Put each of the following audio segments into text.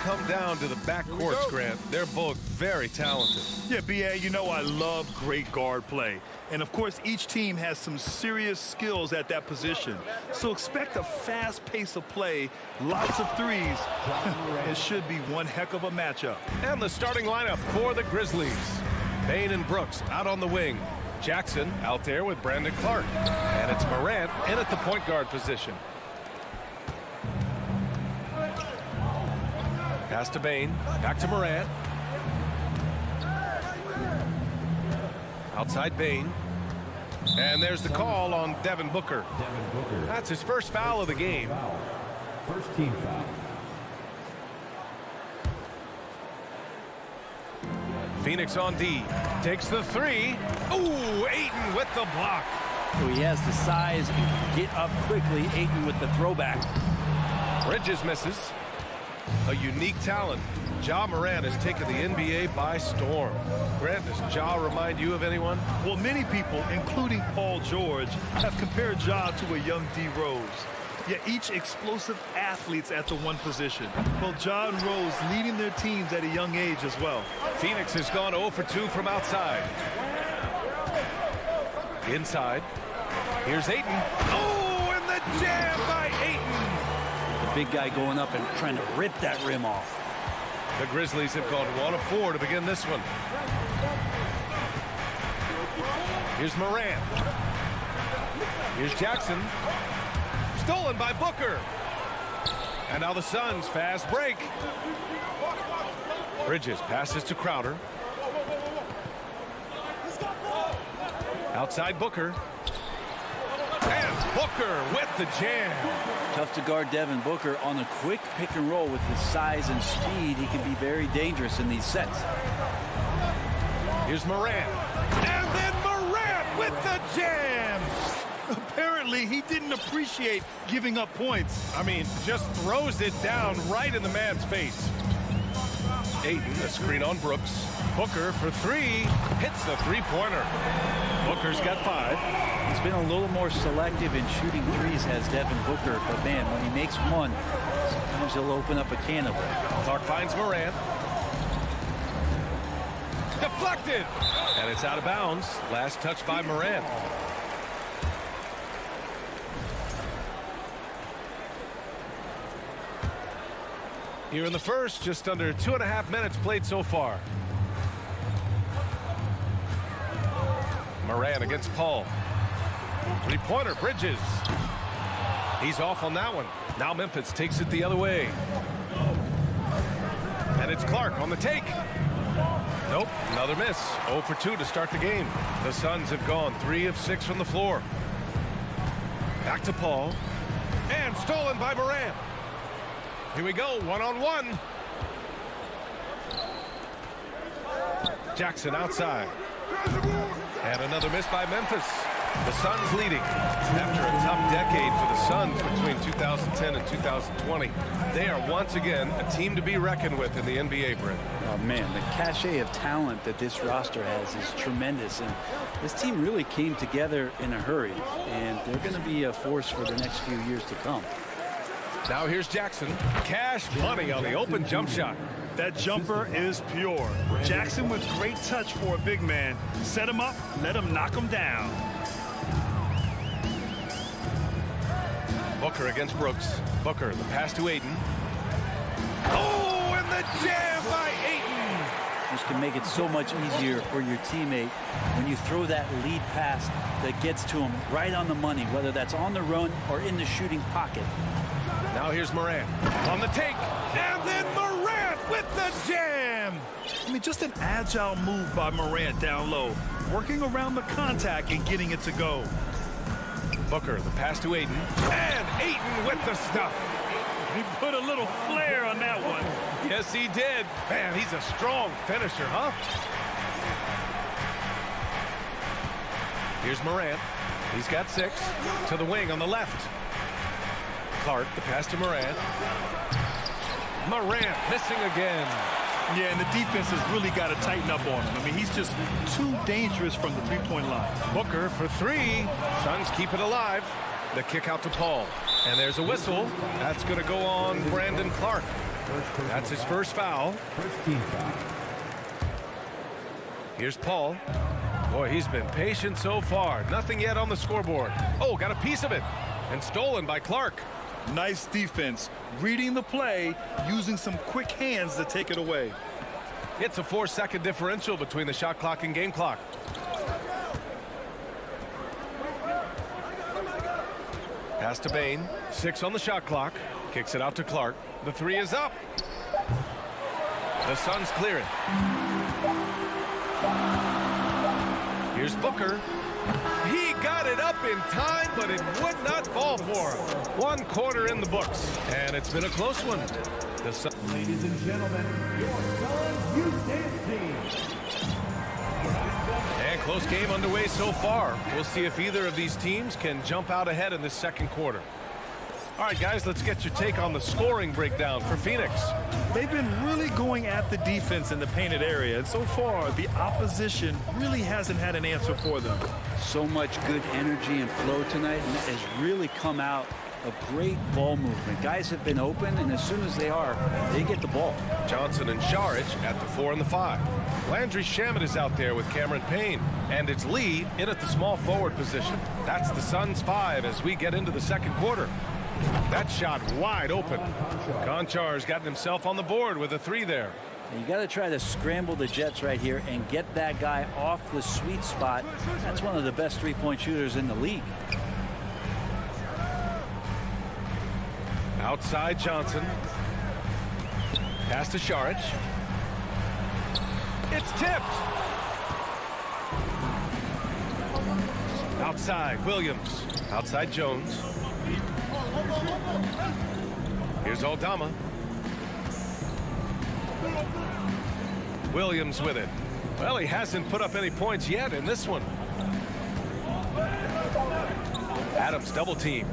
come down to the backcourts, Grant. They're both very talented. Yeah, B.A., you know I love great guard play. And, of course, each team has some serious skills at that position. So expect a fast pace of play, lots of threes. It should be one heck of a matchup. And the starting lineup for the Grizzlies. Bane and Brooks out on the wing. Jackson out there with Brandon Clark. And it's Morant in at the point guard position. Pass to Bane, back to Morant. Outside Bane. And there's the call on Devin Booker. That's his first foul of the game. First team foul. Phoenix on D. Takes the three. Ooh, Ayton with the block. So he has the size and can get up quickly. Ayton with the throwback. Bridges misses. A unique talent. Ja Morant has taken the NBA by storm. Grant, does Ja remind you of anyone? Well, many people, including Paul George, have compared Ja to a young D. Rose. Yet each explosive athletes at the one position. Well, Ja and Rose leading their teams at a young age as well. Phoenix has gone 0 for 2 from outside. Inside. Here's Ayton. Oh, and the jam by Ayton. The big guy going up and trying to rip that rim off. The Grizzlies have gone 1 of 4 to begin this one. Here's Morant. Here's Jackson. Stolen by Booker. And now the Suns fast break. Bridges passes to Crowder. Outside Booker. And Booker with the jam. Tough to guard Devin Booker on a quick pick and roll with his size and speed. He can be very dangerous in these sets. Here's Morant. And then Morant with the jam. Apparently, he didn't appreciate giving up points. I mean, just throws it down right in the man's face. Ayton, the screen on Brooks. Booker for three. Hits the three-pointer. Booker's got 5. He's been a little more selective in shooting threes, has Devin Booker. But, man, when he makes one, sometimes he'll open up a can of it. Clark finds Morant. Deflected. And it's out of bounds. Last touch by Morant. Here in the first, just under 2.5 minutes played so far. Morant against Paul. Three-pointer, Bridges. He's off on that one. Now Memphis takes it the other way. And it's Clark on the take. Nope, another miss. 0 for 2 to start the game. The Suns have gone 3 of 6 from the floor. Back to Paul. And stolen by Morant. Here we go, one-on-one. Jackson outside. And another miss by Memphis. The Suns leading. After a tough decade for the Suns between 2010 and 2020, they are once again a team to be reckoned with in the NBA, Brent. Oh, man, the cachet of talent that this roster has is tremendous. And this team really came together in a hurry. And they're going to be a force for the next few years to come. Now here's Jackson. Cash money on the open jump shot. That jumper is pure. Jackson with great touch for a big man. Set him up, let him knock him down. Booker against Brooks. Booker, the pass to Ayton. Oh, and the jam by Ayton. This can make it so much easier for your teammate when you throw that lead pass that gets to him right on the money, whether that's on the run or in the shooting pocket. Now here's Morant on the take, and then Morant with the jam. I mean, just an agile move by Morant down low, working around the contact and getting it to go. Booker, the pass to Ayton, and Ayton with the stuff. He put a little flair on that one. Yes, he did. Man, he's a strong finisher, huh? Here's Morant. He's got 6 to the wing on the left. Clark, the pass to Morant. Morant missing again. Yeah, and the defense has really got to tighten up on him. I mean, he's just too dangerous from the three-point line. Booker for 3. Suns keep it alive. The kick out to Paul. And there's a whistle. That's going to go on Brandon Clark. That's his first foul. First team foul. Here's Paul. Boy, he's been patient so far. Nothing yet on the scoreboard. Oh, got a piece of it. And stolen by Clark. Nice defense. Reading the play, using some quick hands to take it away. It's a 4-second differential between the shot clock and game clock. Pass to Bain. 6 on the shot clock. Kicks it out to Clark. The 3 is up. The Suns clear it. Here's Booker. He got it up in time, but it would not fall for him. 1 quarter in the books, and it's been a close one. Ladies and gentlemen, your Suns Houston team. And close game underway so far. We'll see if either of these teams can jump out ahead in this second quarter. All right, guys, let's get your take on the scoring breakdown for Phoenix. They've been really going at the defense in the painted area, and so far the opposition really hasn't had an answer for them. So much good energy and flow tonight, and it has really come out of great ball movement. Guys have been open, and as soon as they are, they get the ball. Johnson and Saric at the 4 and the 5. Landry Shamet is out there with Cameron Payne, and it's Lee in at the small forward position. That's the Suns' 5 as we get into the second quarter. That shot wide open. Konchar's gotten himself on the board with a 3 there. And you got to try to scramble the Jets right here and get that guy off the sweet spot. That's one of the best three-point shooters in the league. Outside Johnson. Pass to Saric. It's tipped. Outside Williams. Outside Jones. Here's Aldama. Williams with it. Well, he hasn't put up any points yet in this one. Adams double team.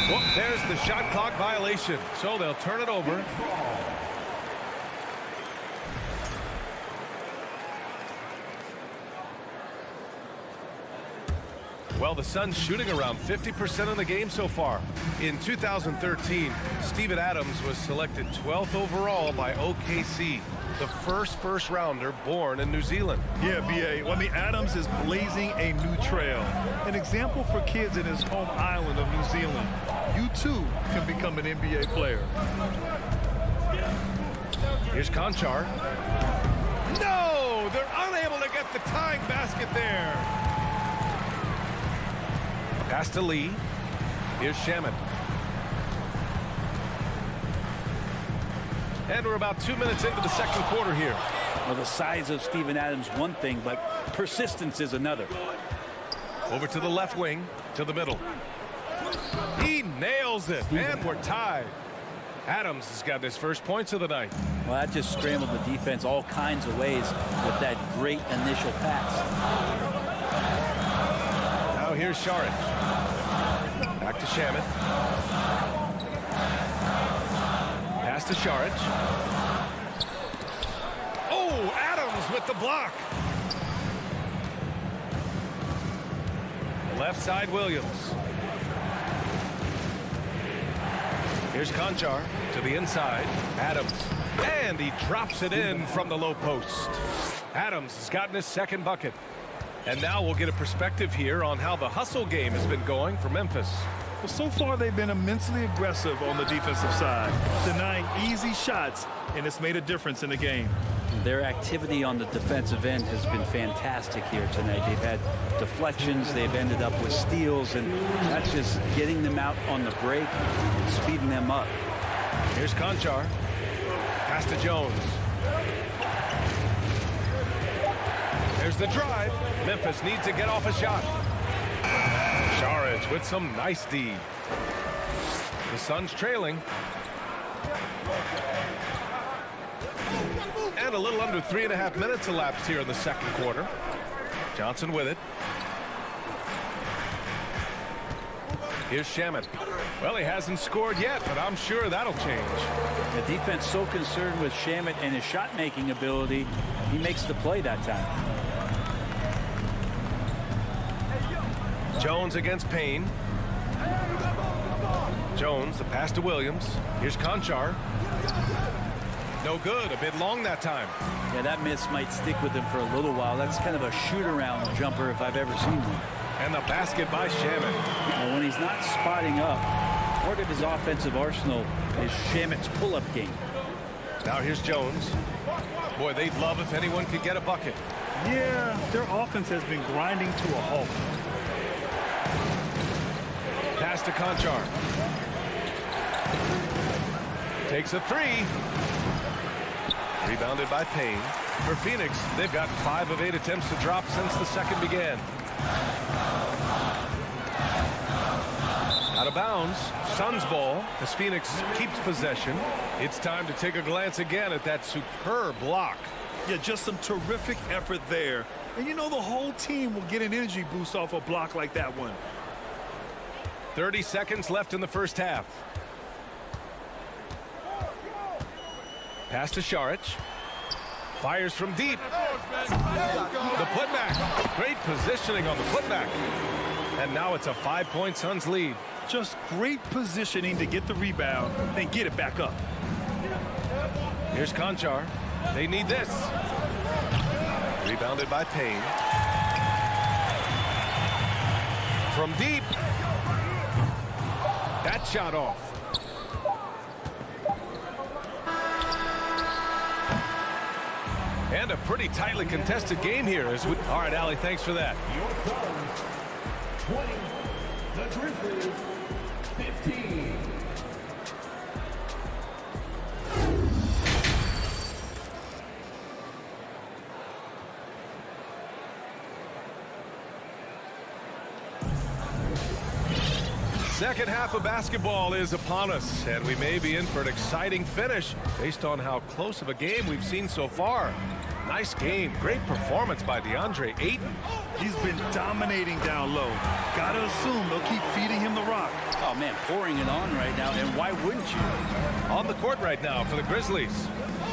Well, there's the shot clock violation, so they'll turn it over. Well, the Suns shooting around 50% of the game so far. In 2013, Steven Adams was selected 12th overall by OKC, the first rounder born in New Zealand. Yeah, B.A. Well, I mean, Adams is blazing a new trail. An example for kids in his home island of New Zealand. You, too, can become an NBA player. Here's Konchar. No! They're unable to get the tying basket there. Pass to Lee. Here's Shamet. And we're about 2 minutes into the second quarter here. Well, the size of Steven Adams one thing, but persistence is another. Over to the left wing, to the middle. He nails it, and we're tied. Adams has got his first points of the night. Well, that just scrambled the defense all kinds of ways with that great initial pass. Now here's Saric. Back to Shamet. Pass to Saric. Oh, Adams with the block. Left side Williams. Here's Konchar to the inside. Adams. And he drops it in from the low post. Adams has gotten his second bucket. And now we'll get a perspective here on how the hustle game has been going for Memphis. Well, so far they've been immensely aggressive on the defensive side, denying easy shots, and it's made a difference in the game. Their activity on the defensive end has been fantastic here tonight. They've had deflections, they've ended up with steals, and that's just getting them out on the break and speeding them up. Here's Konchar. Pass to Jones. There's the drive. Memphis needs to get off a shot. Saric with some nice D. The Suns trailing. And a little under 3.5 minutes elapsed here in the second quarter. Johnson with it. Here's Shamet. Well, he hasn't scored yet, but I'm sure that'll change. The defense so concerned with Shamet and his shot-making ability, he makes the play that time. Jones against Payne. Jones, the pass to Williams. Here's Conchar. No good. A bit long that time. Yeah, that miss might stick with him for a little while. That's kind of a shoot-around jumper if I've ever seen one. And the basket by Shaman. Well, when he's not spotting up, part of his offensive arsenal is Shaman's pull-up game. Now here's Jones. Boy, they'd love if anyone could get a bucket. Yeah, their offense has been grinding to a halt. Pass to Conchar. Takes a three. Rebounded by Payne. For Phoenix, they've gotten 5 of 8 attempts to drop since the second began. Out of bounds. Suns ball as Phoenix keeps possession. It's time to take a glance again at that superb block. Yeah, just some terrific effort there. And you know the whole team will get an energy boost off a block like that one. 30 seconds left in the first half. Pass to Šarić. Fires from deep. The putback. Great positioning on the putback. And now it's a 5-point Suns lead. Just great positioning to get the rebound, then get it back up. Here's Conchar. They need this. Rebounded by Payne. From deep. That shot off. And a pretty tightly contested game here. All right, Allie, thanks for that. Your Suns 20, the Grizzlies 15. Second half of basketball is upon us, and we may be in for an exciting finish based on how close of a game we've seen so far. Nice game. Great performance by DeAndre Ayton. He's been dominating down low. Gotta assume they'll keep feeding him the rock. Oh, man, pouring it on right now, and why wouldn't you? On the court right now for the Grizzlies.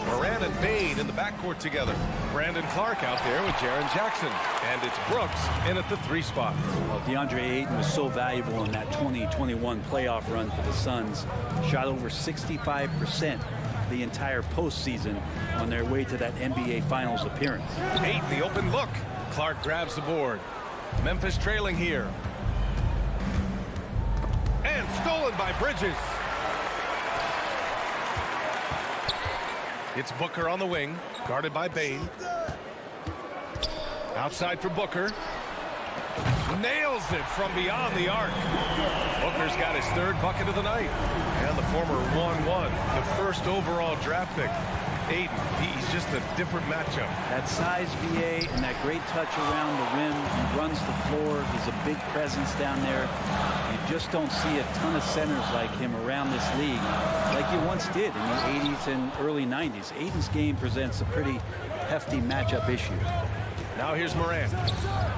Moran and Payne in the backcourt together. Brandon Clark out there with Jaren Jackson. And it's Brooks in at the 3 spot. Well, DeAndre Ayton was so valuable in that 2021 playoff run for the Suns. Shot over 65% the entire postseason on their way to that NBA Finals appearance. Ayton, the open look. Clark grabs the board. Memphis trailing here. And stolen by Bridges. It's Booker on the wing, guarded by Bane. Outside for Booker. Nails it from beyond the arc. Booker's got his 3rd bucket of the night. And the former 1-1, the first overall draft pick. Ayton, he's just a different matchup. That size BA and that great touch around the rim. He runs the floor. He's a big presence down there. You just don't see a ton of centers like him around this league like you once did in the 80s and early 90s. Ayton's game presents a pretty hefty matchup issue. Now here's Moran.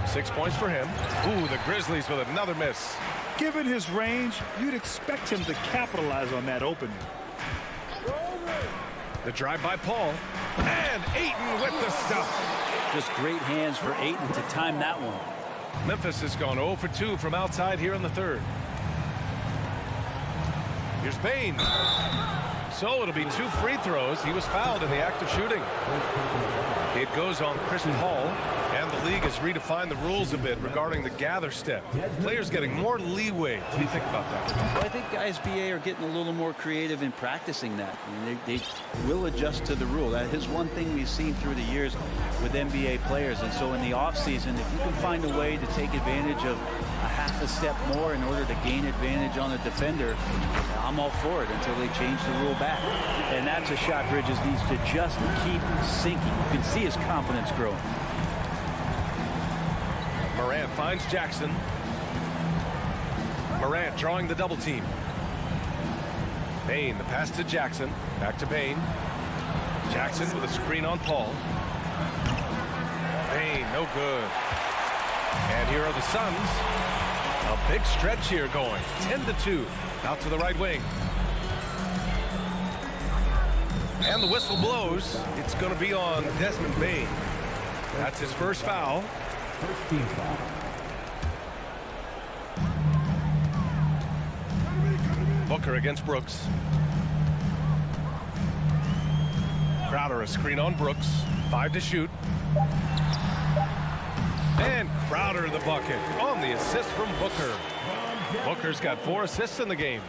6 points for him. Ooh, the Grizzlies with another miss. Given his range, you'd expect him to capitalize on that opening. The drive by Paul. And Ayton with the stuff. Just great hands for Ayton to time that one. Memphis has gone 0 for 2 from outside here in the 3rd. Here's Bane. So it'll be 2 free throws. He was fouled in the act of shooting. It goes on Chris Paul, and the league has redefined the rules a bit regarding the gather step. Players getting more leeway. What do you think about that? Well, I think guys BA are getting a little more creative in practicing that. I mean, they will adjust to the rule. That is one thing we've seen through the years with NBA players. And so in the offseason, if you can find a way to take advantage of a half a step more in order to gain advantage on a defender, I'm all for it until they change the rule back. And that's a shot Bridges needs to just keep sinking. You can see his confidence growing. Morant finds Jackson. Morant drawing the double team. Payne, the pass to Jackson. Back to Payne. Jackson with a screen on Paul. Payne, no good. And here are the Suns. A big stretch here going. 10-2. Out to the right wing. And the whistle blows. It's going to be on Desmond Bane. That's his first foul. First team foul. Booker against Brooks. Crowder a screen on Brooks. 5 to shoot. And Crowder the bucket on the assist from Booker. Booker's got 4 assists in the game.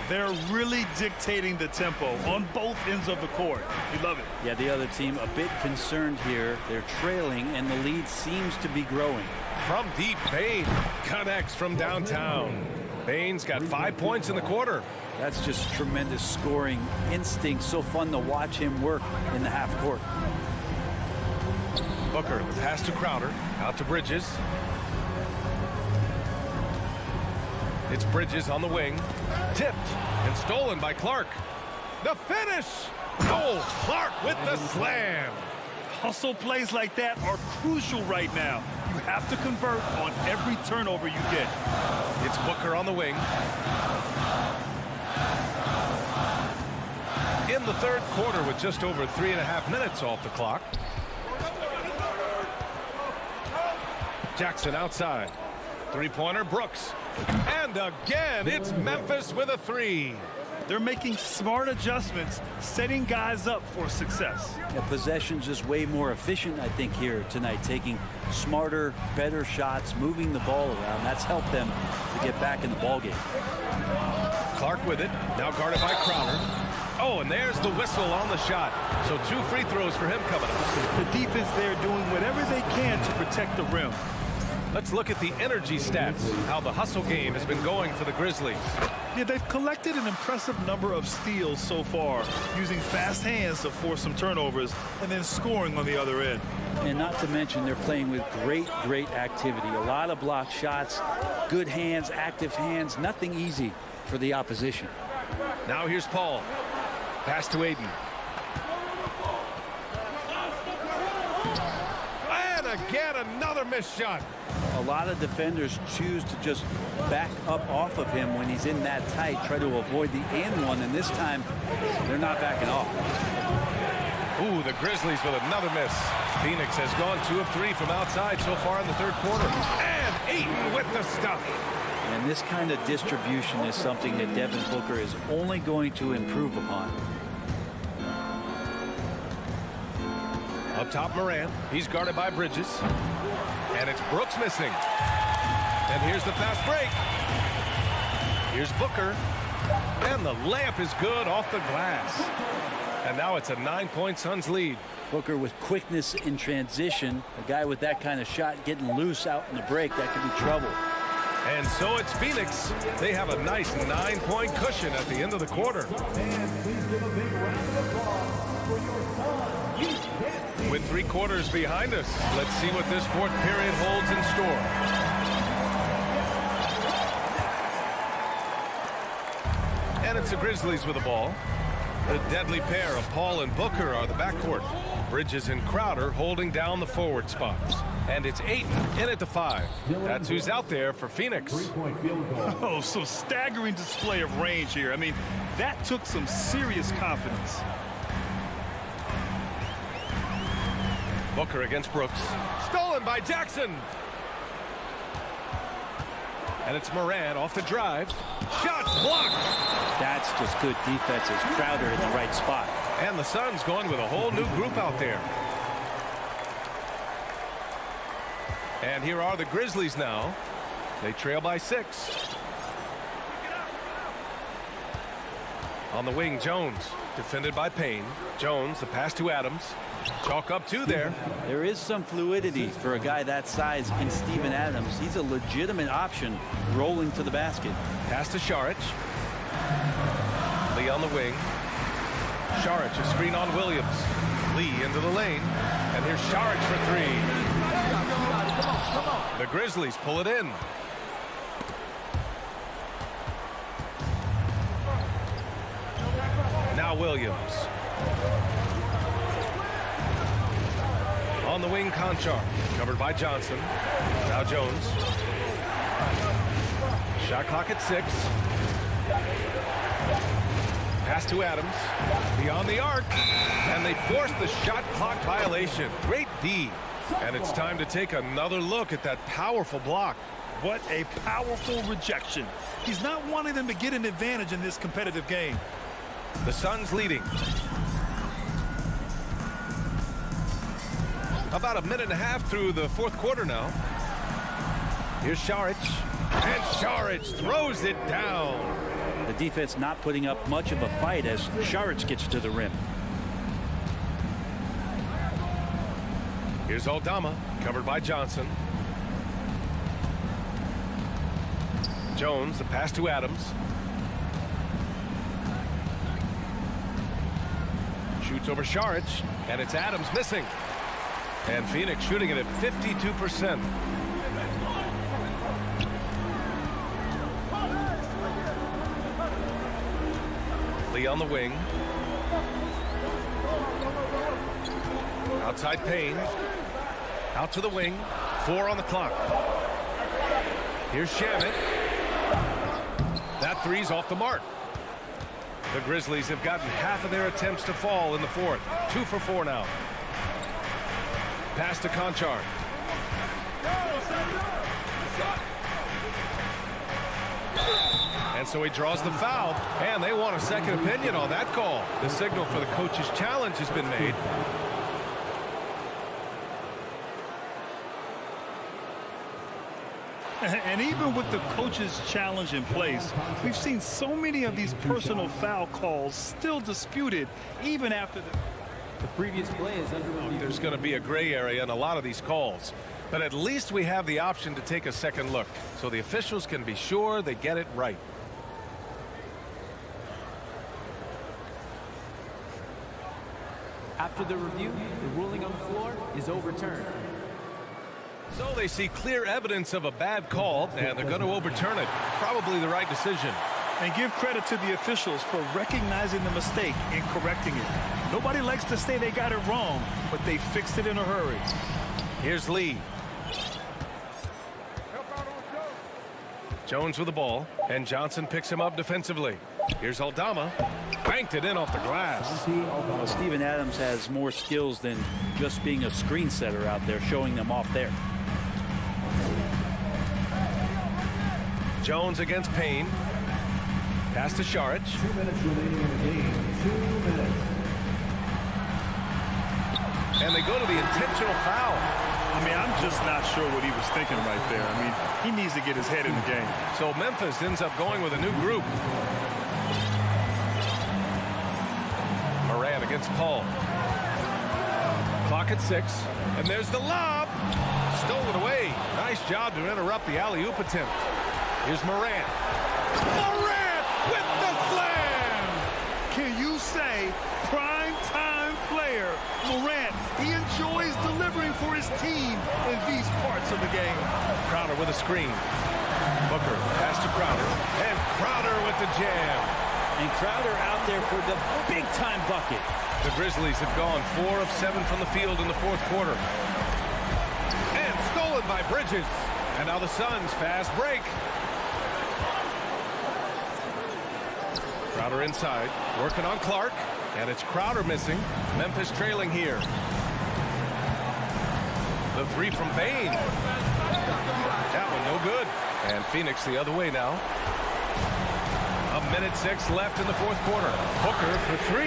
They're really dictating the tempo on both ends of the court. You love it. Yeah, the other team a bit concerned here. They're trailing, and the lead seems to be growing. From deep, Bain connects from downtown. Bain's got 5 points in the quarter. That's just tremendous scoring instinct. So fun to watch him work in the half court. Booker, the pass to Crowder, out to Bridges. It's Bridges on the wing, tipped and stolen by Clark. The finish! Oh, Clark with the slam. Hustle plays like that are crucial right now. You have to convert on every turnover you get. It's Booker on the wing. In the third quarter with just over 3.5 minutes off the clock. Jackson outside. Three-pointer, Brooks. And again, it's Memphis with a 3. They're making smart adjustments, setting guys up for success. The possession's just way more efficient, I think, here tonight. Taking smarter, better shots, moving the ball around. That's helped them to get back in the ballgame. Clark with it. Now guarded by Crowder. Oh, and there's the whistle on the shot. So 2 free throws for him coming up. The defense there doing whatever they can to protect the rim. Let's look at the energy stats, how the hustle game has been going for the Grizzlies. Yeah, they've collected an impressive number of steals so far, using fast hands to force some turnovers and then scoring on the other end. And not to mention they're playing with great activity. A lot of blocked shots, good hands, active hands, nothing easy for the opposition. Now here's Paul. Pass to Aiden. And again, another missed shot. A lot of defenders choose to just back up off of him when he's in that tight, try to avoid the and one, and this time they're not backing off. Ooh, the Grizzlies with another miss. Phoenix has gone 2 of 3 from outside so far in the third quarter. And Aiden with the stuff. And this kind of distribution is something that Devin Booker is only going to improve upon. Up top, Morant. He's guarded by Bridges. And it's Brooks missing. And here's the fast break. Here's Booker. And the layup is good off the glass. And now it's a 9-point Suns lead. Booker with quickness in transition. A guy with that kind of shot getting loose out in the break, that could be trouble. And so it's Phoenix. They have a nice 9-point cushion at the end of the quarter. And please give a big round of applause for your Suns. With 3 quarters behind us, let's see what this fourth period holds in store. And it's the Grizzlies with the ball. The deadly pair of Paul and Booker are the backcourt. Bridges and Crowder holding down the forward spots. And it's Ayton in at the 5. That's who's out there for Phoenix. Three-point field goal. Oh, so staggering display of range here. I mean, that took some serious confidence. Booker against Brooks. Stolen by Jackson. And it's Morant off the drive. Shots blocked. That's just good defense as Crowder in the right spot. And the Suns going with a whole new group out there. And here are the Grizzlies now. They trail by 6. On the wing, Jones, defended by Payne. Jones, the pass to Adams. Chalk up 2 there. There is some fluidity for a guy that size in Steven Adams. He's a legitimate option rolling to the basket. Pass to Šarić. Lee on the wing. Šarić, a screen on Williams. Lee into the lane. And here's Šarić for 3. The Grizzlies pull it in. Now Williams. On the wing, Conchar, covered by Johnson. Now Jones. Shot clock at 6. Pass to Adams. Beyond the arc. And they force the shot clock violation. Great D. And it's time to take another look at that powerful block. What a powerful rejection. He's not wanting them to get an advantage in this competitive game. The Suns leading. About a minute and a half through the fourth quarter now. Here's Šarić. And Šarić throws it down. The defense not putting up much of a fight as Šarić gets to the rim. Here's Aldama, covered by Johnson. Jones, the pass to Adams. Shoots over Šarić, and it's Adams missing. And Phoenix shooting it at 52%. Lee on the wing. Outside Payne. Out to the wing. 4 on the clock. Here's Shamit. That three's off the mark. The Grizzlies have gotten half of their attempts to fall in the fourth. 2 for 4 now. Pass to Conchar. And so he draws the foul, and they want a second opinion on that call. The signal for the coach's challenge has been made. And even with the coach's challenge in place, we've seen so many of these personal foul calls still disputed even after The previous play is under review. There's going to be a gray area in a lot of these calls, but at least we have the option to take a second look so the officials can be sure they get it right. After the review, the ruling on the floor is overturned. So they see clear evidence of a bad call, and they're going to overturn it. Probably the right decision. And give credit to the officials for recognizing the mistake and correcting it. Nobody likes to say they got it wrong, but they fixed it in a hurry. Here's Lee. Jones with the ball, and Johnson picks him up defensively. Here's Aldama. Banked it in off the glass. Well, Steven Adams has more skills than just being a screen setter out there, showing them off there. Jones against Payne. Pass to Šarić. 2 minutes remaining in the game. 2 minutes. And they go to the intentional foul. I mean, I'm just not sure what he was thinking right there. I mean, he needs to get his head in the game. So Memphis ends up going with a new group. Moran against Paul. Clock at 6. And there's the lob. Stolen away. Nice job to interrupt the alley-oop attempt. Here's Moran. Moran with the slam! Can you say prime-time player Morant? He enjoys delivering for his team in these parts of the game. Crowder with a screen. Booker pass to Crowder. And Crowder with the jam. And Crowder out there for the big-time bucket. The Grizzlies have gone 4 of 7 from the field in the fourth quarter. And stolen by Bridges. And now the Suns fast break. Crowder inside, working on Clark, and it's Crowder missing. Memphis trailing here. The three from Payne. That one no good. And Phoenix the other way now. 1:06 left in the fourth quarter. Booker for 3.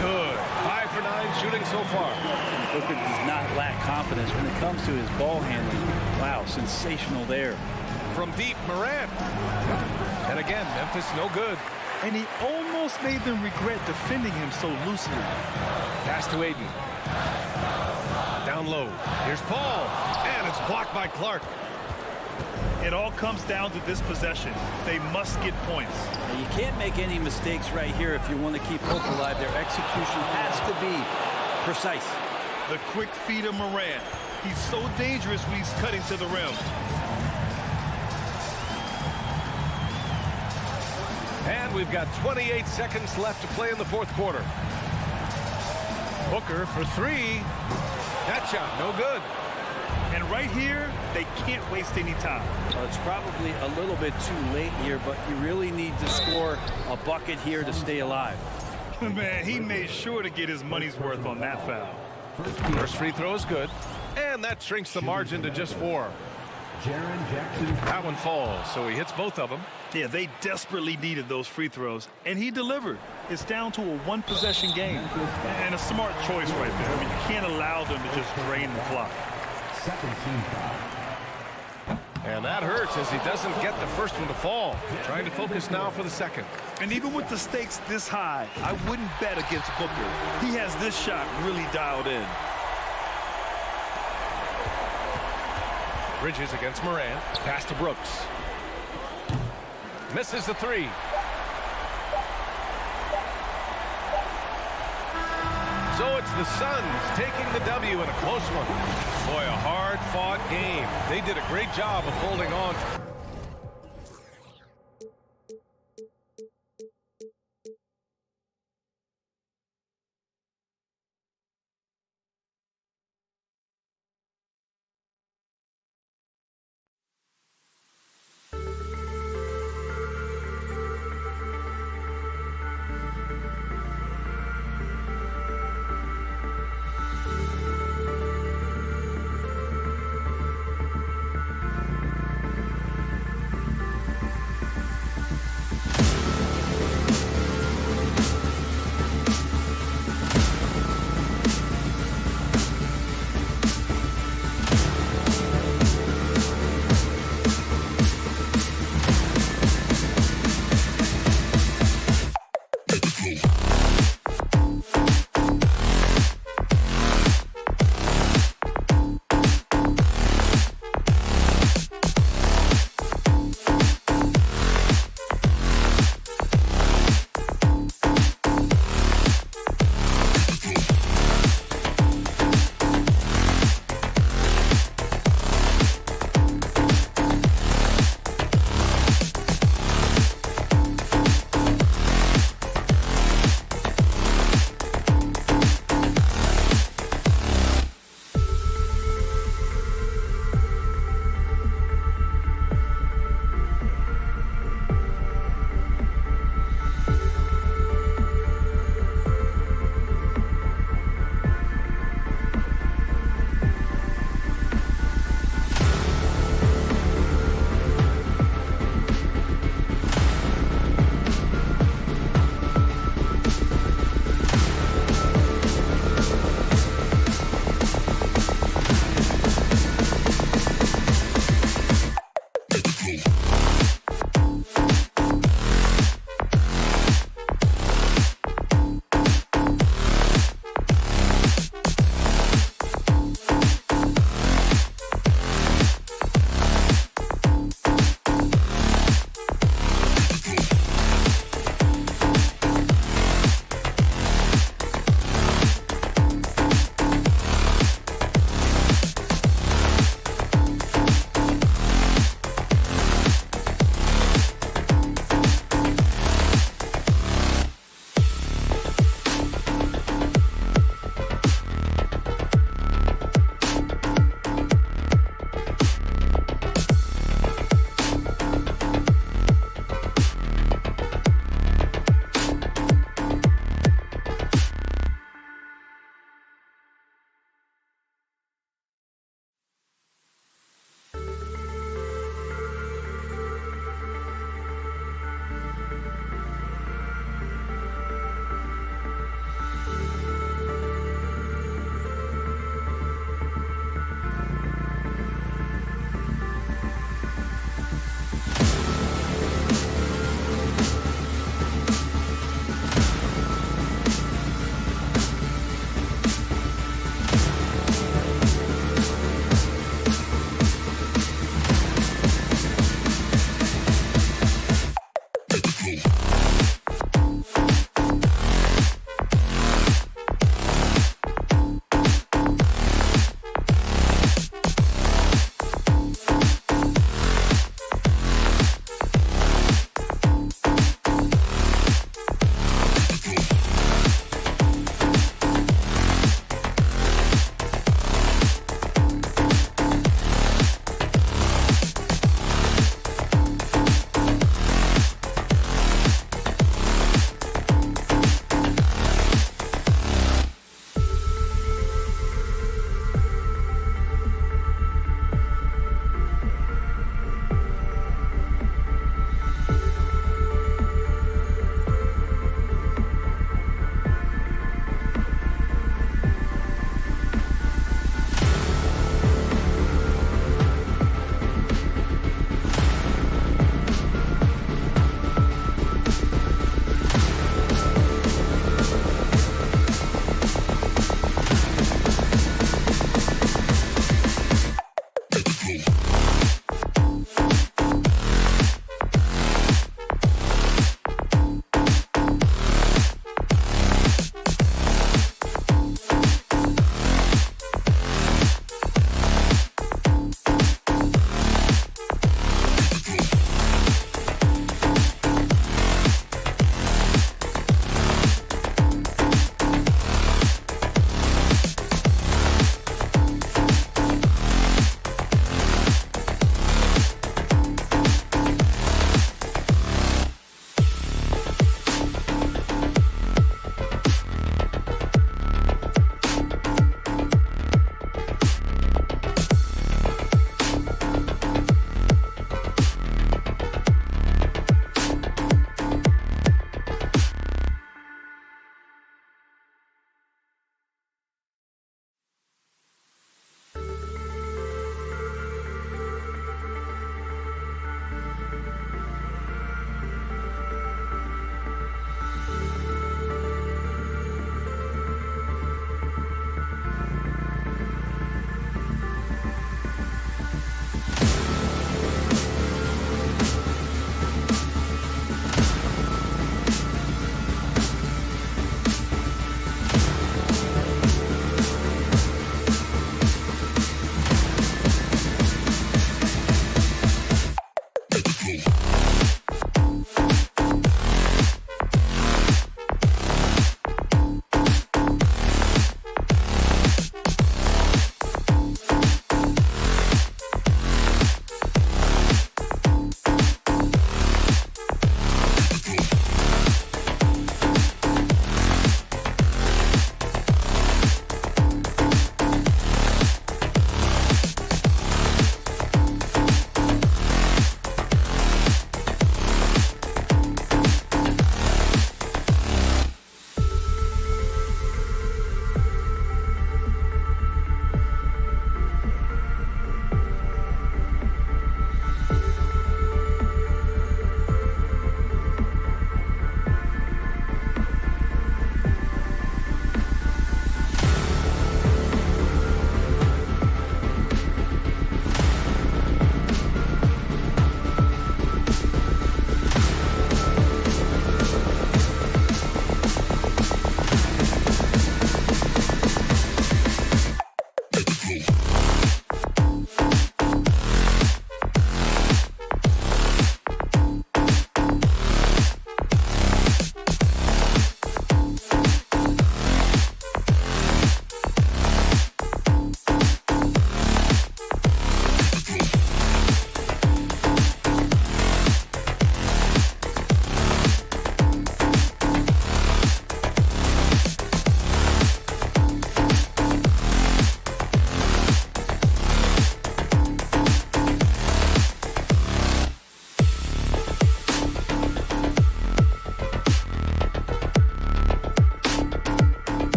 Good. 5 for 9 shooting so far. Booker does not lack confidence when it comes to his ball handling. Wow, sensational there. From deep, Morant. And again, Memphis no good. And he almost made them regret defending him so loosely. Pass to Aiden. Down low. Here's Paul. And it's blocked by Clark. It all comes down to this possession. They must get points. Now, you can't make any mistakes right here if you want to keep hope alive. Their execution has to be precise. The quick feed of Morant. He's so dangerous when he's cutting to the rim. And we've got 28 seconds left to play in the fourth quarter. Booker for 3. That shot no good. And right here, they can't waste any time. Well, it's probably a little bit too late here, but you really need to score a bucket here to stay alive. Man, he made sure to get his money's worth on that foul. First free throw is good. And that shrinks the margin to just 4. Jaren Jackson. That one falls, so he hits both of them. Yeah, they desperately needed those free throws, and he delivered. It's down to a one-possession game. And a smart choice right there. I mean, you can't allow them to just drain the clock. Second team foul. And that hurts as he doesn't get the first one to fall. Trying to focus now for the second. And even with the stakes this high, I wouldn't bet against Booker. He has this shot really dialed in. Bridges against Moran. Pass to Brooks. Misses the three. So it's the Suns taking the W in a close one. Boy, a hard-fought game. They did a great job of holding on.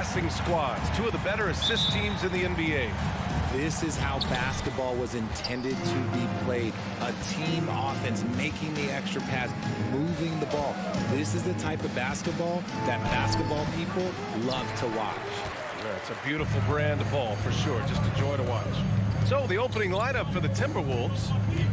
passing squads, two of the better assist teams in the NBA. This is how basketball was intended to be played. A team offense, making the extra pass, moving the ball. This is the type of basketball that basketball people love to watch. Yeah, it's a beautiful brand of ball for sure. Just a joy to watch. So the opening lineup for the Timberwolves.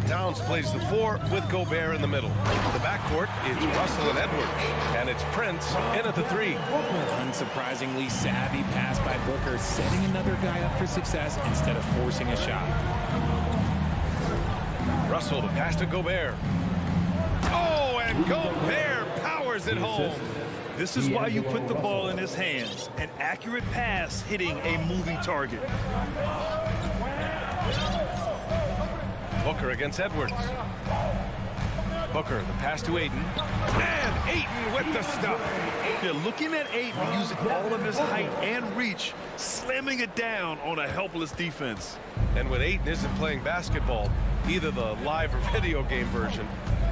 Towns plays the 4 with Gobert in the middle. The backcourt, it's Russell and Edwards. And it's Prince in at the 3. Unsurprisingly savvy pass by Booker, setting another guy up for success instead of forcing a shot. Russell the pass to Gobert. Oh, and Gobert powers it home. This is why you put the ball in his hands. An accurate pass hitting a moving target. Booker against Edwards. Booker, the pass to Ayton. And Ayton with the stuff. Yeah, looking at Ayton using all of his height and reach, slamming it down on a helpless defense. And when Ayton isn't playing basketball, either the live or video game version,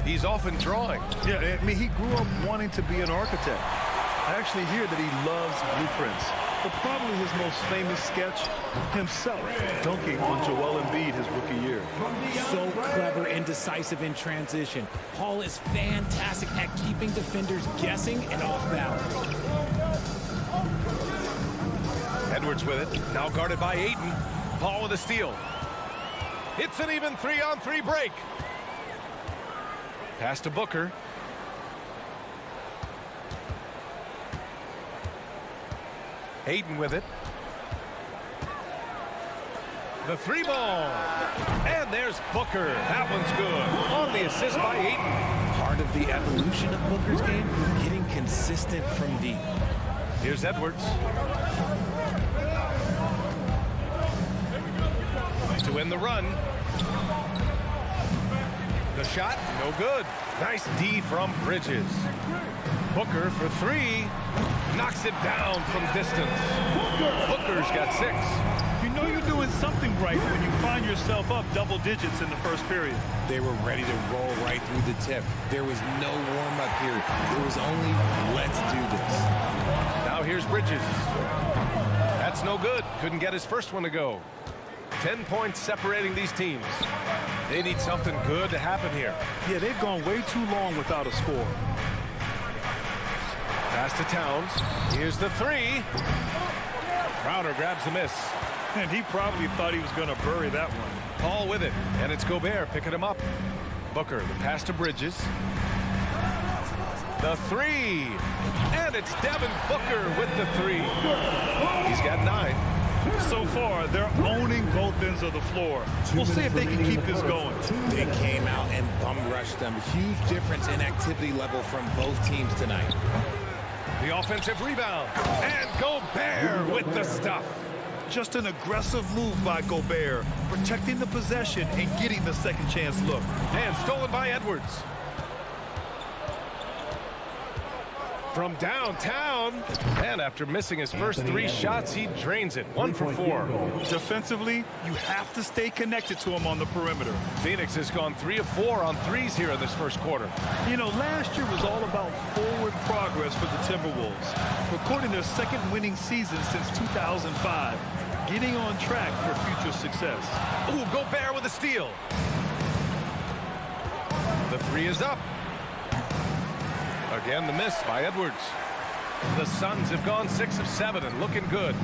he's often drawing. Yeah, I mean, he grew up wanting to be an architect. I actually hear that he loves blueprints. But probably his most famous sketch, himself dunking on Joel Embiid his rookie year. So clever and decisive in transition. Paul is fantastic at keeping defenders guessing and off balance. Edwards with it, now guarded by Ayton. Paul with a steal. It's an even 3-on-3 break. Pass to Booker. Ayton with it. The 3 ball. And there's Booker. That one's good. On the assist by Ayton. Part of the evolution of Booker's game, getting consistent from deep. Here's Edwards. To win the run. The shot, no good. Nice D from Bridges. Booker for 3. Knocks it down from distance. Booker's got 6. You know you're doing something right when you find yourself up double digits in the first period. They were ready to roll right through the tip. There was no warm-up period. There was only, let's do this. Now here's Bridges. That's no good. Couldn't get his first one to go. 10 points separating these teams. They need something good to happen here. Yeah, they've gone way too long without a score. Pass to Towns. Here's the 3. Crowder grabs the miss. And he probably thought he was going to bury that one. Paul with it. And it's Gobert picking him up. Booker, the pass to Bridges. The 3. And it's Devin Booker with the 3. He's got 9. So far, they're owning both ends of the floor. We'll see if they can keep this going. They came out and bum rushed them. Huge difference in activity level from both teams tonight. The offensive rebound. And Gobert with the stuff. Just an aggressive move by Gobert, protecting the possession and getting the second chance look. And stolen by Edwards. From downtown. And after missing his first 3 shots, he drains it. 1 for 4. Defensively, you have to stay connected to him on the perimeter. Phoenix has gone 3 of 4 on 3s here in this first quarter. You know, last year was all about forward progress for the Timberwolves, recording their second winning season since 2005, getting on track for future success. Ooh, Gobert with a steal. The 3 is up. Again, the miss by Edwards. The Suns have gone 6 of 7 and looking good.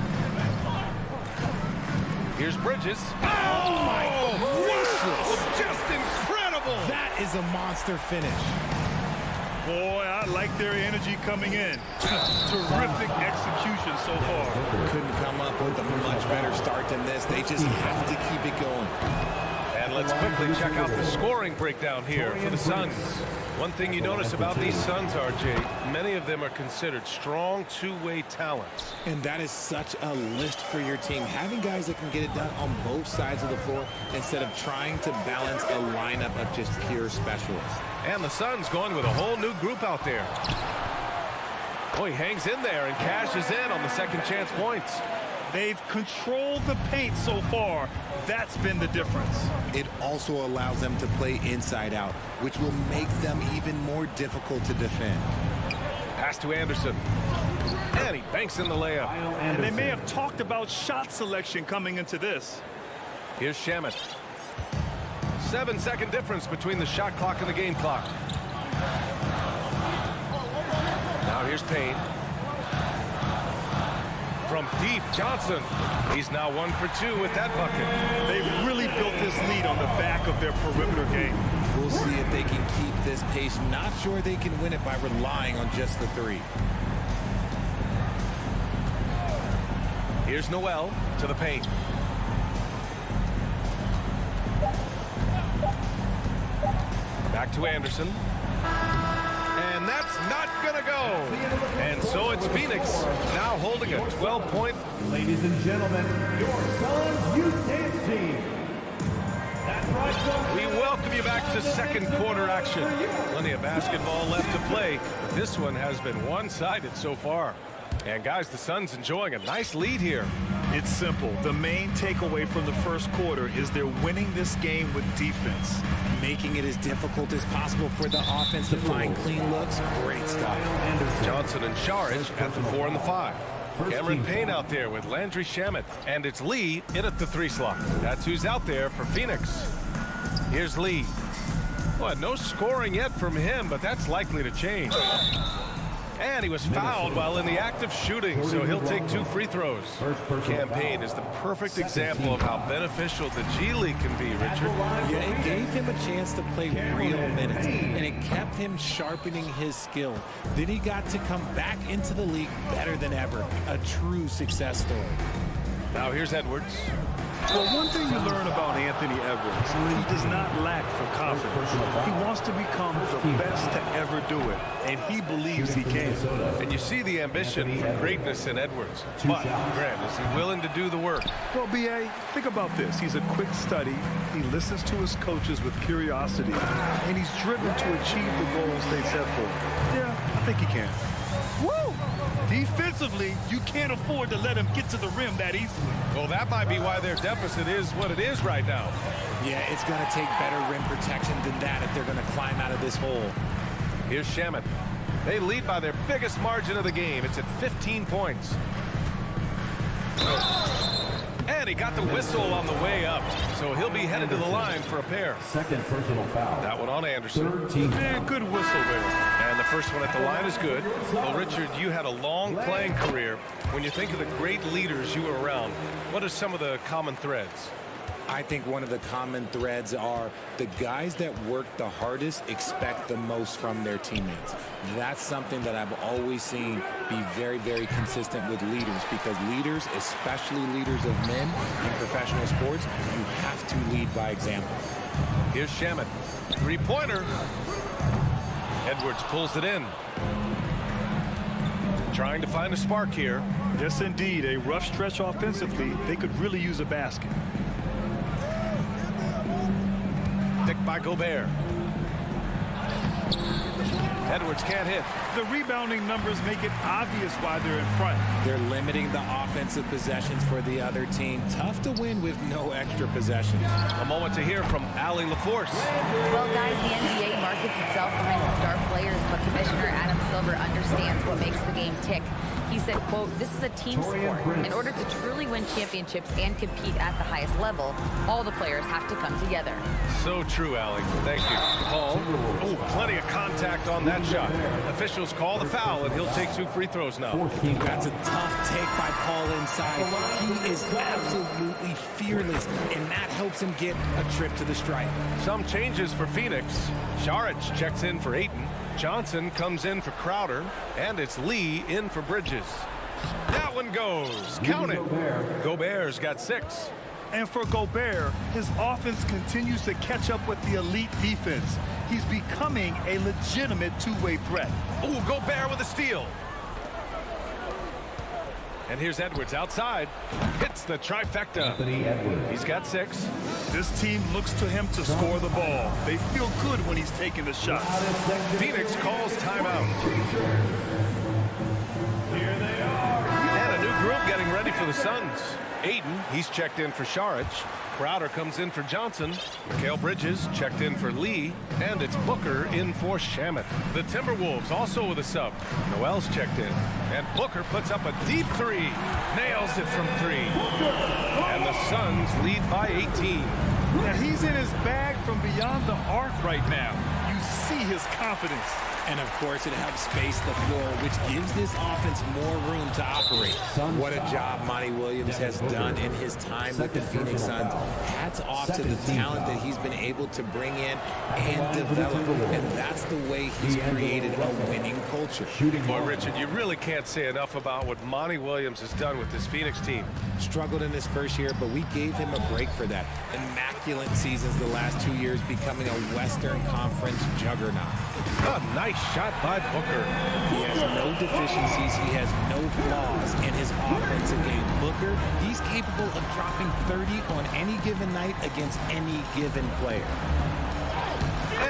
Here's Bridges. Oh my gracious! Just incredible! That is a monster finish. Boy, I like their energy coming in. Terrific execution so far. Couldn't come up with a much better start than this. They just have to keep it going. And let's quickly check out the scoring breakdown here for the Suns. One thing you notice about these Suns, RJ, many of them are considered strong two-way talents. And that is such a list for your team. Having guys that can get it done on both sides of the floor instead of trying to balance a lineup of just pure specialists. And the Suns going with a whole new group out there. Oh, he hangs in there and cashes in on the second chance points. They've controlled the paint so far. That's been the difference. It also allows them to play inside out, which will make them even more difficult to defend. Pass to Anderson. And he banks in the layup. And they may have talked about shot selection coming into this. Here's Shamet. 7-second difference between the shot clock and the game clock. Now here's Payne. From deep, Johnson. He's now 1 for 2 with that bucket. They've really built this lead on the back of their perimeter game. We'll see if they can keep this pace. Not sure they can win it by relying on just the three. Here's Noel to the paint. Back to Anderson. And that's not going to go. And so it's Phoenix now holding a 12-point. Ladies and gentlemen, your Suns Youth Dance Team. That's right, Suns. We welcome you back to second quarter action. Plenty of basketball left to play, but this one has been one-sided so far. And guys, the Suns enjoying a nice lead here. It's simple. The main takeaway from the first quarter is they're winning this game with defense. Making it as difficult as possible for the offense to find clean looks. Great stuff. Johnson and Saric at the 4 and the 5. Cameron Payne out there with Landry Shamet. And it's Lee in at the 3 slot. That's who's out there for Phoenix. Here's Lee. Well, no scoring yet from him, but that's likely to change. And he was fouled while in the act of shooting, so he'll take 2 free throws. Campaign is the perfect example of how beneficial the G League can be, Richard. Yeah, it gave him a chance to play real minutes, and it kept him sharpening his skill. Then he got to come back into the league better than ever. A true success story. Now here's Edwards. Well, one thing you learn about Anthony Edwards, he does not lack for confidence. He wants to become the best to ever do it, and he believes he can. And you see the ambition for greatness in Edwards. But, Grant, is he willing to do the work? Well, B.A., think about this. He's a quick study. He listens to his coaches with curiosity, and he's driven to achieve the goals they set for him. Yeah, I think he can. Woo! Defensively, you can't afford to let him get to the rim that easily. Well, that might be why their deficit is what it is right now. Yeah, it's going to take better rim protection than that if they're going to climb out of this hole. Here's Shamet. They lead by their biggest margin of the game. It's at 15 points. And he got the whistle on the way up, so he'll be headed to the line for a pair. Second personal foul. That one on Anderson. Good whistle there. And the first one at the line is good. Well, Richard, you had a long playing career. When you think of the great leaders you were around, what are some of the common threads? I think one of the common threads are the guys that work the hardest expect the most from their teammates. That's something that I've always seen be very, very consistent with leaders, because leaders, especially leaders of men in professional sports, you have to lead by example. Here's Shamet. Three-pointer. Edwards pulls it in. Trying to find a spark here. Yes, indeed. A rough stretch offensively. They could really use a basket. Picked by Gobert. Edwards can't hit. The rebounding numbers make it obvious why they're in front. They're limiting the offensive possessions for the other team. Tough to win with no extra possessions. A moment to hear from Allie LaForce. Well, guys, the NBA markets itself behind the star players, but Commissioner Adam Silver understands what makes the game tick. He said, quote, "This is a team sport. In order to truly win championships and compete at the highest level, all the players have to come together." So true, Allie. Thank you. Paul. Oh, plenty of contact on that shot. Officials call the foul, and he'll take 2 free throws now. That's a tough take by Paul inside. He is absolutely fearless, and that helps him get a trip to the stripe. Some changes for Phoenix. Saric checks in for Ayton. Johnson comes in for Crowder, and it's Lee in for Bridges. That one goes. Count it. Gobert's got 6. And for Gobert, his offense continues to catch up with the elite defense. He's becoming a legitimate two-way threat. Oh, Gobert with a steal. And here's Edwards outside. Hits the trifecta. Anthony Edwards. He's got 6. This team looks to him to score the ball. They feel good when he's taking the shot. Phoenix calls timeout. Here they are. And a new group getting ready for the Suns. Aiden, he's checked in for Saric. Crowder comes in for Johnson. Mikal Bridges checked in for Lee. And it's Booker in for Shamet. The Timberwolves also with a sub. Noel's checked in. And Booker puts up a deep three. Nails it from three. And the Suns lead by 18. Now he's in his bag from beyond the arc right now. You see his confidence. And, of course, it helps space the floor, which gives this offense more room to operate. What a job Monty Williams has done in his time with the Phoenix Suns. Hats off to the talent that he's been able to bring in and develop. And that's the way he's created a winning culture. Boy, Richard, you really can't say enough about what Monty Williams has done with this Phoenix team. Struggled in his first year, but we gave him a break for that. Immaculate seasons the last 2 years, becoming a Western Conference juggernaut. A nice shot by Booker. He has no deficiencies. He has no flaws in his offensive game. Booker, he's capable of dropping 30 on any given night against any given player.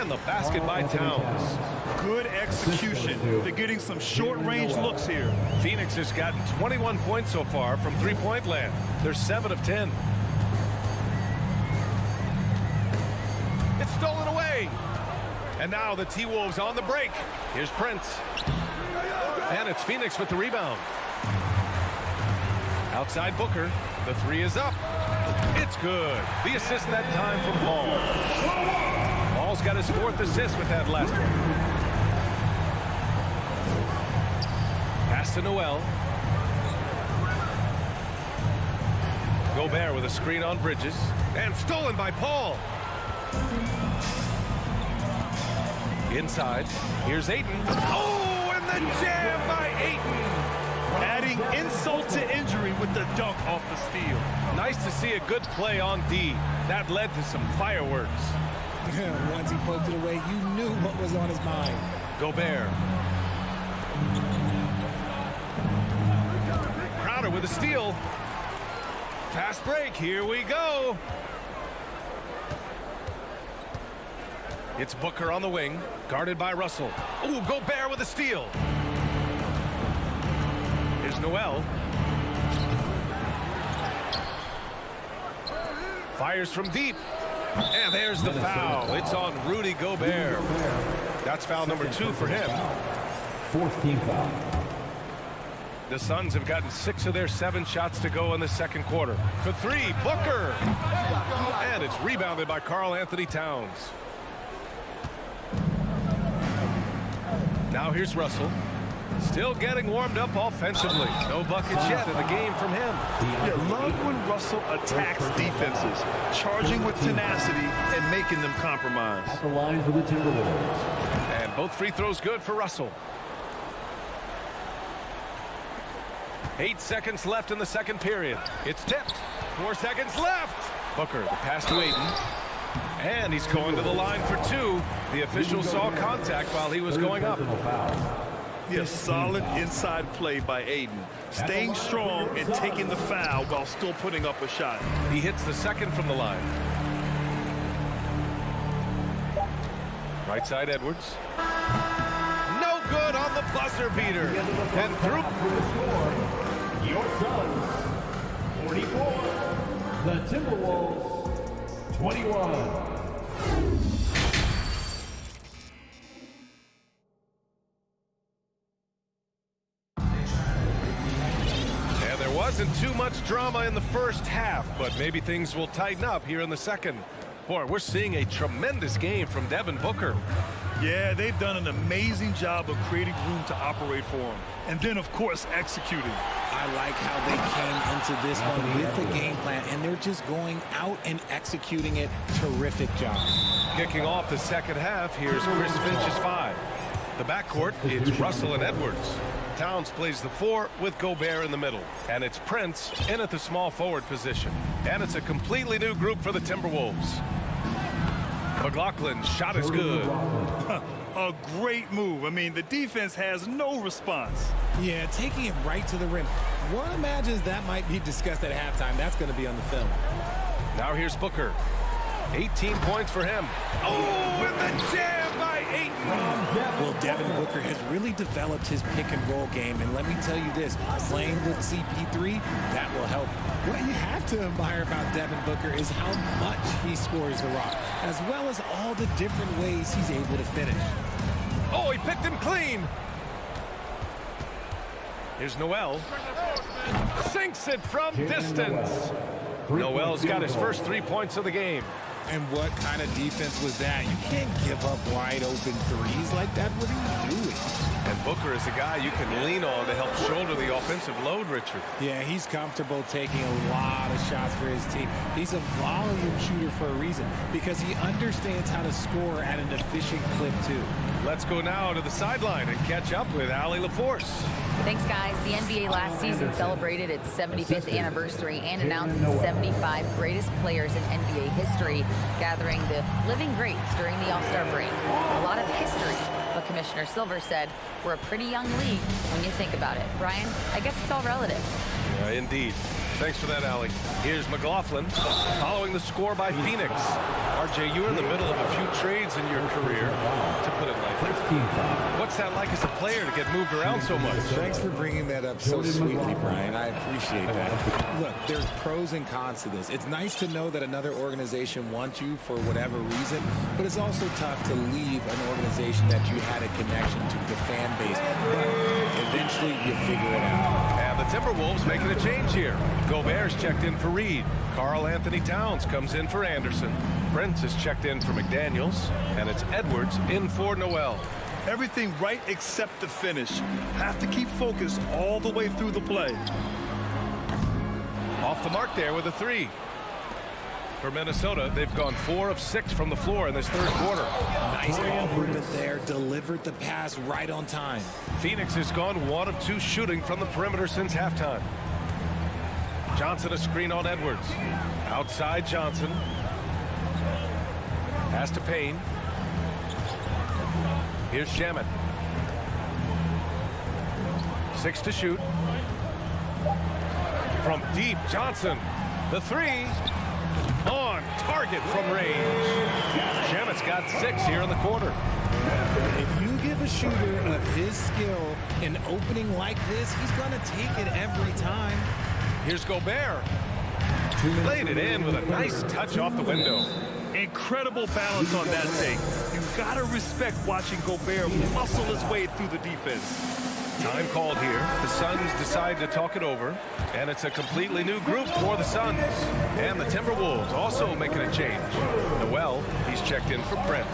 And the basket by Towns. Good execution. They're getting some short-range looks here. Phoenix has gotten 21 points so far from three-point land. They're 7 of 10. It's stolen away. And now the T-Wolves on the break. Here's Prince. And it's Phoenix with the rebound. Outside Booker. The three is up. It's good. The assist that time from Paul. Paul's got his 4th assist with that last one. Pass to Noel. Gobert with a screen on Bridges. And stolen by Paul. Inside, here's Ayton. Oh, and the jam by Ayton. Adding insult to injury with the dunk off the steal. Nice to see a good play on D. That led to some fireworks. Once he poked it away, you knew what was on his mind. Gobert. Crowder with a steal. Fast break, here we go. It's Booker on the wing, guarded by Russell. Ooh, Gobert with a steal. Here's Noel. Fires from deep. And there's the foul. It's on Rudy Gobert. That's foul number 2 for him. 4th team foul. The Suns have gotten 6 of their 7 shots to go in the second quarter. For 3, Booker. And it's rebounded by Karl Anthony Towns. Now here's Russell. Still getting warmed up offensively. No buckets yet in the game from him. Yeah, love when Russell attacks defenses, charging with tenacity and making them compromise. At the line for the Timberwolves. And both free throws good for Russell. 8 seconds left in the second period. It's tipped. 4 seconds left. Booker, the pass to Ayton. And he's going to the line for 2. The official saw contact while he was going up. Yeah, solid inside play by Ayton. Staying strong and taking the foul while still putting up a shot. He hits the second from the line. Right side Edwards. No good on the buzzer beater. And through. Your Suns, 44. The Timberwolves, 21. Wasn't too much drama in the first half, but maybe things will tighten up here in the second. Boy, we're seeing a tremendous game from Devin Booker. Yeah, they've done an amazing job of creating room to operate for him. And then, of course, executing. I like how they came into this one with the game plan, and they're just going out and executing it. Terrific job. Kicking off the second half, here's Chris Finch's 5. The backcourt, it's Russell and Edwards. Towns plays the 4 with Gobert in the middle. And it's Prince in at the small forward position. And it's a completely new group for the Timberwolves. McLaughlin's shot is good. A great move. I mean, the defense has no response. Yeah, taking it right to the rim. One imagines that might be discussed at halftime. That's going to be on the film. Now here's Booker. 18 points for him. Oh, and the jam by Ayton. Well, Devin Booker has really developed his pick-and-roll game, and let me tell you this, playing with CP3, that will help. What you have to admire about Devin Booker is how much he scores the rock, as well as all the different ways he's able to finish. Oh, he picked him clean. Here's Noel. Sinks it from distance. Noel's got his first 3 points of the game. And what kind of defense was that? You can't give up wide open threes like that. What are you doing? And Booker is a guy you can lean on to help shoulder the offensive load, Richard. Yeah, he's comfortable taking a lot of shots for his team. He's a volume shooter for a reason because he understands how to score at an efficient clip, too. Let's go now to the sideline and catch up with Allie LaForce. Thanks, guys. The NBA last season celebrated its 75th anniversary and announced the 75 greatest players in NBA history, gathering the living greats during the All-Star break. A lot of history, but Commissioner Silver said we're a pretty young league when you think about it. Brian, I guess it's all relative. Yeah, indeed. Thanks for that, Allie. Here's McLaughlin following the score by Phoenix. RJ, you're in the middle of a few trades in your career, to put it lightly. What's that like as a player to get moved around so much? Thanks for bringing that up so sweetly, Brian. I appreciate that. Look, there's pros and cons to this. It's nice to know that another organization wants you for whatever reason, but it's also tough to leave an organization that you had a connection to, the fan base. But eventually, you figure it out. And the Timberwolves making a change here. Gobert's checked in for Reed. Karl Anthony Towns comes in for Anderson. Prince is checked in for McDaniels. And it's Edwards in for Noel. Everything right except the finish. Have to keep focused all the way through the play. Off the mark there with a three. For Minnesota, they've gone 4 of 6 from the floor in this third quarter. Nice ball movement there. Delivered the pass right on time. Phoenix has gone 1 of 2 shooting from the perimeter since halftime. Johnson a screen on Edwards. Outside Johnson. Pass to Payne. Here's Shamet. 6 to shoot. From deep, Johnson. The 3. On target from range. Shamet's got 6 here in the quarter. If you give a shooter of his skill an opening like this, he's going to take it every time. Here's Gobert. Laid it in with a nice touch off the window. Incredible balance on that take. You've got to respect watching Gobert muscle his way through the defense. Time called here. The Suns decide to talk it over. And it's a completely new group for the Suns. And the Timberwolves also making a change. Noel, he's checked in for Prince.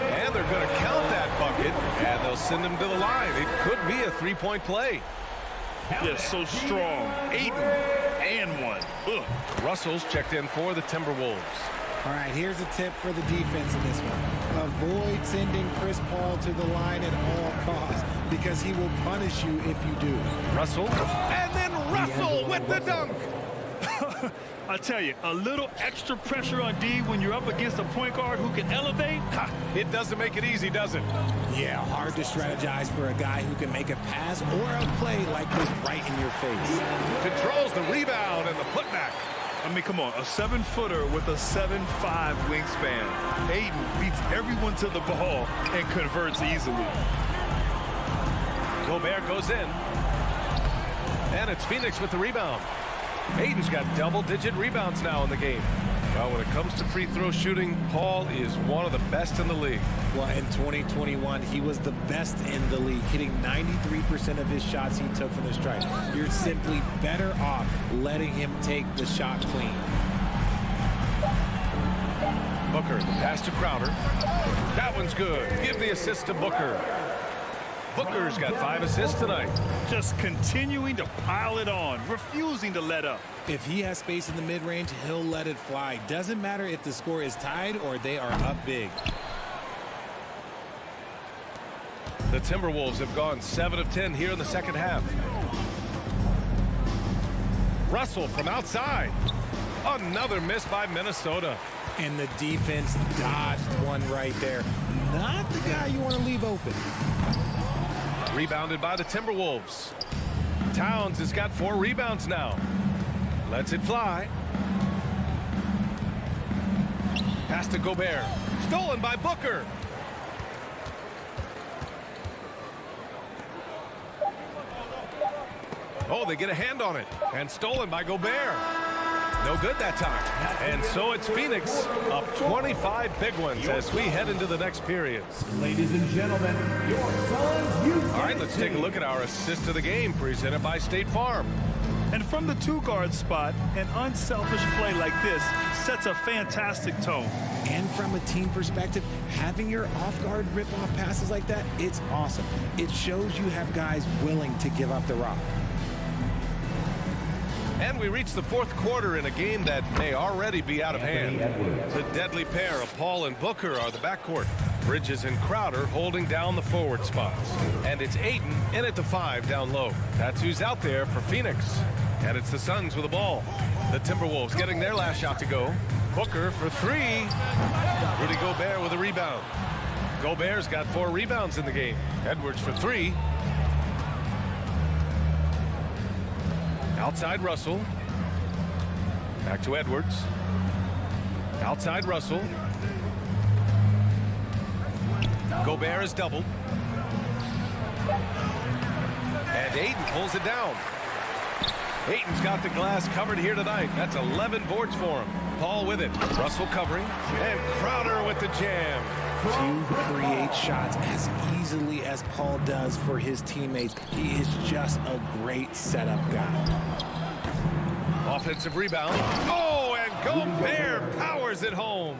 And they're going to count that bucket. And they'll send him to the line. It could be a three-point play. Yeah, so strong. Ayton and 1. Ugh. Russell's checked in for the Timberwolves. All right, here's a tip for the defense in this one. Avoid sending Chris Paul to the line at all costs because he will punish you if you do. Russell. And then Russell with the dunk. I tell you, a little extra pressure on D when you're up against a point guard who can elevate. It doesn't make it easy, does it? Yeah, hard to strategize for a guy who can make a pass or a play like this right in your face. Controls the rebound and the putback. I mean, come on, a 7-footer with a 7'5" wingspan. Ayton beats everyone to the ball and converts easily. Gobert goes in. And it's Phoenix with the rebound. Ayton's got double-digit rebounds now in the game. Well, when it comes to free throw shooting, Paul is one of the best in the league. Well, in 2021, he was the best in the league, hitting 93% of his shots he took from the stripe. You're simply better off letting him take the shot clean. Booker, the pass to Crowder. That one's good. Give the assist to Booker. Booker's got 5 assists tonight. Just continuing to pile it on, refusing to let up. If he has space in the mid-range, he'll let it fly. Doesn't matter if the score is tied or they are up big. The Timberwolves have gone 7 of 10 here in the second half. Russell from outside. Another miss by Minnesota. And the defense dodged one right there. Not the guy you want to leave open. Rebounded by the Timberwolves. Towns has got 4 rebounds now. Lets it fly. Pass to Gobert. Stolen by Booker. Oh, they get a hand on it. And stolen by Gobert. No good that time. And so it's Phoenix up 25 big ones as we head into the next period. Ladies and gentlemen, your Suns Youth All right, let's take a look at our assist of the game presented by State Farm. And from the two-guard spot, an unselfish play like this sets a fantastic tone. And from a team perspective, having your off-guard rip-off passes like that, it's awesome. It shows you have guys willing to give up the rock. And we reach the fourth quarter in a game that may already be out of hand. The deadly pair of Paul and Booker are the backcourt. Bridges and Crowder holding down the forward spots. And it's Ayton in at the 5 down low. That's who's out there for Phoenix. And it's the Suns with the ball. The Timberwolves getting their last shot to go. Booker for 3. Rudy Gobert with a rebound. Gobert's got 4 rebounds in the game. Edwards for 3. Outside Russell. Back to Edwards. Outside Russell. Gobert is doubled. And Ayton pulls it down. Ayton's got the glass covered here tonight. That's 11 boards for him. Paul with it. Russell covering. And Crowder with the jam. To create shots as easily as Paul does for his teammates. He is just a great setup guy. Offensive rebound. Oh, and Gobert powers it home.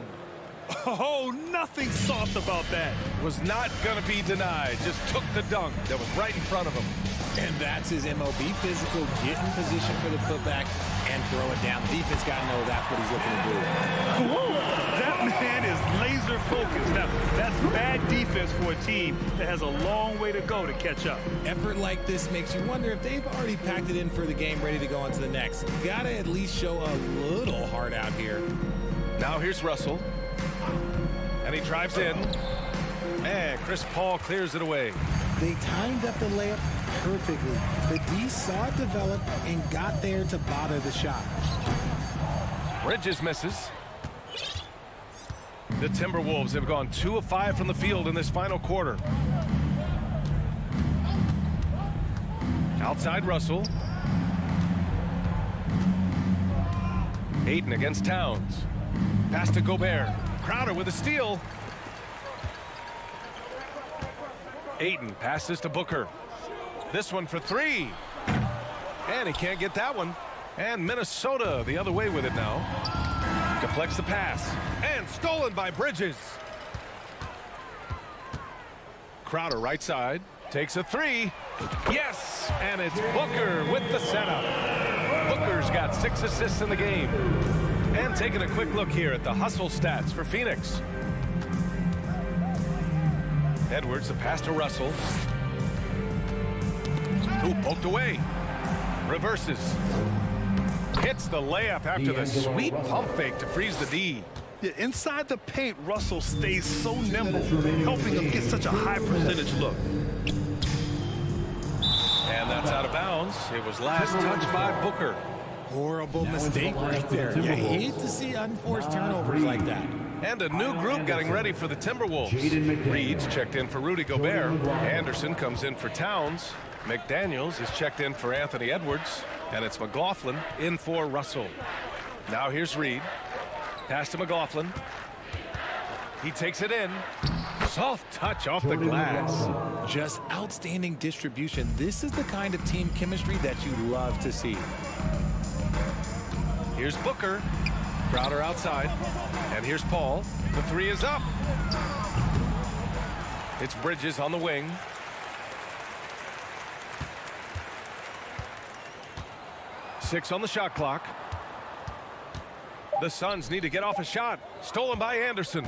Oh, nothing soft about that. Was not going to be denied. Just took the dunk that was right in front of him. And that's his MO. Be physical, get in position for the putback, and throw it down. The defense got to know that's what he's looking to do. That man is laser focused. Now, that's bad defense for a team that has a long way to go to catch up. Effort like this makes you wonder if they've already packed it in for the game, ready to go on to the next. You got to at least show a little heart out here. Now here's Russell. And he drives in. And Chris Paul clears it away. They timed up the layup perfectly. The D saw it develop and got there to bother the shot. Bridges misses. The Timberwolves have gone 2 of 5 from the field in this final quarter. Outside Russell. Ayton against Towns. Pass to Gobert. Crowder with a steal. Ayton passes to Booker. This one for 3. And he can't get that one. And Minnesota the other way with it now. Deflects the pass. And stolen by Bridges. Crowder right side. Takes a 3. Yes! And it's Booker with the setup. Booker's got 6 assists in the game. And taking a quick look here at the hustle stats for Phoenix. Edwards, the pass to Russell. Ooh, poked away. Reverses. Hits the layup after the sweet pump fake to freeze the D. Yeah, inside the paint, Russell stays so nimble, helping him get such a high percentage look. And that's out of bounds. It was last touched by Booker. Horrible mistake right there. You hate to see unforced turnovers like that. And a new group getting ready for the Timberwolves. Reed's checked in for Rudy Gobert. Anderson comes in for Towns. McDaniels is checked in for Anthony Edwards. And it's McLaughlin in for Russell. Now here's Reed. Pass to McLaughlin. He takes it in. Soft touch off the glass. Just outstanding distribution. This is the kind of team chemistry that you love to see. Here's Booker. Crowder outside. And here's Paul. The 3 is up. It's Bridges on the wing. Six on the shot clock. The Suns need to get off a shot. Stolen by Anderson.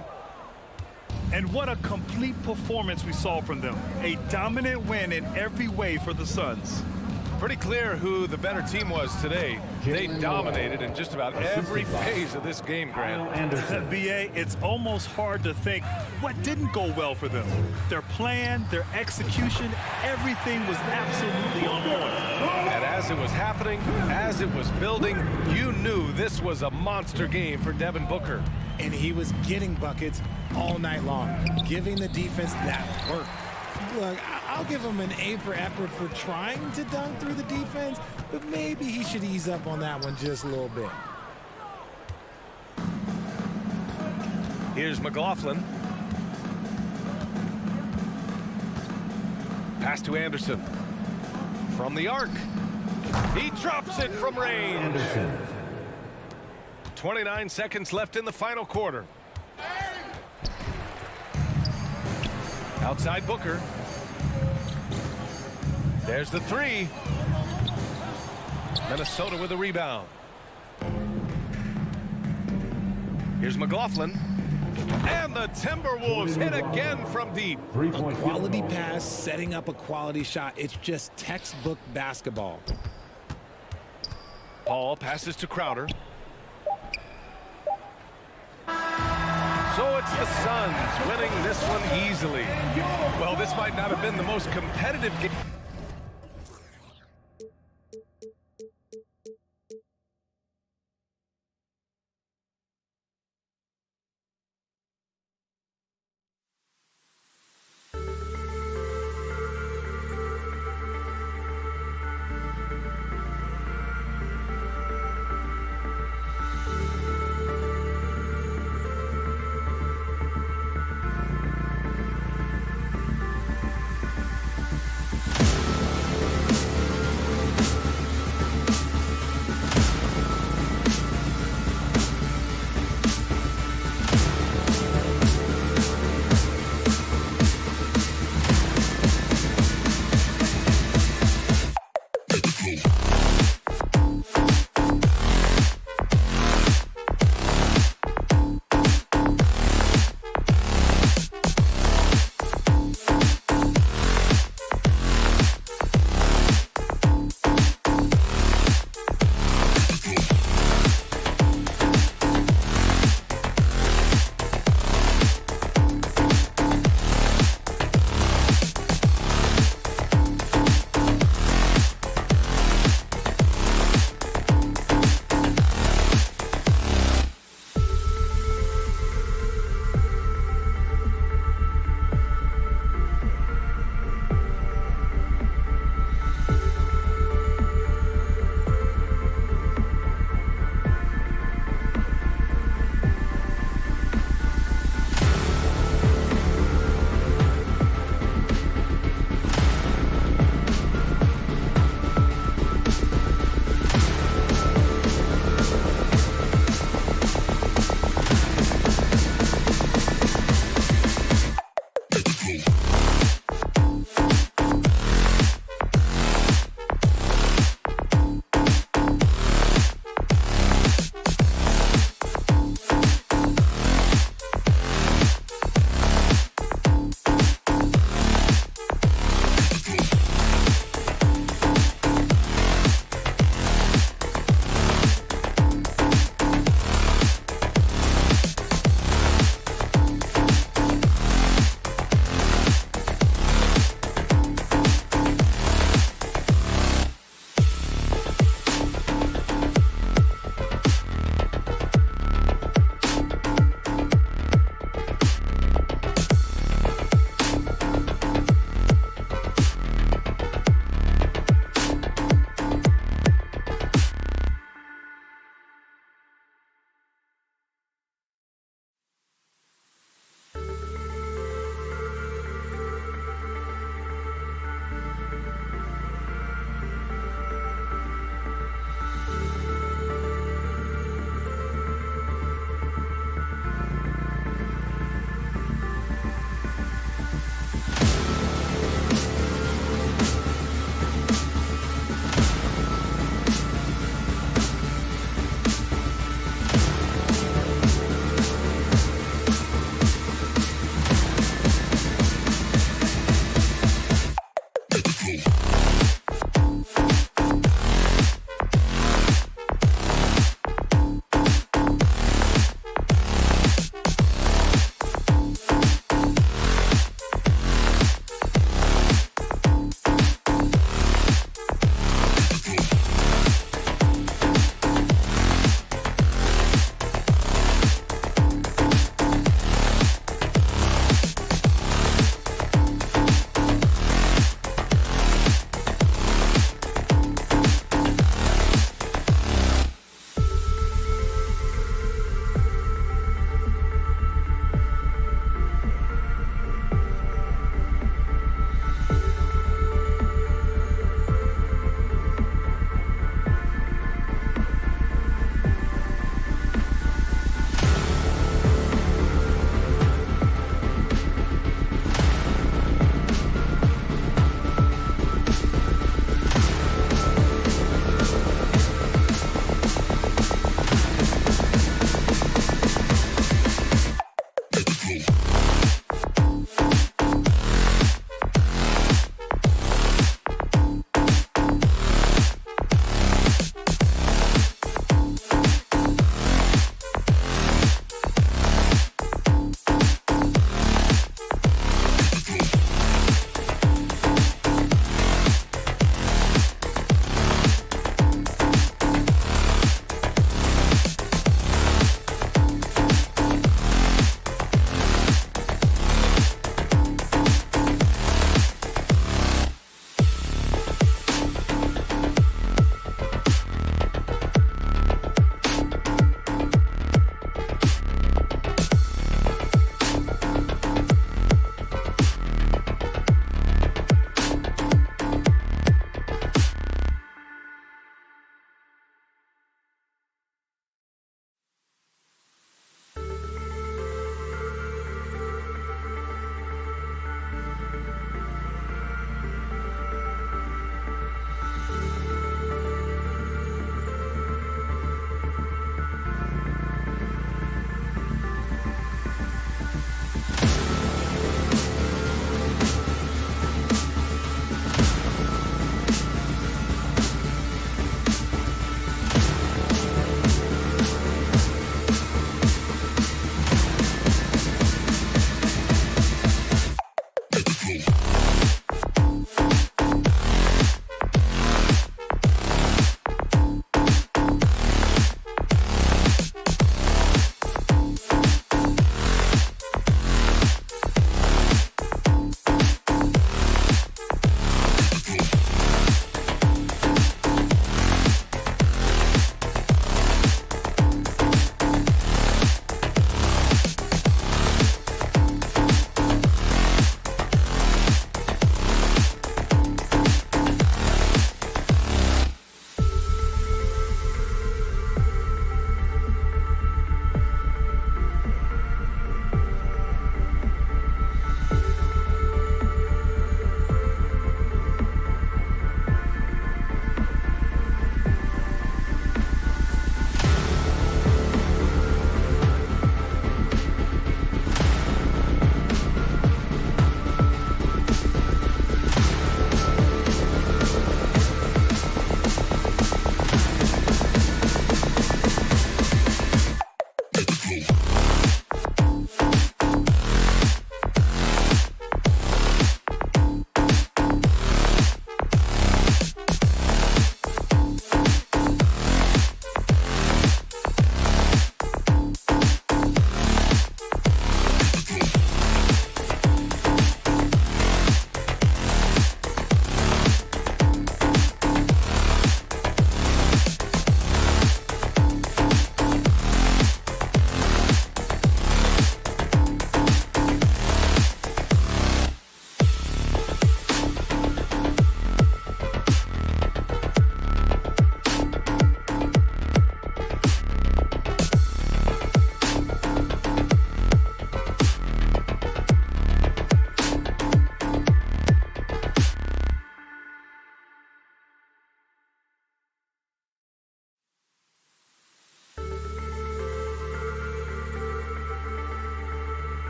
And what a complete performance we saw from them. A dominant win in every way for the Suns. Pretty clear who the better team was today. They dominated in just about every phase of this game, Grant. BA, it's almost hard to think what didn't go well for them. Their plan, their execution, everything was absolutely on point. And as it was happening, as it was building, you knew this was a monster game for Devin Booker. and he was getting buckets all night long, giving the defense that work. Look, I'll give him an A for effort for trying to dunk through the defense, but maybe he should ease up on that one just a little bit. Here's McLaughlin. Pass to Anderson. From the arc. He drops it from range. Anderson. 29 seconds left in the final quarter. Outside Booker. There's the three. Minnesota with a rebound. Here's McLaughlin. And the Timberwolves hit again from deep. A quality pass, setting up a quality shot. It's just textbook basketball. Paul passes to Crowder. So it's the Suns winning this one easily. Well, this might not have been the most competitive game.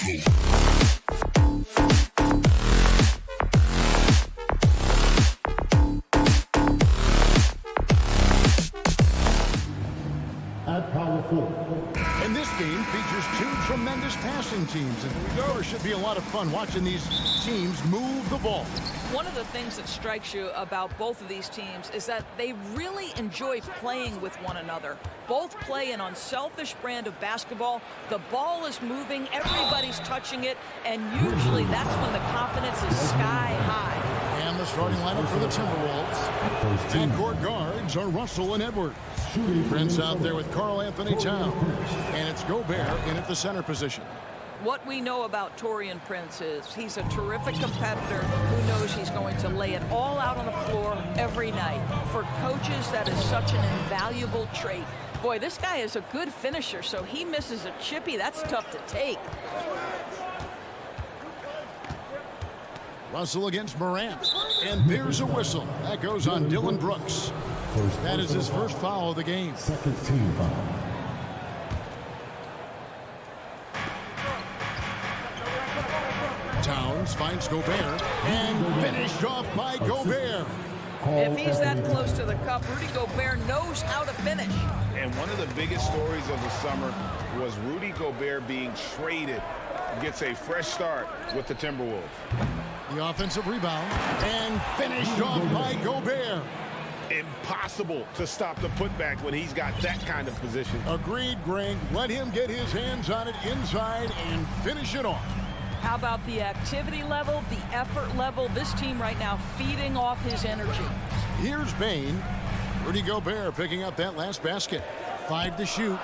At power forward. And this game features two tremendous passing teams, and it should be a lot of fun watching these teams move the ball. One of the things that strikes you about both of these teams is that they really enjoy playing with one another. Both play an unselfish brand of basketball. The ball is moving, everybody's touching it, and usually that's when the confidence is sky high. And the starting lineup for the Timberwolves. And-court guards are Russell and Edwards. Prince out there with Karl Anthony Towns. And it's Gobert in at the center position. What we know about Taurean Prince is he's a terrific competitor who knows he's going to lay it all out on the floor every night. For coaches, that is such an invaluable trait. Boy, this guy is a good finisher, so he misses a chippy. That's tough to take. Russell against Morant. And there's a whistle. That goes on Dylan Brooks. That is his first foul of the game. Second team foul. Towns finds Gobert. And finished off by Gobert. If he's that close to the cup, Rudy Gobert knows how to finish. And one of the biggest stories of the summer was Rudy Gobert being traded. Gets a fresh start with the Timberwolves. The offensive rebound. And finished off by Gobert. Impossible to stop the putback when he's got that kind of position. Agreed, Greg. Let him get his hands on it inside and finish it off. How about the activity level, the effort level? This team right now feeding off his energy. Here's Bain. Rudy Gobert picking up that last basket. 5 to shoot.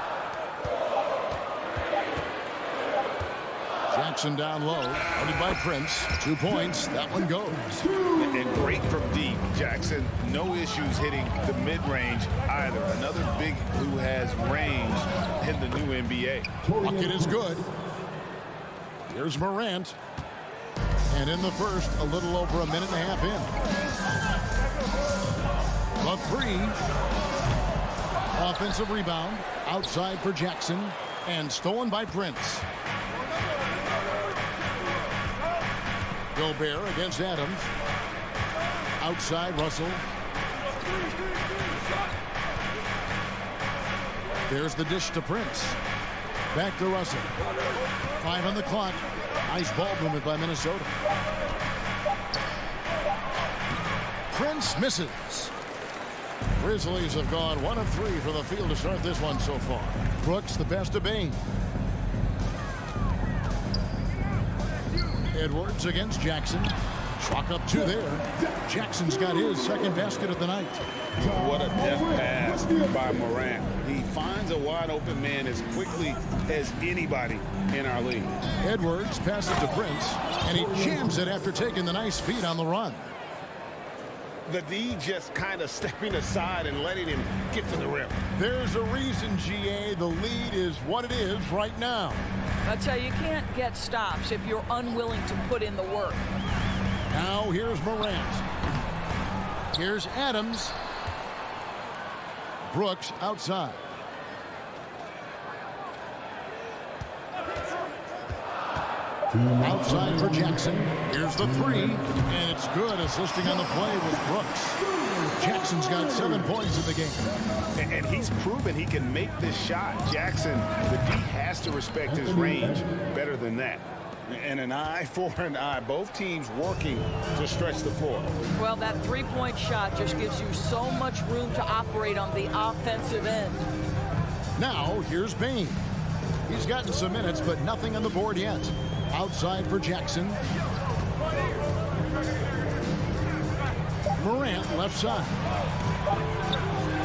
Jackson down low. Guarded by Prince. 2 points. That one goes. And great from deep, Jackson. No issues hitting the mid-range either. Another big who has range in the new NBA. Bucket is good. Here's Morant. And in the first, a little over a minute and a half in. The three. Offensive rebound. Outside for Jackson. And stolen by Prince. Gobert against Adams. Outside Russell. There's the dish to Prince. Back to Russell. 5 on the clock. Nice ball movement by Minnesota. Prince misses. Grizzlies have gone 1 of 3 from the field to start this one so far. Brooks the best of Bain. Edwards against Jackson. Chalk up 2 there. Jackson's got his second basket of the night. What a deft pass by Morant. He finds a wide open man as quickly as anybody in our league. Edwards passes to Prince, and he jams it after taking the nice feed on the run. The D just kind of stepping aside and letting him get to the rim. There's a reason, GA, the lead is what it is right now. I tell you, you can't get stops if you're unwilling to put in the work. Now here's Morant. Here's Adams. Brooks outside. Outside for Jackson. Here's the 3. And it's good, assisting on the play with Brooks. Jackson's got 7 points in the game. And he's proven he can make this shot. Jackson, the D has to respect his range better than that. And an eye for an eye. Both teams working to stretch the floor. Well, that 3-point shot just gives you so much room to operate on the offensive end. Now, here's Bain. He's gotten some minutes, but nothing on the board yet. Outside for Jackson. Morant left side.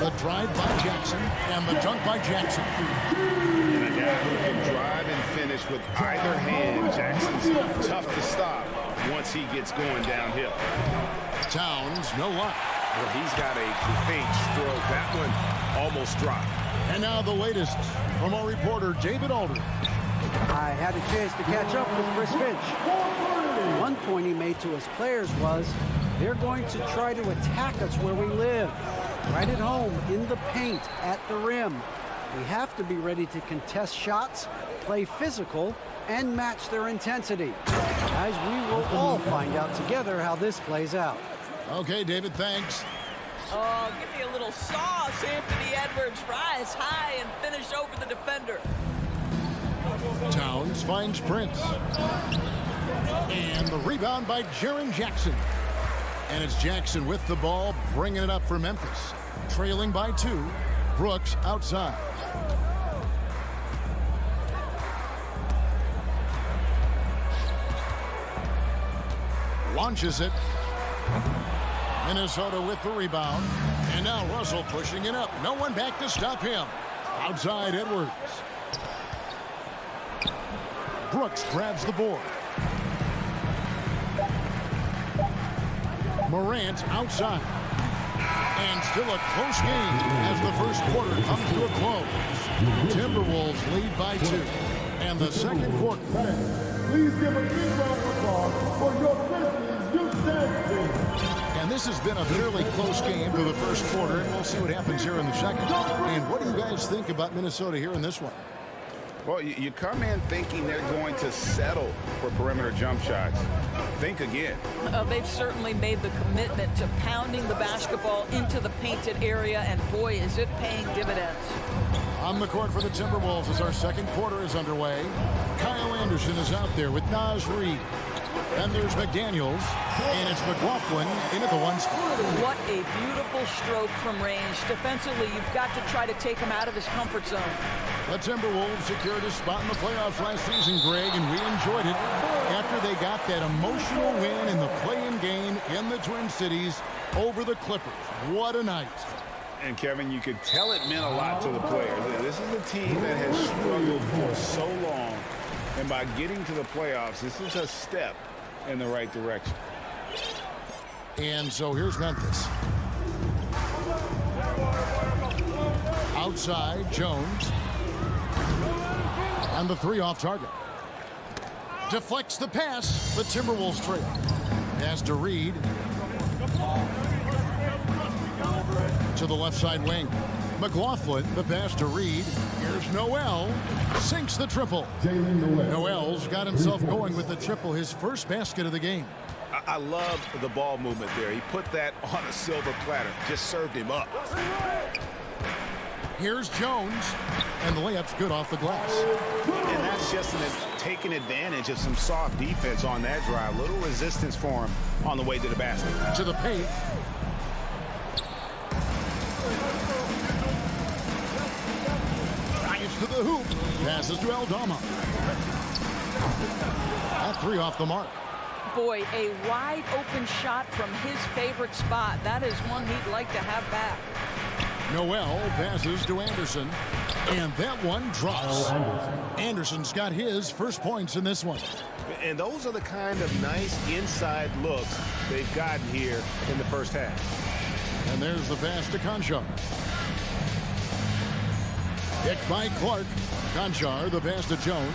The drive by Jackson and the dunk by Jackson. And a guy who can drive and finish with either hand. Jackson's tough to stop once he gets going downhill. Towns, no luck. Well, he's got a great stroke. That one almost dropped. And now the latest from our reporter, David Aldridge. I had a chance to catch up with Chris Finch. One point he made to his players was, they're going to try to attack us where we live. Right at home, in the paint, at the rim. We have to be ready to contest shots, play physical, and match their intensity. Guys, we will all find out together how this plays out. Okay, David, thanks. Oh, give me a little sauce, Anthony Edwards. Rise high and finish over the defender. Towns finds Prince. And the rebound by Jaren Jackson. And it's Jackson with the ball, bringing it up for Memphis. Trailing by 2. Brooks outside. Launches it. Minnesota with the rebound. And now Russell pushing it up. No one back to stop him. Outside Edwards. Brooks grabs the board. Morant outside. And still a close game as the first quarter comes to a close. Timberwolves lead by 2. And the second quarter. Please give a big round of applause for your Grizzlies youth dance team. And this has been a fairly close game for the first quarter, and we'll see what happens here in the second. And what do you guys think about Minnesota here in this one? Well, you come in thinking they're going to settle for perimeter jump shots. Think again. They've certainly made the commitment to pounding the basketball into the painted area, and boy, is it paying dividends. On the court for the Timberwolves as our second quarter is underway. Kyle Anderson is out there with Naz Reid. Then there's McDaniels, and it's McLaughlin in at the 1 spot. What a beautiful stroke from range. Defensively, you've got to try to take him out of his comfort zone. The Timberwolves secured a spot in the playoffs last season, Greg, and we enjoyed it after they got that emotional win in the play-in game in the Twin Cities over the Clippers. What a night. And, Kevin, you could tell it meant a lot to the players. This is a team that has struggled for so long. And by getting to the playoffs, this is a step in the right direction. And so here's Memphis. Outside, Jones. And the 3 off target. Deflects the pass. The Timberwolves trail. Pass to Reid. To the left side wing. McLaughlin, the pass to Reid. Here's Noel. Sinks the triple. Noel's got himself going with the triple, his first basket of the game. I love the ball movement there. He put that on a silver platter. Just served him up. Here's Jones. And the layup's good off the glass. And that's just taking advantage of some soft defense on that drive. Little resistance for him on the way to the basket. To the paint. To the hoop. Passes to Aldama. That 3 off the mark. Boy, a wide open shot from his favorite spot. That is one he'd like to have back. Noel passes to Anderson. And that one drops. Anderson's got his first points in this one. And those are the kind of nice inside looks they've gotten here in the first half. And there's the pass to Conchar. Picked by Clark. Conchar, the pass to Jones.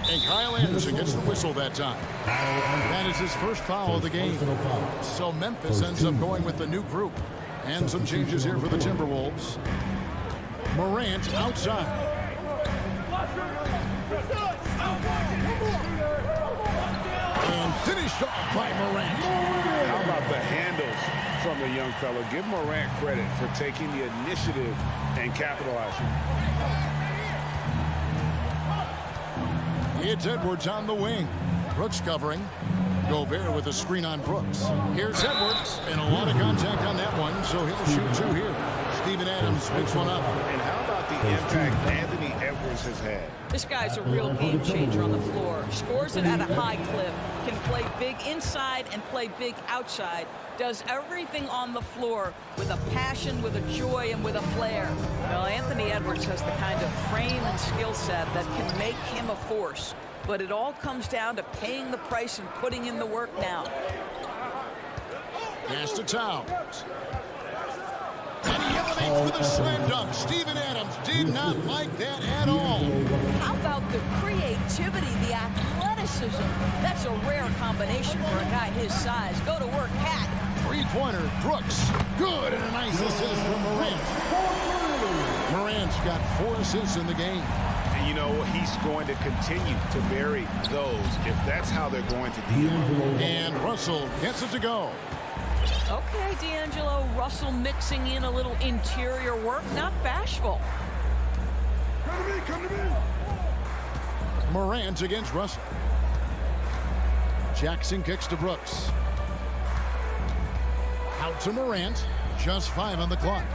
And Kyle Anderson gets the whistle that time. That is his first foul of the game. So Memphis ends up going with the new group. And some changes here for the Timberwolves. Morant outside. And finished off by Morant. How about the handles from the young fella? Give Morant credit for taking the initiative and capitalizing. It's Edwards on the wing. Brooks covering. Gobert with a screen on Brooks. Here's Edwards, and a lot of contact on that one, so he'll shoot 2 here. Steven Adams picks one up. And how about the impact Anthony Edwards has had? This guy's a real game changer on the floor. Scores it at a high clip. Can play big inside and play big outside. Does everything on the floor with a passion, with a joy, and with a flair. Well, Anthony Edwards has the kind of frame and skill set that can make him a force. But it all comes down to paying the price and putting in the work now. Pass to Towns. And he eliminates with a slam dunk. Steven Adams did not like that at all. How about the creativity, the athleticism? That's a rare combination for a guy his size. Go to work, Cat. 3-pointer, Brooks. Good, and a nice assist from Morant. Morant's got 4 assists in the game. And you know, he's going to continue to bury those if that's how they're going to deal. And Russell gets it to go. Okay, D'Angelo, Russell mixing in a little interior work, not bashful. Come to me. Morant against Russell. Jackson kicks to Brooks. Out to Morant. Just 5 on the clock.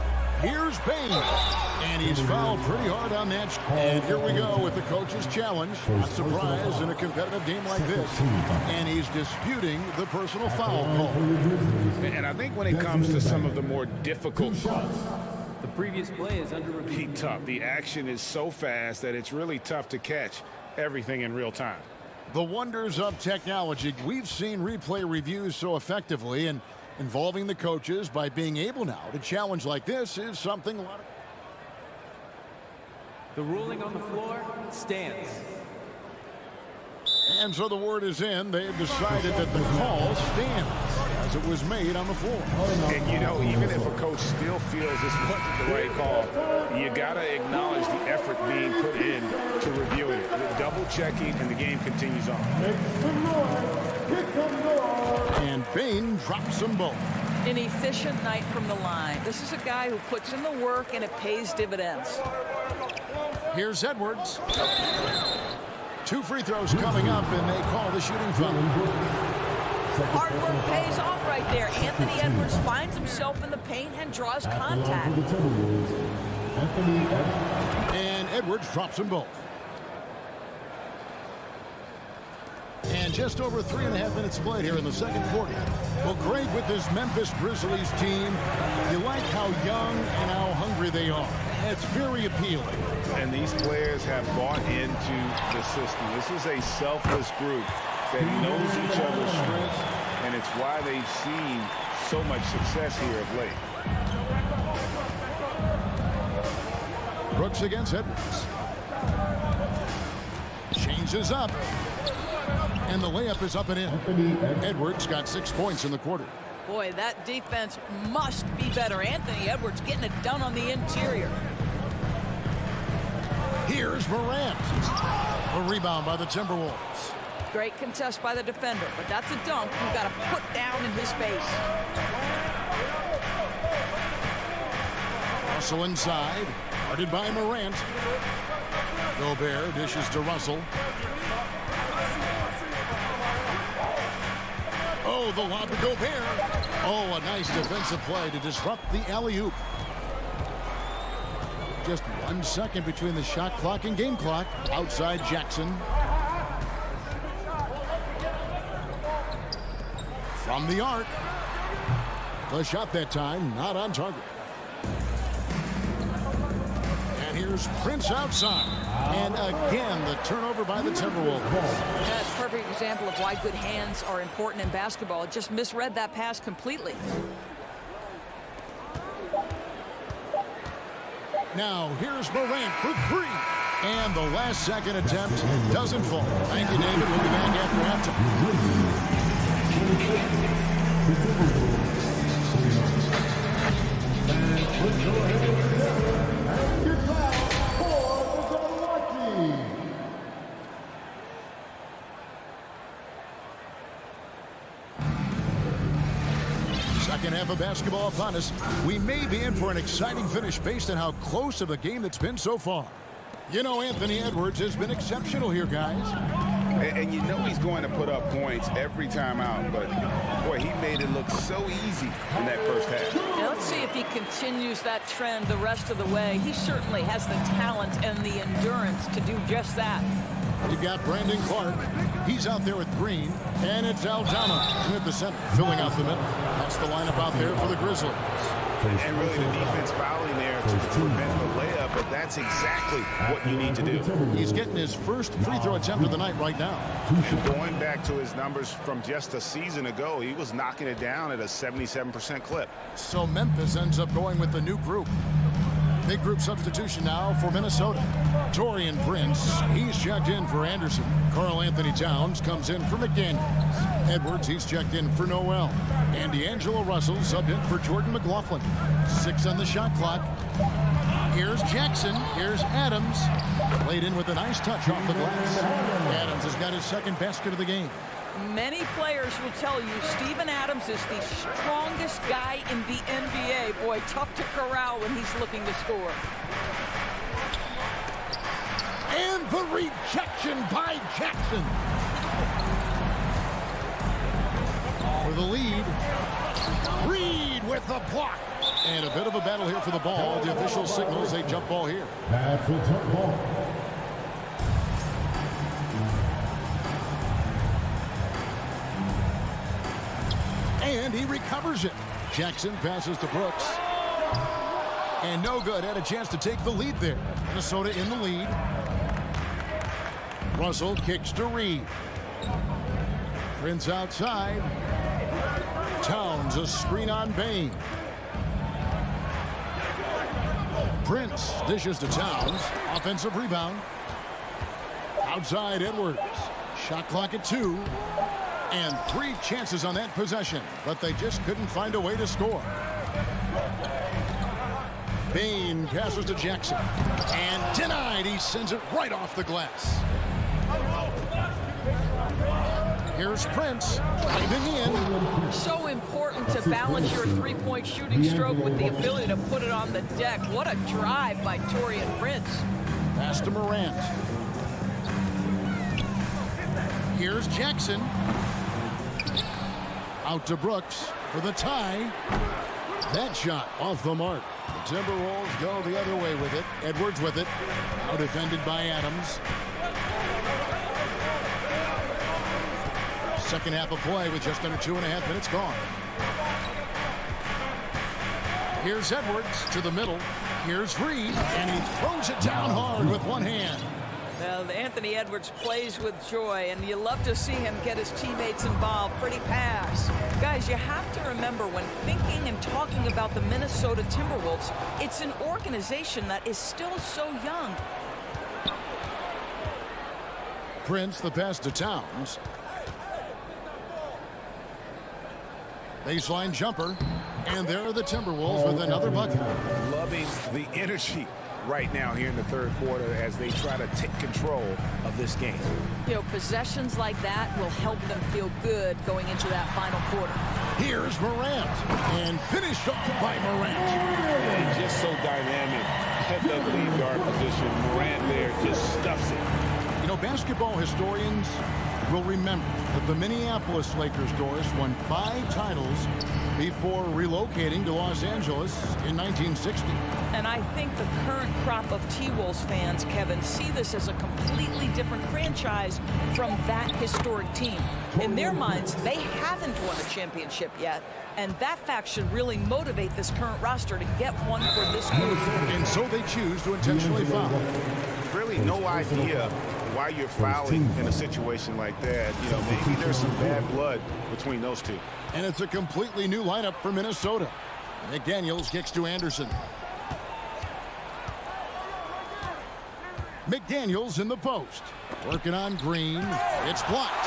Here's Bain. And he's fouled pretty hard on that. And here we go with the coach's challenge. Not surprised in a competitive game like this. And he's disputing the personal foul call. And I think when it comes to some of the more difficult calls, the previous play is under review. tough. The action is so fast that it's really tough to catch everything in real time. The wonders of technology. We've seen replay reviews so effectively, and involving the coaches by being able now to challenge like this is something a lot of... The ruling on the floor stands. And so the word is in. They've decided that the call stands as it was made on the floor. And you know, even if a coach still feels this wasn't the right call, you got to acknowledge the effort being put in to reviewing it. The double checking, and the game continues on. And Bain drops them both. An efficient night from the line. This is a guy who puts in the work and it pays dividends. Here's Edwards. 2 free throws coming up, and they call the shooting foul. Hard work pays off right there. Anthony Edwards finds himself in the paint and draws contact. And Edwards drops them both. And just over 3.5 minutes played here in the second quarter. Well, Greg, with this Memphis Grizzlies team, you like how young and how hungry they are. It's very appealing. And these players have bought into the system. This is a selfless group that knows each other's strengths, and it's why they've seen so much success here of late. Brooks against Edwards. Changes up. And the layup is up and in. Edwards got 6 points in the quarter. Boy, that defense must be better. Anthony Edwards getting it done on the interior. Here's Morant. A rebound by the Timberwolves. Great contest by the defender, but that's a dunk you've got to put down in his face. Russell inside. Guarded by Morant. Gobert dishes to Russell. Oh, the lob to Gobert. Oh, a nice defensive play to disrupt the alley-oop. Just 1 second between the shot clock and game clock. Outside Jackson. From the arc. The shot that time not on target. And here's Prince outside. And again, the turnover by the Timberwolves. That's a perfect example of why good hands are important in basketball. It just misread that pass completely. Now, here's Morant for 3. And the last second attempt doesn't fall. Thank you, David. We'll be back after Second half of basketball upon us. We may be in for an exciting finish based on how close of a game that's been so far. You know, Anthony Edwards has been exceptional here, guys. And you know he's going to put up points every time out, but boy, he made it look so easy in that first half. Now let's see if he continues that trend the rest of the way. He certainly has the talent and the endurance to do just that. You've got Brandon Clark. He's out there with Green. And it's Aldama at the center, filling out the middle. That's the lineup out there for the Grizzlies. And really the defense fouling there to prevent the layup, but that's exactly what you need to do. He's getting his first free throw attempt of the night right now. And going back to his numbers from just a season ago, he was knocking it down at a 77% clip. So Memphis ends up going with the new group. Big group substitution now for Minnesota. Taurean Prince, he's checked in for Anderson. Karl Anthony Towns comes in for McDaniels. Edwards, he's checked in for Noel. And D'Angelo Russell subbed in for Jordan McLaughlin. 6 on the shot clock. Here's Jackson. Here's Adams. Played in with a nice touch off the glass. Adams has got his second basket of the game. Many players will tell you Steven Adams is the strongest guy in the NBA. Boy, tough to corral when he's looking to score. And the rejection by Jackson. For the lead. Reed with the block. And a bit of a battle here for the ball. The official signals a jump ball here. That's a jump ball. And he recovers it. Jackson passes to Brooks. And no good. Had a chance to take the lead there. Minnesota in the lead. Russell kicks to Reed. Prince outside. Towns a screen on Bain. Prince dishes to Towns. Offensive rebound. Outside Edwards. Shot clock at 2. And 3 chances on that possession, but they just couldn't find a way to score. Bain passes to Jackson. And denied. He sends it right off the glass. Here's Prince driving in. So important to balance your three-point shooting stroke with the ability to put it on the deck. What a drive by Taurean Prince. Pass to Morant. Here's Jackson. Out to Brooks for the tie. That shot off the mark. The Timberwolves go the other way with it. Edwards with it. Now defended by Adams. Second half of play with just under 2.5 minutes gone. Here's Edwards to the middle. Here's Reed, and he throws it down hard with one hand. Well, Anthony Edwards plays with joy, and you love to see him get his teammates involved. Pretty pass. Guys, you have to remember when thinking and talking about the Minnesota Timberwolves, it's an organization that is still so young. Prince, the pass to Towns. Baseline jumper, and there are the Timberwolves with another bucket. Loving the energy right now here in the third quarter as they try to take control of this game. You know, possessions like that will help them feel good going into that final quarter. Here's Morant, and finished up by Morant. And just so dynamic at that lead guard position. Morant there just stuffs it. You know, basketball historians will remember that the Minneapolis Lakers, Doris, won 5 titles before relocating to Los Angeles in 1960. And I think the current crop of T-Wolves fans, Kevin, see this as a completely different franchise from that historic team. In their minds, they haven't won a championship yet, and that fact should really motivate this current roster to get one for this group. And so they choose to intentionally foul. Really no idea why you're fouling in a situation like that. You know, maybe there's some bad blood between those two. And it's a completely new lineup for Minnesota. McDaniels kicks to Anderson. McDaniels in the post. Working on Green. It's blocked.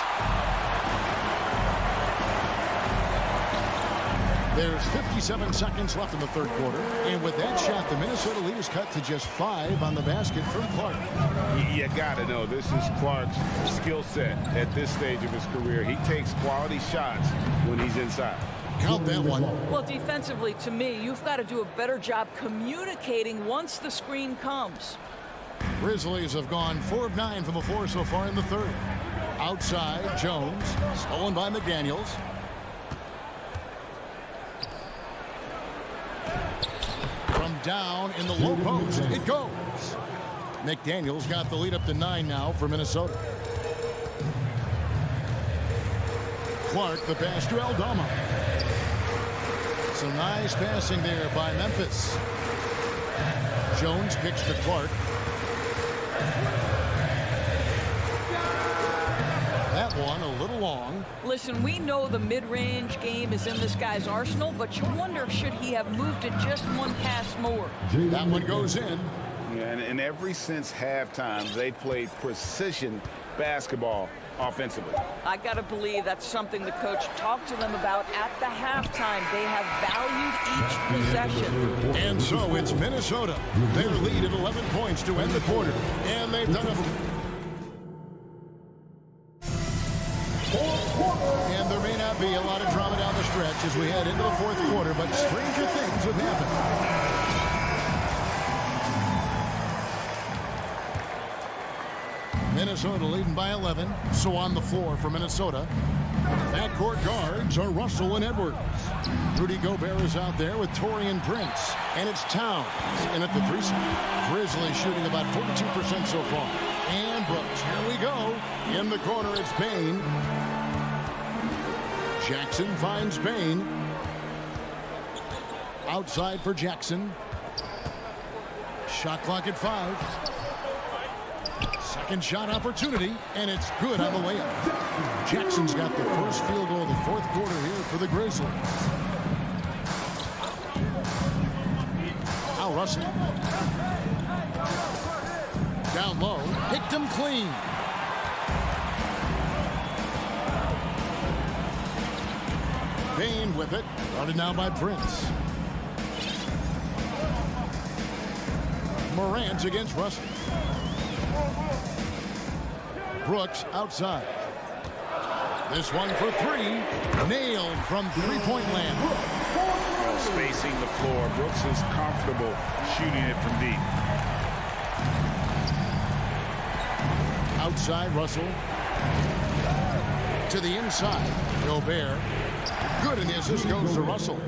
There's 57 seconds left in the third quarter. And with that shot, the Minnesota leaders cut to just 5 on the basket from Clark. You got to know this is Clark's skill set at this stage of his career. He takes quality shots when he's inside. Count that one. Well, defensively, to me, you've got to do a better job communicating once the screen comes. Grizzlies have gone 4 of 9 from the floor so far in the third. Outside, Jones. Stolen by McDaniels. From down in the low post, it goes. McDaniels got the lead up to 9 now for Minnesota. Clark, the pass to Aldama. Some nice passing there by Memphis. Jones kicks to Clark. That one a little long. Listen, we know the mid-range game is in this guy's arsenal, but you wonder, should he have moved it just one pass more? That one goes in. Yeah, and ever since halftime, they played precision basketball offensively. I got to believe that's something the coach talked to them about at the halftime. They have valued each possession. And so it's Minnesota. Their lead at 11 points to end the quarter. And they've done it. And there may not be a lot of drama down the stretch as we head into the fourth quarter, but stranger things have happened. Minnesota leading by 11. So on the floor for Minnesota, backcourt guards are Russell and Edwards. Rudy Gobert is out there with Taurean Prince. And it's Towns in at the 3 spot. Grizzlies shooting about 42% so far. And Brooks, here we go. In the corner, it's Bain. Jackson finds Bain. Outside for Jackson. Shot clock at 5. Second shot opportunity, and it's good on the layup. Jackson's got the first field goal of the fourth quarter here for the Grizzlies. Al Russell. Down low, picked him clean. Bain with it, guarded now by Prince. Morant against Russell. Brooks outside. This one for 3. Nailed from three-point land. Well, spacing the floor. Brooks is comfortable shooting it from deep. Outside, Russell. To the inside. Gobert. Good, and the assist goes to Russell.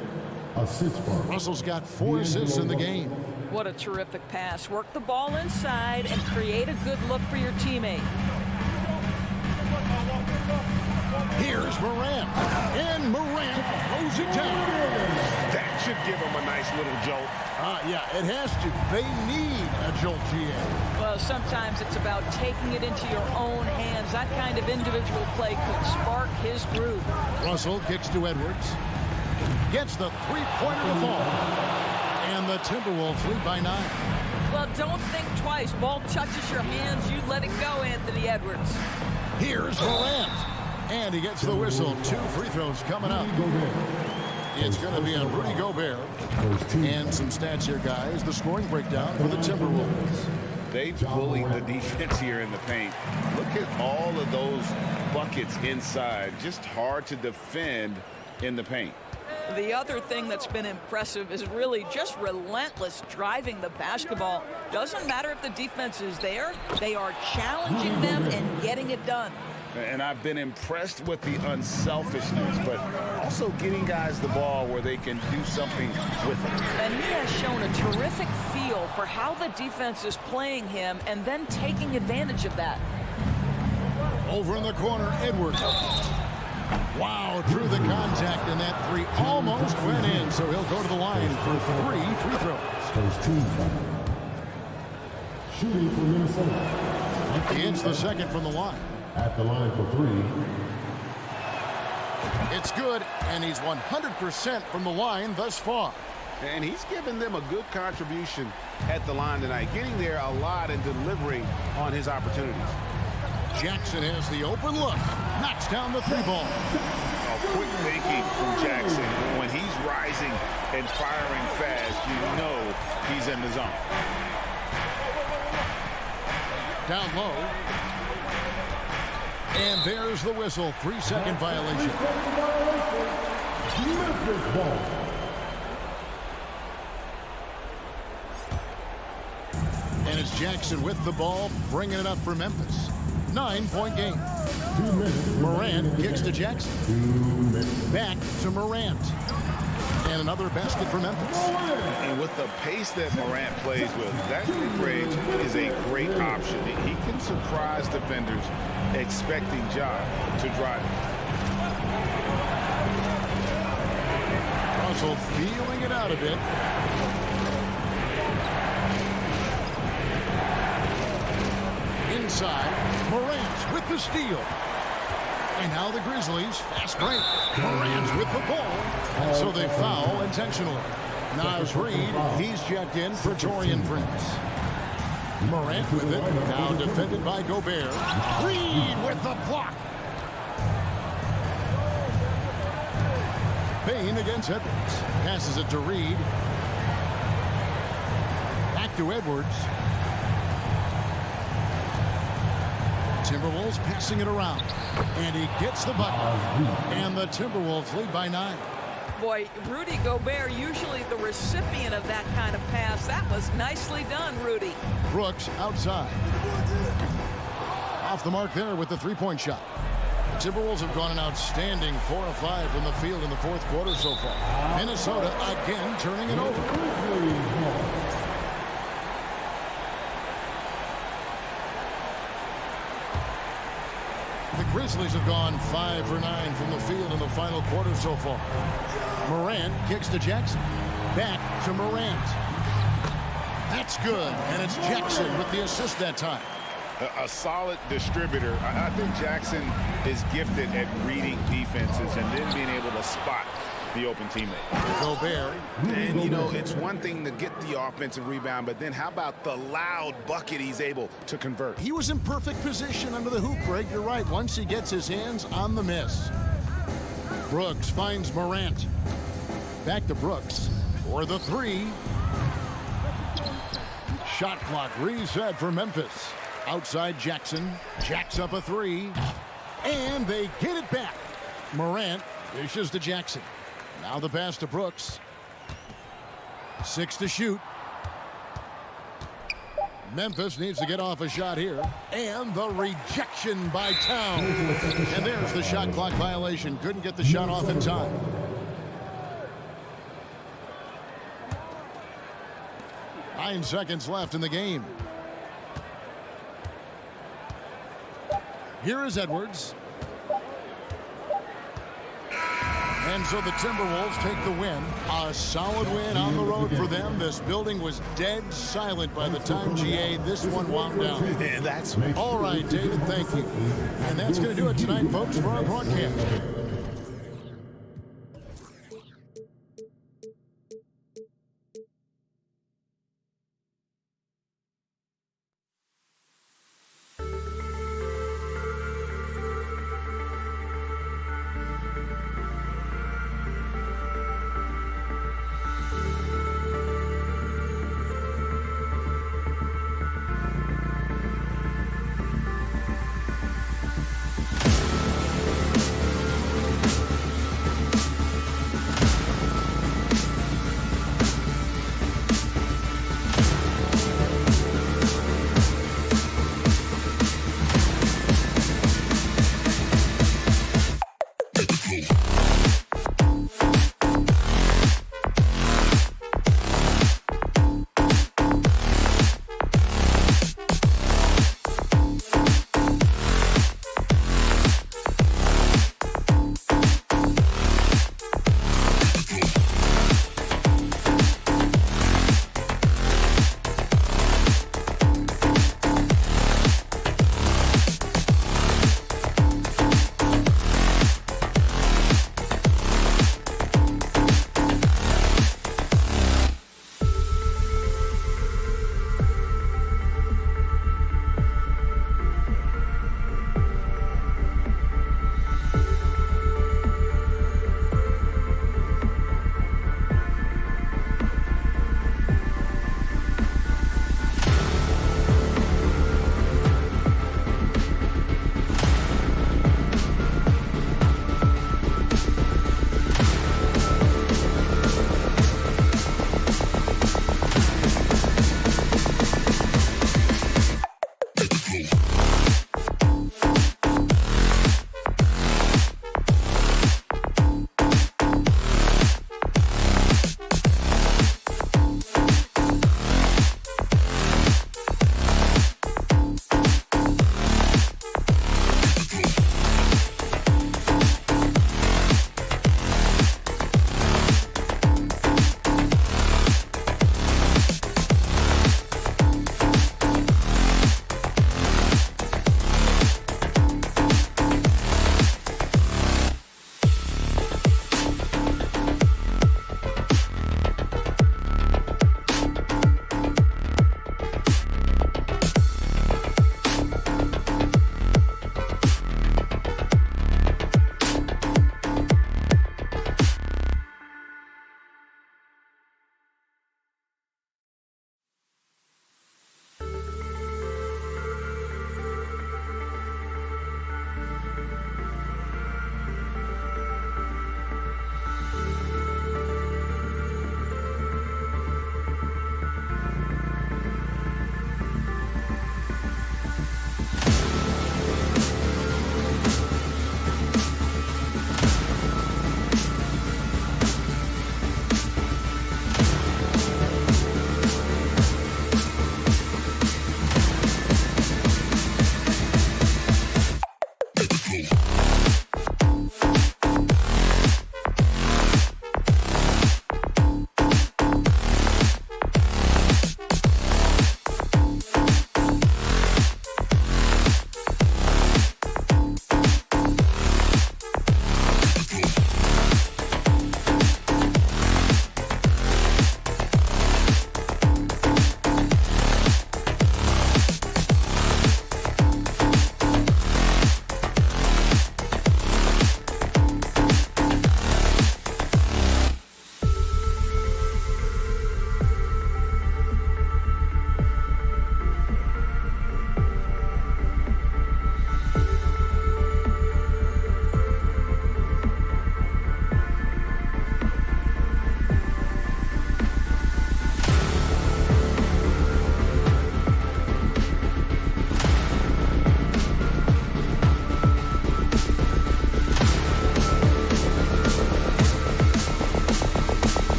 Russell's got 4 assists in the game. What a terrific pass. Work the ball inside and create a good look for your teammate. Here's Morant. And Morant throws it down. That should give him a nice little jolt. Yeah, it has to. They need a jolt, GA. Well, sometimes it's about taking it into your own hands. That kind of individual play could spark his groove. Russell kicks to Edwards. Gets the three-pointer to fall. And the Timberwolves lead by 9. Well, don't think twice. Ball touches your hands, you let it go, Anthony Edwards. Here's Morant. And he gets the whistle. 2 free throws coming up. It's going to be on Rudy Gobert. And some stats here, guys. The scoring breakdown for the Timberwolves. They bullied the defense here in the paint. Look at all of those buckets inside. Just hard to defend in the paint. The other thing that's been impressive is really just relentless driving the basketball. Doesn't matter if the defense is there. They are challenging them and getting it done. And I've been impressed with the unselfishness, but also getting guys the ball where they can do something with it. And he has shown a terrific feel for how the defense is playing him and then taking advantage of that. Over in the corner, Edwards. Wow, through the contact, and that 3 almost went in, so he'll go to the line for 3 free throws. Shooting for Minnesota. It's the second from the line. At the line for 3. It's good, and he's 100% from the line thus far. And he's given them a good contribution at the line tonight, getting there a lot and delivering on his opportunities. Jackson has the open look. Knocks down the 3-ball. Quick thinking from Jackson. When he's rising and firing fast, you know he's in the zone. Down low. And there's the whistle. 3-second violation. Memphis ball. And it's Jackson with the ball, bringing it up for Memphis. 9-point game. 2 minutes. Morant kicks to Jackson. 2 minutes. Back to Morant. And another basket for Memphis. And with the pace that Morant plays with, that mid-range is a great option. He can surprise defenders expecting Ja to drive. Russell feeling it out a bit. Inside, Morant with the steal. And now the Grizzlies, fast break. Morant with the ball. So they foul intentionally. Naz Reid, he's checked in for Taurean Prince. Morant with it. Now defended by Gobert. Reed with the block. Payne against Edwards. Passes it to Reed. Back to Edwards. Timberwolves passing it around. And he gets the bucket. And the Timberwolves lead by 9. Boy, Rudy Gobert, usually the recipient of that kind of pass. That was nicely done, Rudy. Brooks outside. Off the mark there with the three-point shot. The Timberwolves have gone an outstanding 4 of 5 from the field in the fourth quarter so far. Minnesota again turning it over. The Grizzlies have gone 5 for 9 from the field in the final quarter so far. Morant kicks to Jackson. Back to Morant. That's good, and it's Jackson with the assist that time. A solid distributor. I think Jackson is gifted at reading defenses and then being able to spot the open teammate. Gobert. And, you know, it's one thing to get the offensive rebound, but then how about the loud bucket he's able to convert? He was in perfect position under the hoop, Greg. You're right. Once he gets his hands on the miss. Brooks finds Morant. Back to Brooks for the three. Shot clock reset for Memphis. Outside Jackson. Jacks up a three. And they get it back. Morant dishes to Jackson. Now the pass to Brooks. 6 to shoot. Memphis needs to get off a shot here. And the rejection by Towns. And there's the shot clock violation. Couldn't get the shot off in time. Nine seconds left in the game. Here is Edwards. And so the Timberwolves take the win. A solid win on the road for them. This building was dead silent by the time, GA, this one wound down. And that's all right, David, thank you. And that's going to do it tonight, folks, for our broadcast.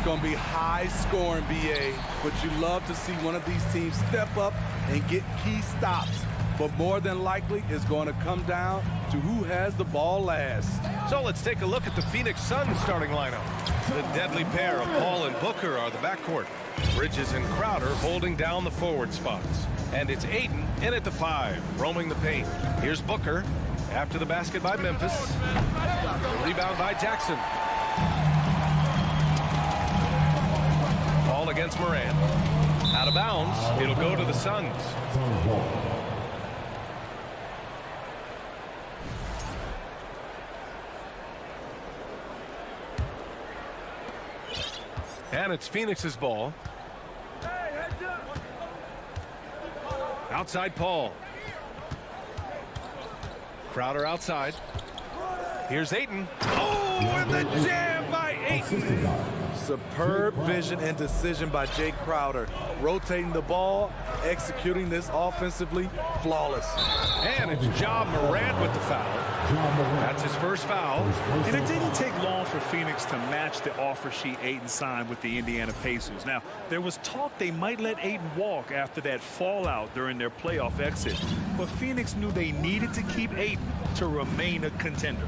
going to be high scoring, BA, but you love to see one of these teams step up and get key stops. But more than likely, it's going to come down to who has the ball last. So let's take a look at the Phoenix Suns starting lineup. The deadly pair of Paul and Booker are the backcourt. Bridges and Crowder holding down the forward spots. And it's Ayton in at the 5, roaming the paint. Here's Booker after the basket by Memphis. The rebound by Jackson. Ball against Morant. Out of bounds. It'll go to the Suns. And it's Phoenix's ball. Outside Paul. Crowder outside. Here's Ayton. Oh, and the jam by Ayton. Superb vision and decision by Jay Crowder. Rotating the ball, executing this offensively, flawless. And it's Ja Morant with the foul. That's his first foul. And it didn't take long for Phoenix to match the offer sheet Ayton signed with the Indiana Pacers. Now, there was talk they might let Ayton walk after that fallout during their playoff exit. But Phoenix knew they needed to keep Ayton to remain a contender.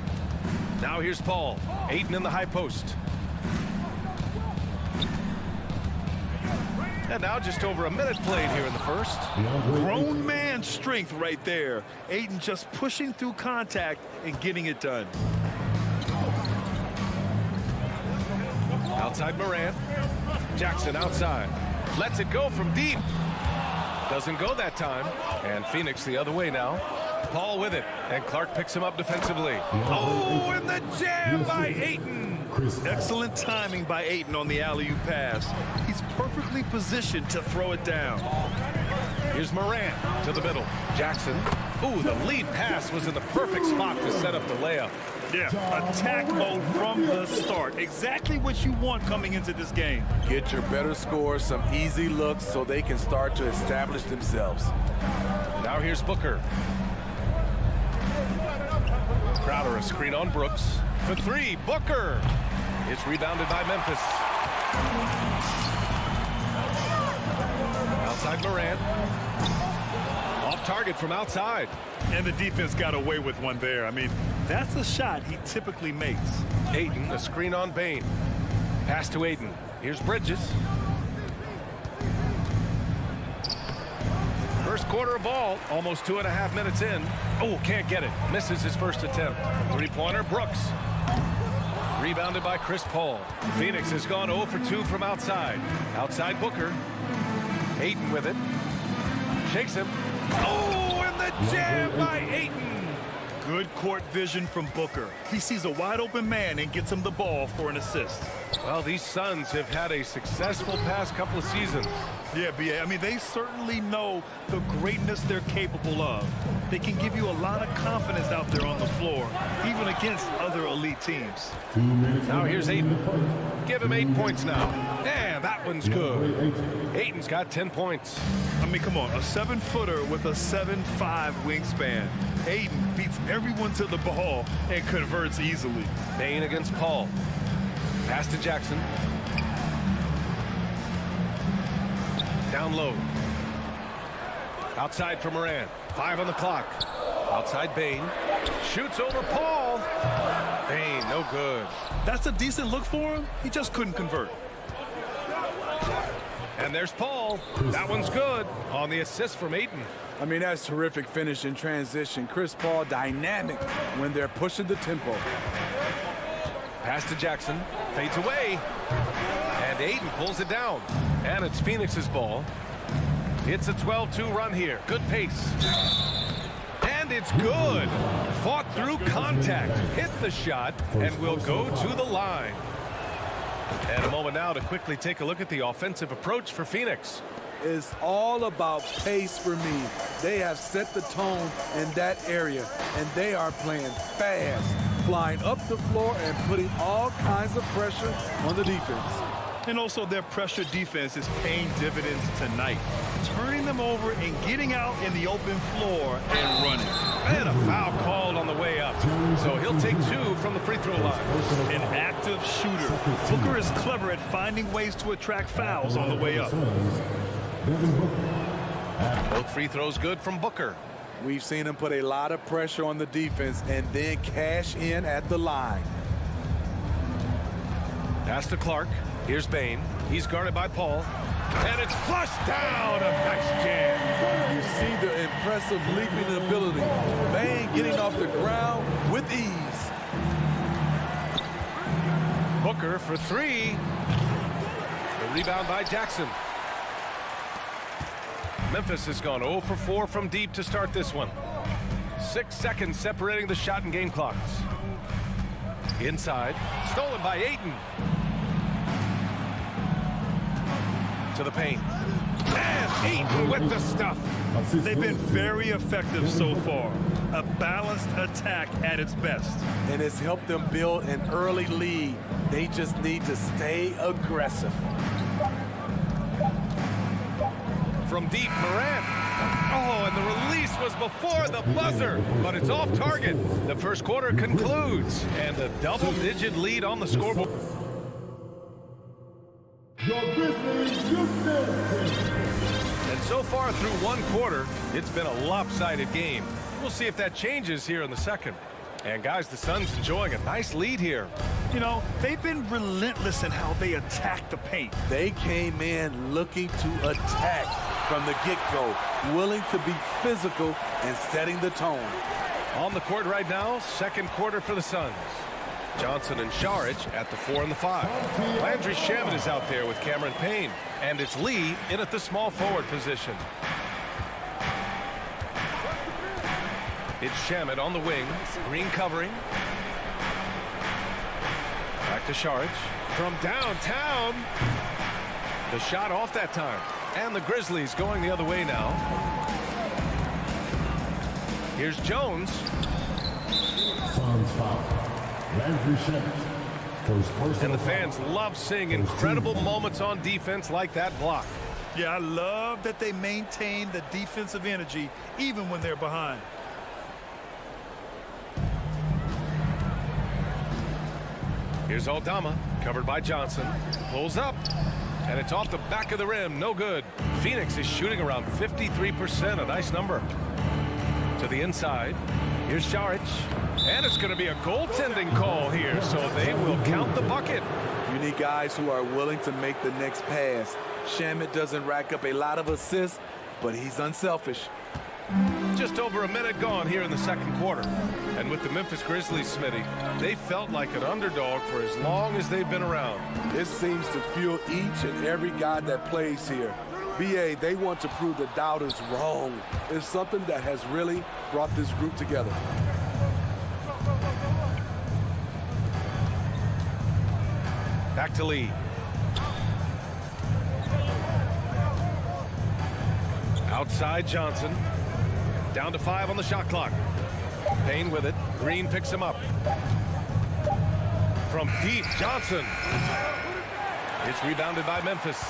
Now here's Paul. Ayton in the high post. And now just over a minute played here in the first. Grown man strength right there. Ayton just pushing through contact and getting it done. Outside Morant. Jackson outside. Lets it go from deep. Doesn't go that time. And Phoenix the other way now. Paul with it. And Clark picks him up defensively. Oh, and the jam by Ayton. Excellent timing by Ayton on the alley-oop pass. He's perfectly positioned to throw it down. Here's Morant to the middle. Jackson. Ooh, the lead pass was in the perfect spot to set up the layup. Yeah, attack mode from the start. Exactly what you want coming into this game. Get your better scores some easy looks so they can start to establish themselves. Now here's Booker. Crowder a screen on Brooks. For 3, Booker. It's rebounded by Memphis. Outside Morant. Off target from outside. And the defense got away with one there. I mean, that's a shot he typically makes. Ayton, a screen on Bane. Pass to Ayton. Here's Bridges. First quarter of ball, almost 2.5 minutes in. Oh, can't get it. Misses his first attempt. Three-pointer, Brooks. Rebounded by Chris Paul. Phoenix has gone 0 for 2 from outside. Outside Booker. Ayton with it. Shakes him. Oh, and the jam by Ayton. Good court vision from Booker. He sees a wide open man and gets him the ball for an assist. Well, these Suns have had a successful past couple of seasons. Yeah, BA. I mean, they certainly know the greatness they're capable of. They can give you a lot of confidence out there on the floor, even against other elite teams. Now here's Ayton. Give him 8 points now. And that one's good. Ayton's got 10 points. I mean, come on, a 7-footer with a 7'5" wingspan. Ayton beats everyone to the ball and converts easily. Bane against Paul. Pass to Jackson. Down low. Outside for Morant. 5 on the clock. Outside Bane. Shoots over Paul. Bane, no good. That's a decent look for him. He just couldn't convert. And there's Paul. That one's good on the assist from Ayton. I mean, that's terrific finish in transition. Chris Paul dynamic when they're pushing the tempo. Pass to Jackson. Fades away. And Ayton pulls it down. And it's Phoenix's ball. It's a 12-2 run here. Good pace. And it's good. Fought through contact. Hit the shot. And will go to the line. And a moment now to quickly take a look at the offensive approach for Phoenix. It's all about pace for me. They have set the tone in that area, and they are playing fast, flying up the floor and putting all kinds of pressure on the defense. And also their pressure defense is paying dividends tonight, turning them over and getting out in the open floor and running. And a foul called on the way up. So he'll take 2 from the free throw line. An active shooter. Booker is clever at finding ways to attract fouls on the way up. Both free throws good from Booker. We've seen him put a lot of pressure on the defense and then cash in at the line. Pass to Clark. Here's Bane. He's guarded by Paul. And it's flushed down. A nice jam. You see the impressive leaping ability. Bane getting off the ground with ease. Booker for 3. The rebound by Jackson. Memphis has gone 0 for 4 from deep to start this one. 6 seconds separating the shot and game clocks. Inside. Stolen by Ayton. To the paint. And Ayton with the stuff. They've been very effective so far. A balanced attack at its best. And it's helped them build an early lead. They just need to stay aggressive. From deep, Morant. Oh, and the release was before the buzzer, but it's off target. The first quarter concludes, and a double-digit lead on the scoreboard. Your Grizzlies Youth And so far through one quarter, it's been a lopsided game. We'll see if that changes here in the second. And guys, the Suns enjoying a nice lead here. You know, they've been relentless in how they attack the paint. They came in looking to attack from the get-go, willing to be physical and setting the tone. On the court right now, second quarter for the Suns. Johnson and Saric at the 4 and the 5. Landry Shamet is out there with Cameron Payne. And it's Lee in at the small forward position. It's Shamet on the wing. Green covering. Back to Saric. From downtown. The shot off that time. And the Grizzlies going the other way now. Here's Jones. Suns foul. Landry Shamet. And the fans love seeing incredible moments on defense like that block. Yeah, I love that they maintain the defensive energy even when they're behind. Here's Aldama, covered by Johnson. Pulls up, and it's off the back of the rim. No good. Phoenix is shooting around 53%, a nice number. To the inside. Here's Saric. And it's going to be a goaltending call here, so they will count the bucket. You need guys who are willing to make the next pass. Shamet doesn't rack up a lot of assists, but he's unselfish. Just over a minute gone here in the second quarter. And with the Memphis Grizzlies, Smitty, they felt like an underdog for as long as they've been around. This seems to fuel each and every guy that plays here. BA, they want to prove the doubters wrong. It's something that has really brought this group together. Back to Lee. Outside Johnson. Down to 5 on the shot clock. Payne with it. Green picks him up. From deep, Johnson. It's rebounded by Memphis.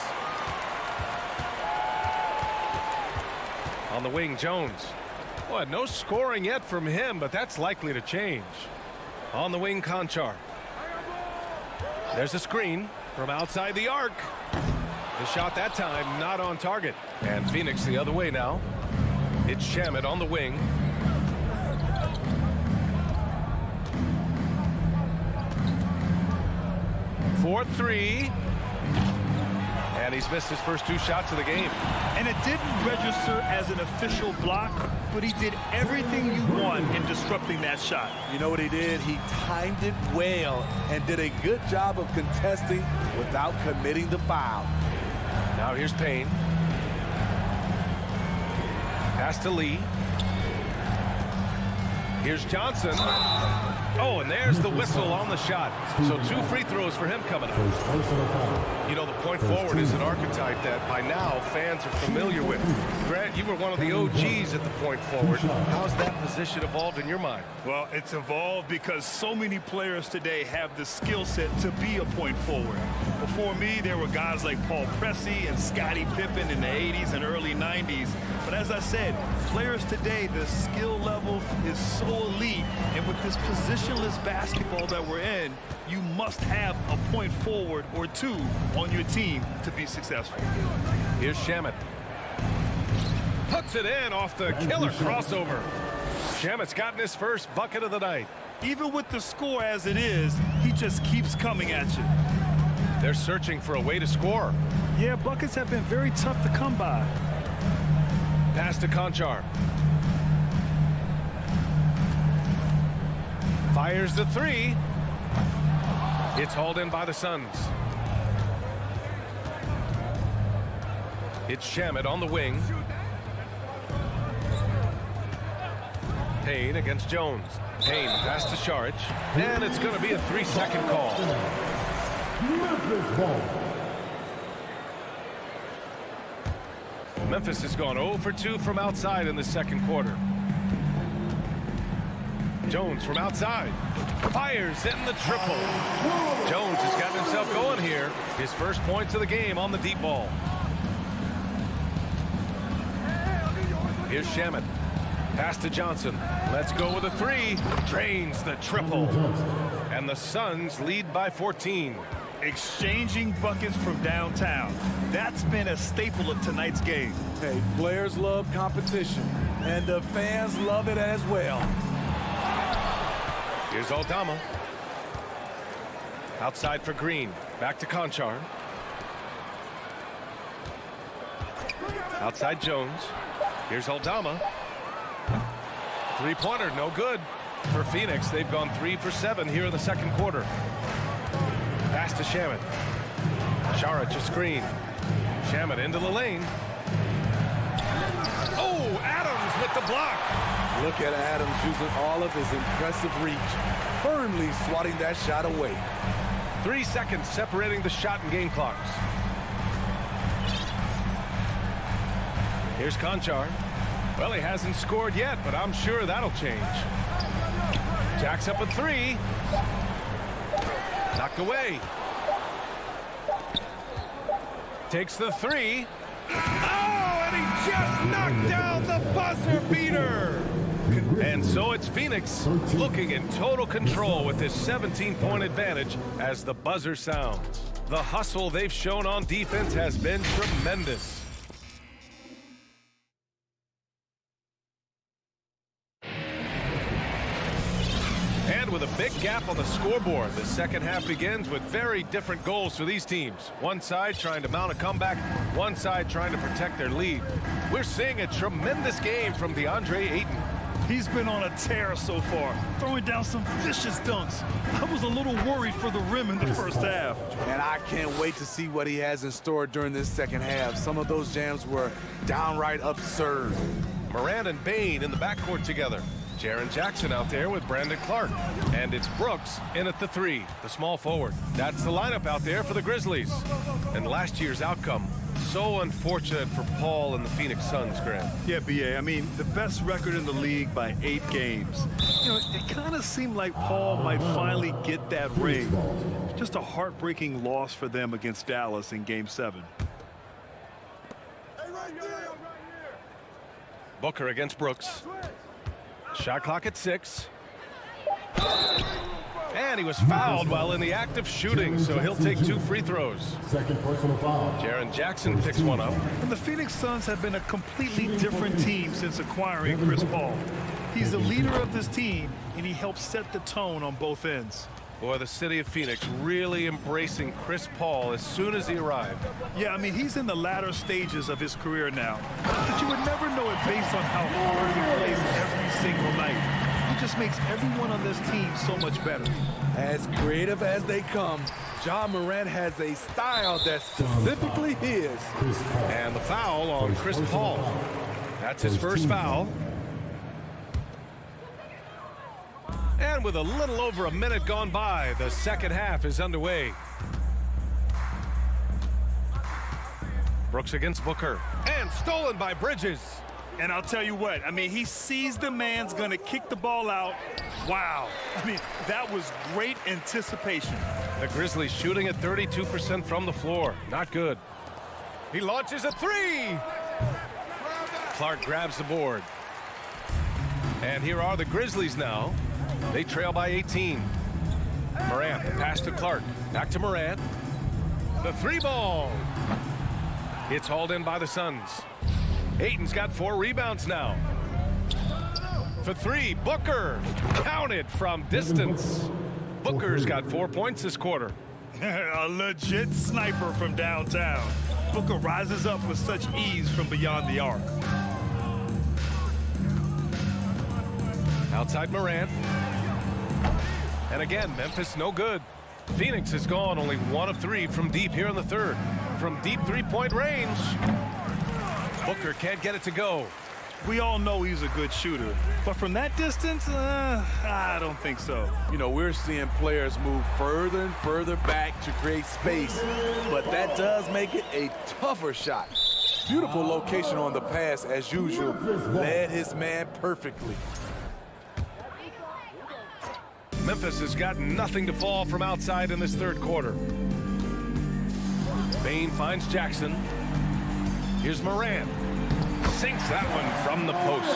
On the wing, Jones. Boy, no scoring yet from him, but that's likely to change. On the wing, Conchar. There's a screen from outside the arc. The shot that time not on target. And Phoenix the other way now. It's Shamet on the wing. For 3. And he's missed his first 2 shots of the game. And it didn't register as an official block, but he did everything you want in disrupting that shot. You know what he did? He timed it well and did a good job of contesting without committing the foul. Now here's Payne. Pass to Lee. Here's Johnson. Oh, and there's the whistle on the shot. So 2 free throws for him coming up. You know, the point forward is an archetype that by now fans are familiar with. Grant, you were one of the OGs at the point forward. How's that position evolved in your mind? Well, it's evolved because so many players today have the skill set to be a point forward. before me, there were guys like Paul Pressey and Scottie Pippen in the 80s and early 90s. But as I said, players today, the skill level is so elite. And with this positionless basketball that we're in, you must have a point forward or two on your team to be successful. Here's Shamet. Puts it in off the killer crossover. Shamet's gotten his first bucket of the night. Even with the score as it is, he just keeps coming at you. They're searching for a way to score. Yeah, buckets have been very tough to come by. Pass to Conchar. Fires the three. It's hauled in by the Suns. It's Shamet on the wing. Payne against Jones. Payne pass to Saric. And it's going to be a 3-second call. Memphis ball. Memphis has gone 0 for 2 from outside in the second quarter. Jones from outside. Fires in the triple. Jones has gotten himself going here. His first points of the game on the deep ball. Here's Shamet. Pass to Johnson. Let's go with a three. Drains the triple. And the Suns lead by 14. Exchanging buckets from downtown. That's been a staple of tonight's game. Hey, players love competition, and the fans love it as well. Here's Aldama. Outside for Green. Back to Conchar. Outside Jones. Here's Aldama. Three-pointer, no good. For Phoenix, they've gone 3 for 7 here in the second quarter. Pass to Shamet. Saric a screen. Shamet into the lane. Oh, Adams with the block. Look at Adams using all of his impressive reach, firmly swatting that shot away. 3 seconds separating the shot and game clocks. Here's Conchar. Well, he hasn't scored yet, but I'm sure that'll change. Jacks up a three. Knocked away. Takes the three. Oh, and he just knocked down the buzzer beater. And so it's Phoenix looking in total control with this 17-point advantage as the buzzer sounds. The hustle they've shown on defense has been tremendous. With a big gap on the scoreboard, the second half begins with very different goals for these teams. One side trying to mount a comeback, one side trying to protect their lead. We're seeing a tremendous game from DeAndre Ayton. He's been on a tear so far, throwing down some vicious dunks. I was a little worried for the rim in the first half. And I can't wait to see what he has in store during this second half. Some of those jams were downright absurd. Morant and Bane in the backcourt together. Jaren Jackson out there with Brandon Clark. And it's Brooks in at the three, the small forward. That's the lineup out there for the Grizzlies. And last year's outcome, so unfortunate for Paul and the Phoenix Suns, Grant. Yeah, B.A., I mean, the best record in the league by 8 games. You know, it kind of seemed like Paul might finally get that ring. Just a heartbreaking loss for them against Dallas in Game 7. Booker against Brooks. Shot clock at 6. And he was fouled while in the act of shooting, so he'll take 2 free throws. Second personal foul. Jaren Jackson picks one up. And the Phoenix Suns have been a completely different team since acquiring Chris Paul. He's the leader of this team, and he helps set the tone on both ends. Boy, the city of Phoenix really embracing Chris Paul as soon as he arrived. Yeah, I mean, he's in the latter stages of his career now. But you would never know it based on how hard he plays every single night. He just makes everyone on this team so much better. As creative as they come, Ja Morant has a style that's specifically his. And the foul on Chris Paul. That's his first foul. And with a little over a minute gone by, the second half is underway. Brooks against Booker. And stolen by Bridges. And I'll tell you what, I mean, he sees the man's going to kick the ball out. Wow. I mean, that was great anticipation. The Grizzlies shooting at 32% from the floor. Not good. He launches a three. Clark grabs the board. And here are the Grizzlies now. They trail by 18. Morant, the pass to Clark. Back to Morant. The three ball. It's hauled in by the Suns. Ayton's got 4 rebounds now. For three, Booker. Counted from distance. Booker's got 4 points this quarter. A legit sniper from downtown. Booker rises up with such ease from beyond the arc. Outside Morant. And again, Memphis no good. Phoenix has gone only 1 of 3 from deep here in the third. From deep three-point range. Booker can't get it to go. We all know he's a good shooter, but from that distance, I don't think so. You know, we're seeing players move further and further back to create space, but that does make it a tougher shot. Beautiful location on the pass as usual. Led his man perfectly. Memphis has got nothing to fall from outside in this third quarter. Bane finds Jackson. Here's Morant. Sinks that one from the post.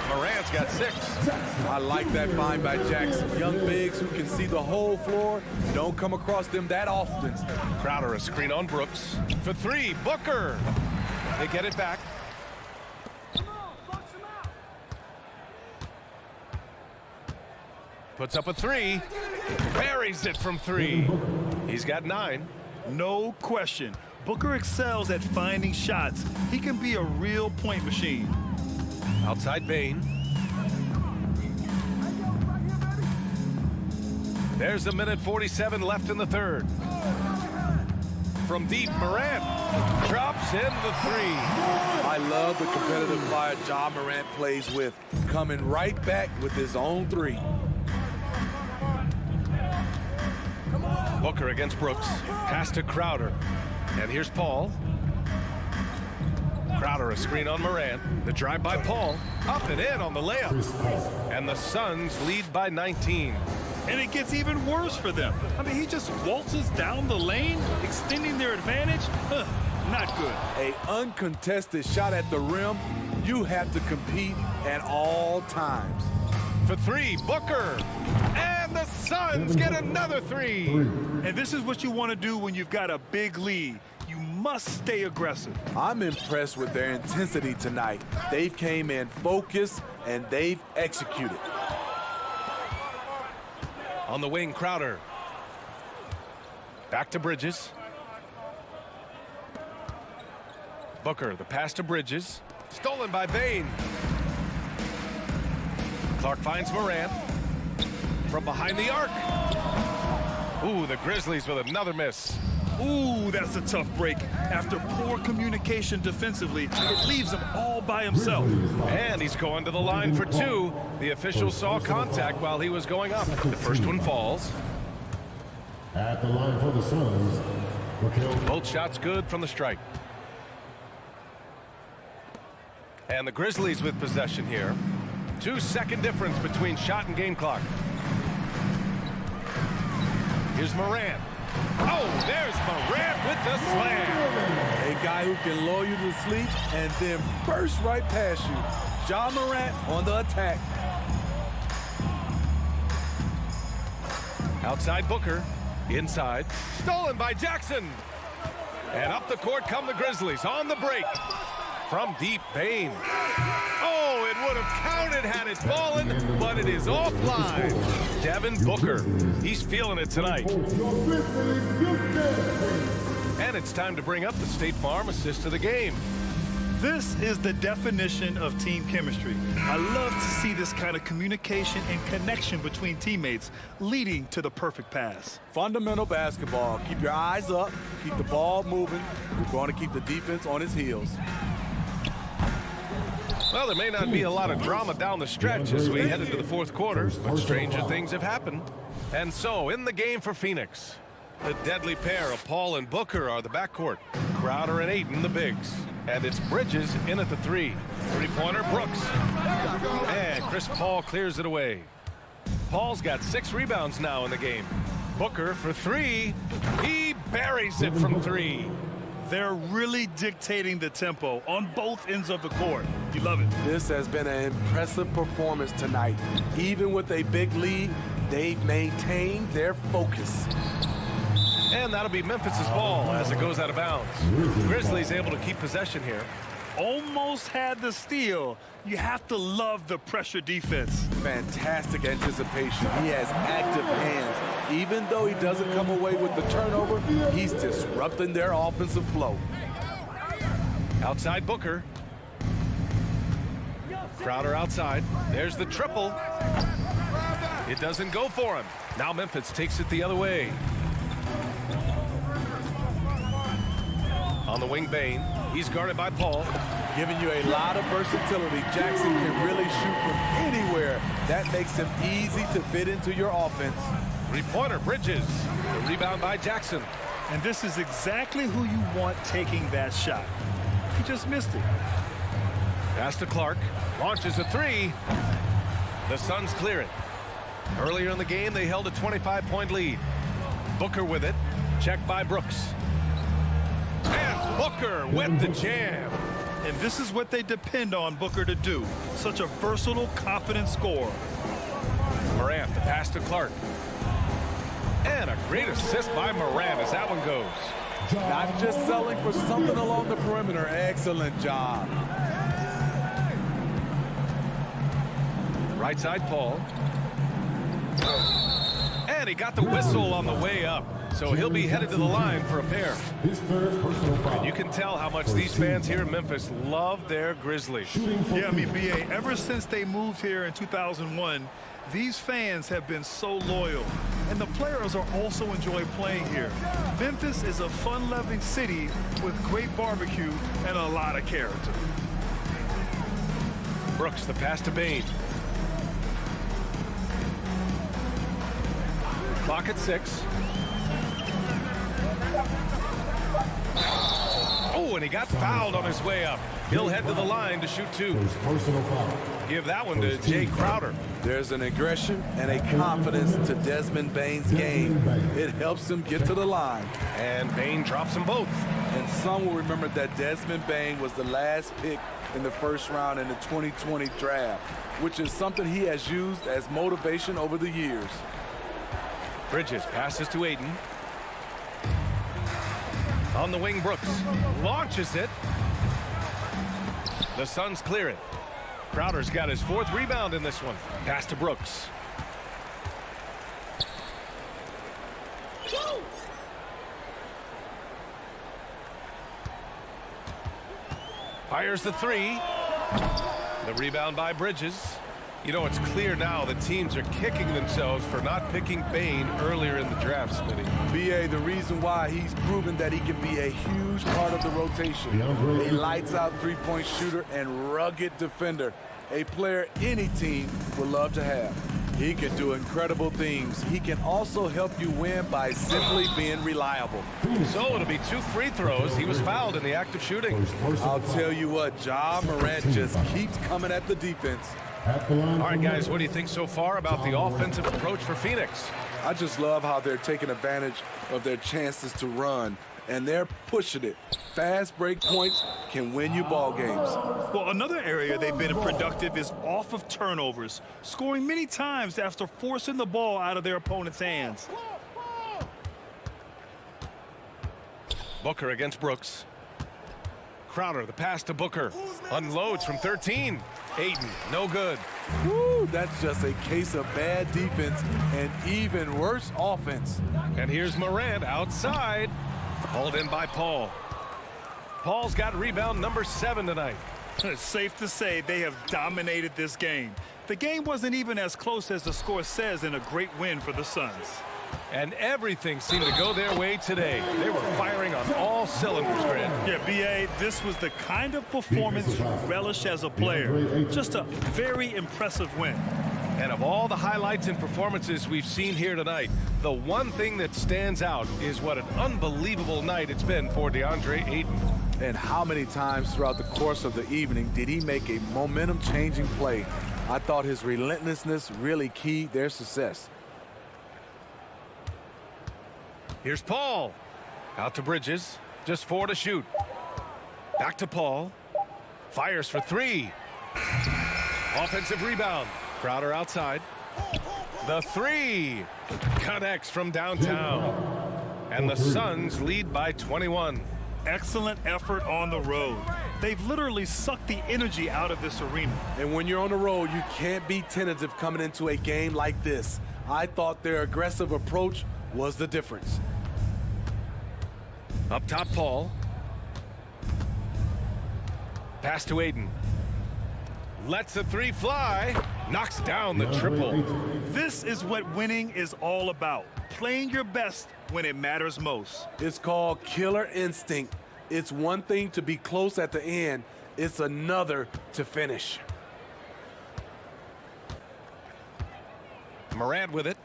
Morant's got 6. I like that find by Jackson. Young bigs who can see the whole floor. Don't come across them that often. Crowder a screen on Brooks. For 3, Booker. They get it back. Puts up a 3. Buries it from 3. He's got 9. No question. Booker excels at finding shots. He can be a real point machine. Outside Bane. There's 1:47 left in the third. From deep, Morant drops in the 3. I love the competitive fire Ja Morant plays with, coming right back with his own 3. Booker against Brooks. Pass to Crowder. And here's Paul. Crowder a screen on Morant. The drive by Paul. Up and in on the layup. And the Suns lead by 19. And it gets even worse for them. I mean, he just waltzes down the lane, extending their advantage. Not good. A uncontested shot at the rim. You have to compete at all times. For 3, Booker. And the Suns get another 3. And this is what you want to do when you've got a big lead. You must stay aggressive. I'm impressed with their intensity tonight. They've came in focused and they've executed. On the wing, Crowder. Back to Bridges. Booker, the pass to Bridges. Stolen by Bane. Clark finds Morant. From behind the arc. Ooh, the Grizzlies with another miss. Ooh, that's a tough break. After poor communication defensively, it leaves him all by himself. And he's going to the line for 2. The official saw contact while he was going up. The first one falls. At the line for the Suns. Both shots good from the strike. And the Grizzlies with possession here. 2-second difference between shot and game clock. Here's Morant. Oh, there's Morant with the slam. A guy who can lull you to sleep and then burst right past you. Ja Morant on the attack. Outside Booker. Inside. Stolen by Jackson. And up the court come the Grizzlies on the break. From deep, Bane. Oh, it would have counted had it fallen, but it is offline. Devin Booker. He's feeling it tonight. And it's time to bring up the State Farm assist of the game. This is the definition of team chemistry. I love to see this kind of communication and connection between teammates leading to the perfect pass. Fundamental basketball. Keep your eyes up. Keep the ball moving. We're going to keep the defense on its heels. Well, there may not be a lot of drama down the stretch as we head into the fourth quarter, but stranger things have happened. And so, in the game for Phoenix, the deadly pair of Paul and Booker are the backcourt. Crowder and Ayton, the bigs. And it's Bridges in at the 3. Three-pointer, Brooks. And Chris Paul clears it away. Paul's got 6 rebounds now in the game. Booker for three. He buries it from three. They're really dictating the tempo on both ends of the court. You love it. This has been an impressive performance tonight. Even with a big lead, they've maintained their focus. And that'll be Memphis's ball as it goes out of bounds. Grizzlies able to keep possession here. Almost had the steal. You have to love the pressure defense. Fantastic anticipation. He has active hands. Even though he doesn't come away with the turnover, he's disrupting their offensive flow. Outside Booker. Crowder outside. There's the triple. It doesn't go for him. Now Memphis takes it the other way. On the wing, Bane. He's guarded by Paul. Giving you a lot of versatility. Jackson can really shoot from anywhere. That makes him easy to fit into your offense. Three-pointer, Bridges. The rebound by Jackson. And this is exactly who you want taking that shot. He just missed it. Pass to Clark. Launches a three. The Suns clear it. Earlier in the game, they held a 25-point lead. Booker with it. Checked by Brooks. And Booker with the jam. And this is what they depend on Booker to do. Such a versatile, confident scorer. Morant, the pass to Clark. And a great assist by Morant as that one goes. Not just selling for something along the perimeter. Excellent job. Right side, Paul. And he got the whistle on the way up. So he'll be headed to the line for a pair. And you can tell how much these fans here in Memphis love their Grizzlies. Yeah, I mean, BA, ever since they moved here in 2001, these fans have been so loyal. And the players are also enjoy playing here. Memphis is a fun-loving city with great barbecue and a lot of character. Brooks, the pass to Bane. Clock at 6. Oh, and he got fouled on his way up. He'll head to the line to shoot two. Give that one to Jay Crowder. There's an aggression and a confidence to Desmond Bane's game. It helps him get to the line. And Bane drops them both. And some will remember that Desmond Bane was the last pick in the first round in the 2020 draft, which is something he has used as motivation over the years. Bridges passes to Ayton. On the wing, Brooks launches it. The Suns clear it. Crowder's got his 4th rebound in this one. Pass to Brooks. Fires the three. The rebound by Bridges. You know, it's clear now that teams are kicking themselves for not picking Bane earlier in the draft, Smitty. BA, the reason why he's proven that he can be a huge part of the rotation. A lights-out three-point shooter and rugged defender. A player any team would love to have. He can do incredible things. He can also help you win by simply being reliable. So it'll be 2 free throws. He was fouled in the act of shooting. I'll tell you what, Ja Morant just keeps coming at the defense. All right, guys, what do you think so far about the offensive approach for Phoenix? I just love how they're taking advantage of their chances to run, and they're pushing it. Fast break points can win you ball games. Well, another area they've been productive is off of turnovers, scoring many times after forcing the ball out of their opponent's hands. Booker against Brooks. Crowder, the pass to Booker. Unloads from 13. Ayton, no good. Woo, that's just a case of bad defense and even worse offense. And here's Morant outside. Hauled in by Paul. Paul's got rebound number 7 tonight. It's safe to say they have dominated this game. The game wasn't even as close as the score says in a great win for the Suns. And everything seemed to go their way today. They were firing on all cylinders, Grant. Yeah, B.A., this was the kind of performance you relish as a player. Just a very impressive win. And of all the highlights and performances we've seen here tonight, the one thing that stands out is what an unbelievable night it's been for DeAndre Ayton. And how many times throughout the course of the evening did he make a momentum-changing play? I thought his relentlessness really keyed their success. Here's Paul. Out to Bridges. Just 4 to shoot. Back to Paul. Fires for 3. Offensive rebound. Crowder outside. The 3 connects from downtown. And the Suns lead by 21. Excellent effort on the road. They've literally sucked the energy out of this arena. And when you're on the road, you can't be tentative coming into a game like this. I thought their aggressive approach was the difference. Up top, Paul. Pass to Aiden. Lets a 3 fly. Knocks down the triple. This is what winning is all about. Playing your best when it matters most. It's called killer instinct. It's one thing to be close at the end. It's another to finish. Morant with it.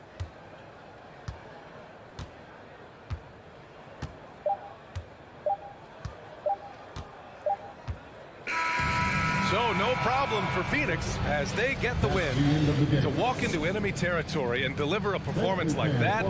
So no problem for Phoenix as they get the win. To walk into enemy territory and deliver a performance like that.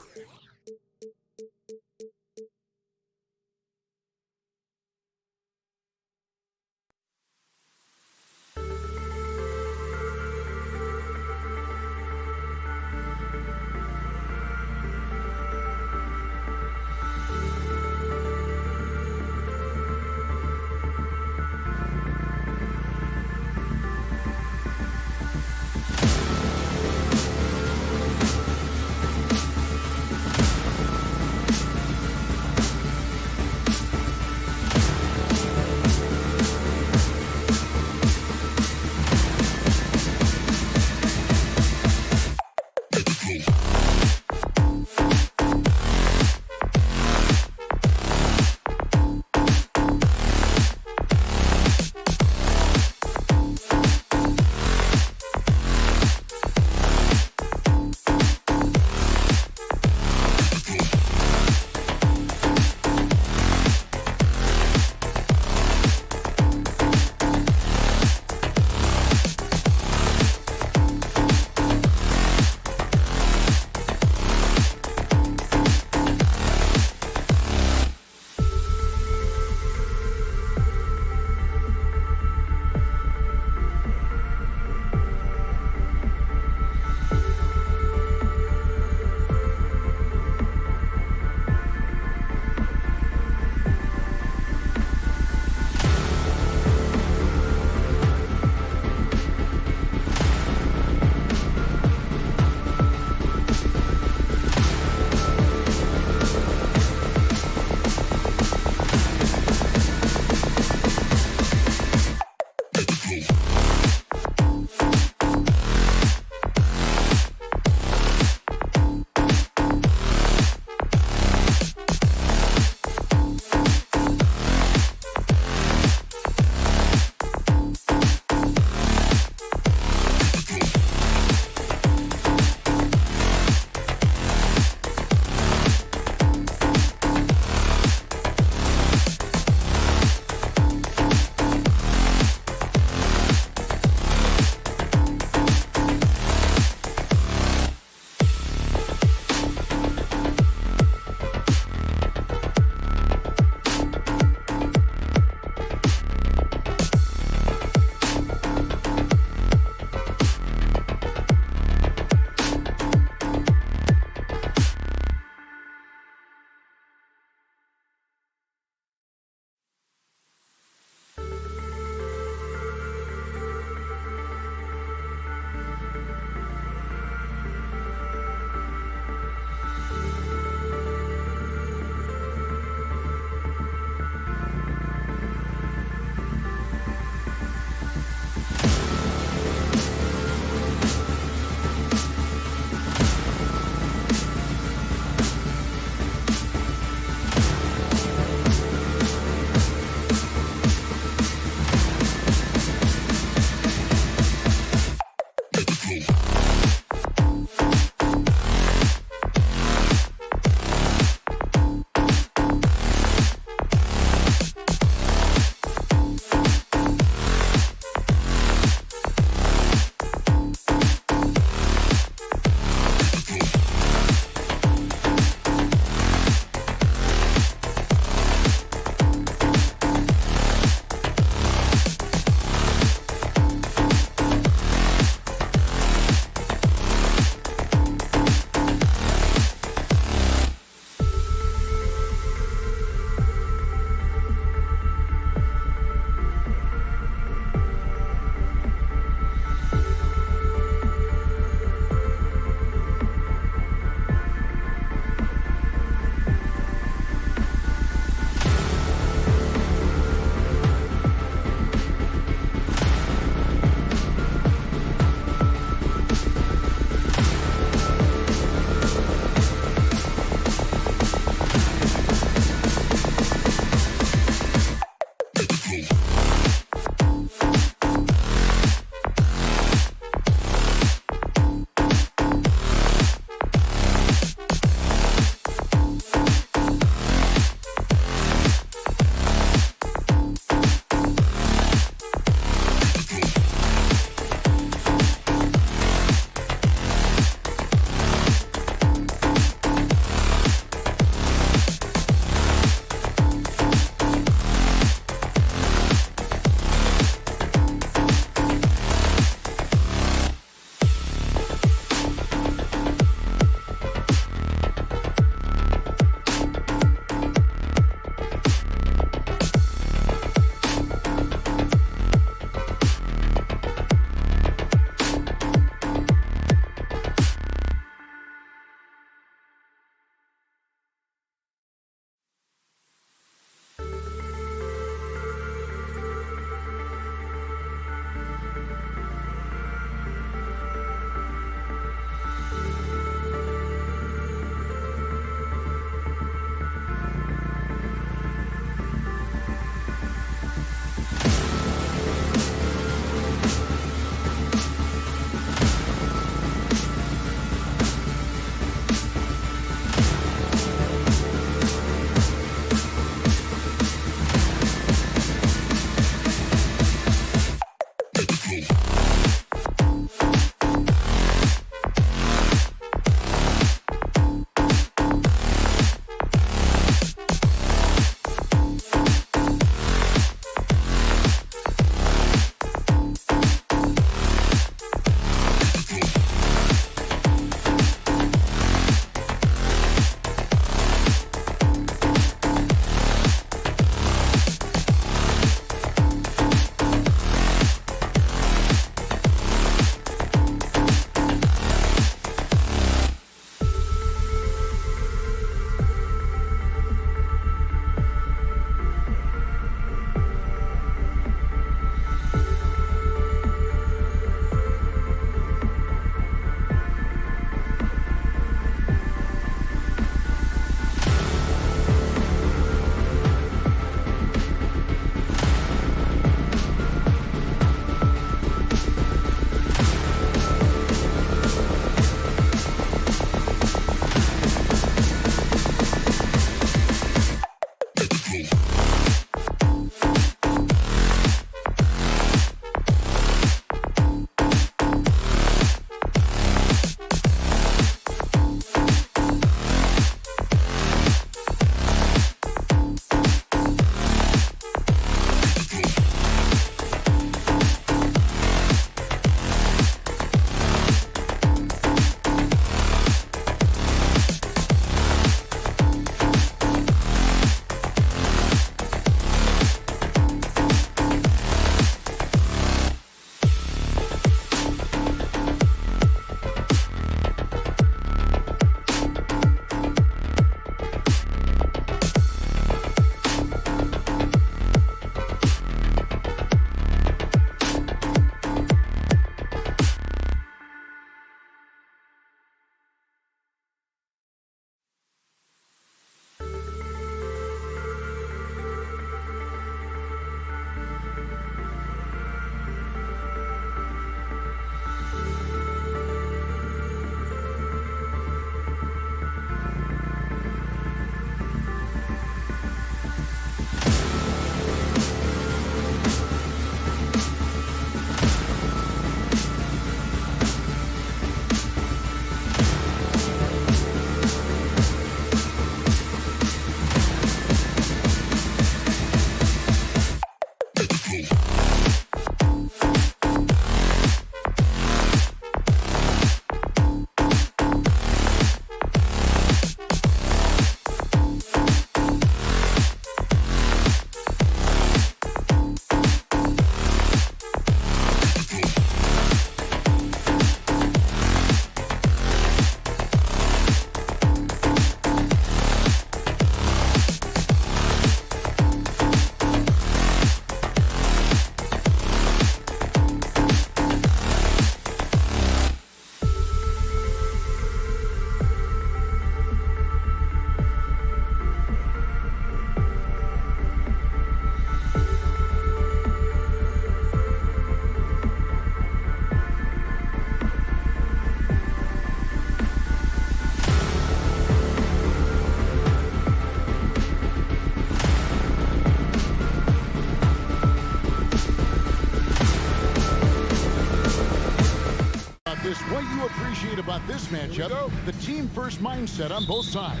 you appreciate about this matchup? The team-first mindset on both sides.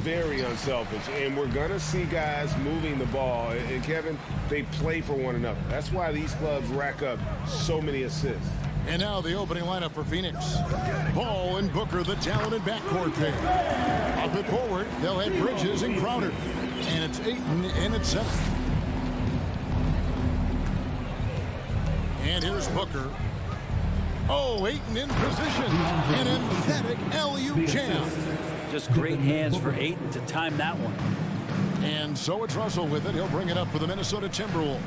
Very unselfish, and we're going to see guys moving the ball. And Kevin, they play for one another. That's why these clubs rack up so many assists. And now the opening lineup for Phoenix. Ball and Booker, the talented backcourt pair. Up and forward, they'll have Bridges and Crowder. And it's Ayton and it's 7. And here's Booker. Oh, Ayton in position. An emphatic alley-oop jam. Just great hands for Ayton to time that one. And so it's Russell with it. He'll bring it up for the Minnesota Timberwolves.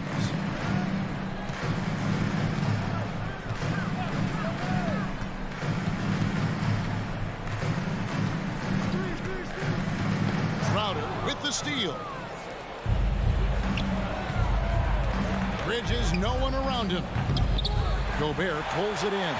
Crowder with the steal. Bridges, no one around him. Gobert pulls it in.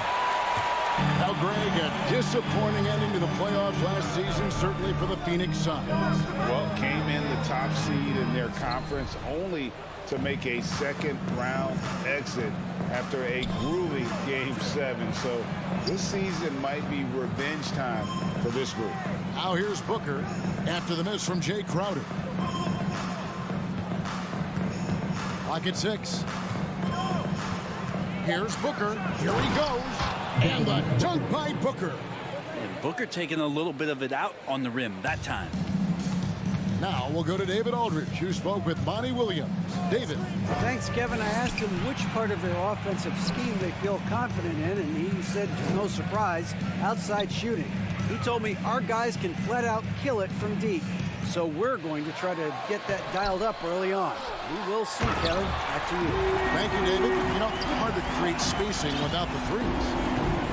Now, Greg, a disappointing ending to the playoffs last season, certainly for the Phoenix Suns. Well, came in the top seed in their conference only to make a second-round exit after a grueling Game 7. So this season might be revenge time for this group. Now here's Booker after the miss from Jay Crowder. Clock at 6. Here's Booker. Here he goes. And the dunk by Booker. And Booker taking a little bit of it out on the rim that time. Now we'll go to David Aldridge, who spoke with Monty Williams. David. Thanks, Kevin. I asked him which part of their offensive scheme they feel confident in, and he said, no surprise, outside shooting. He told me our guys can flat out kill it from deep. So we're going to try to get that dialed up early on. We will see, Kevin. Back to you. Thank you, David. You know, hard to create spacing without the threes.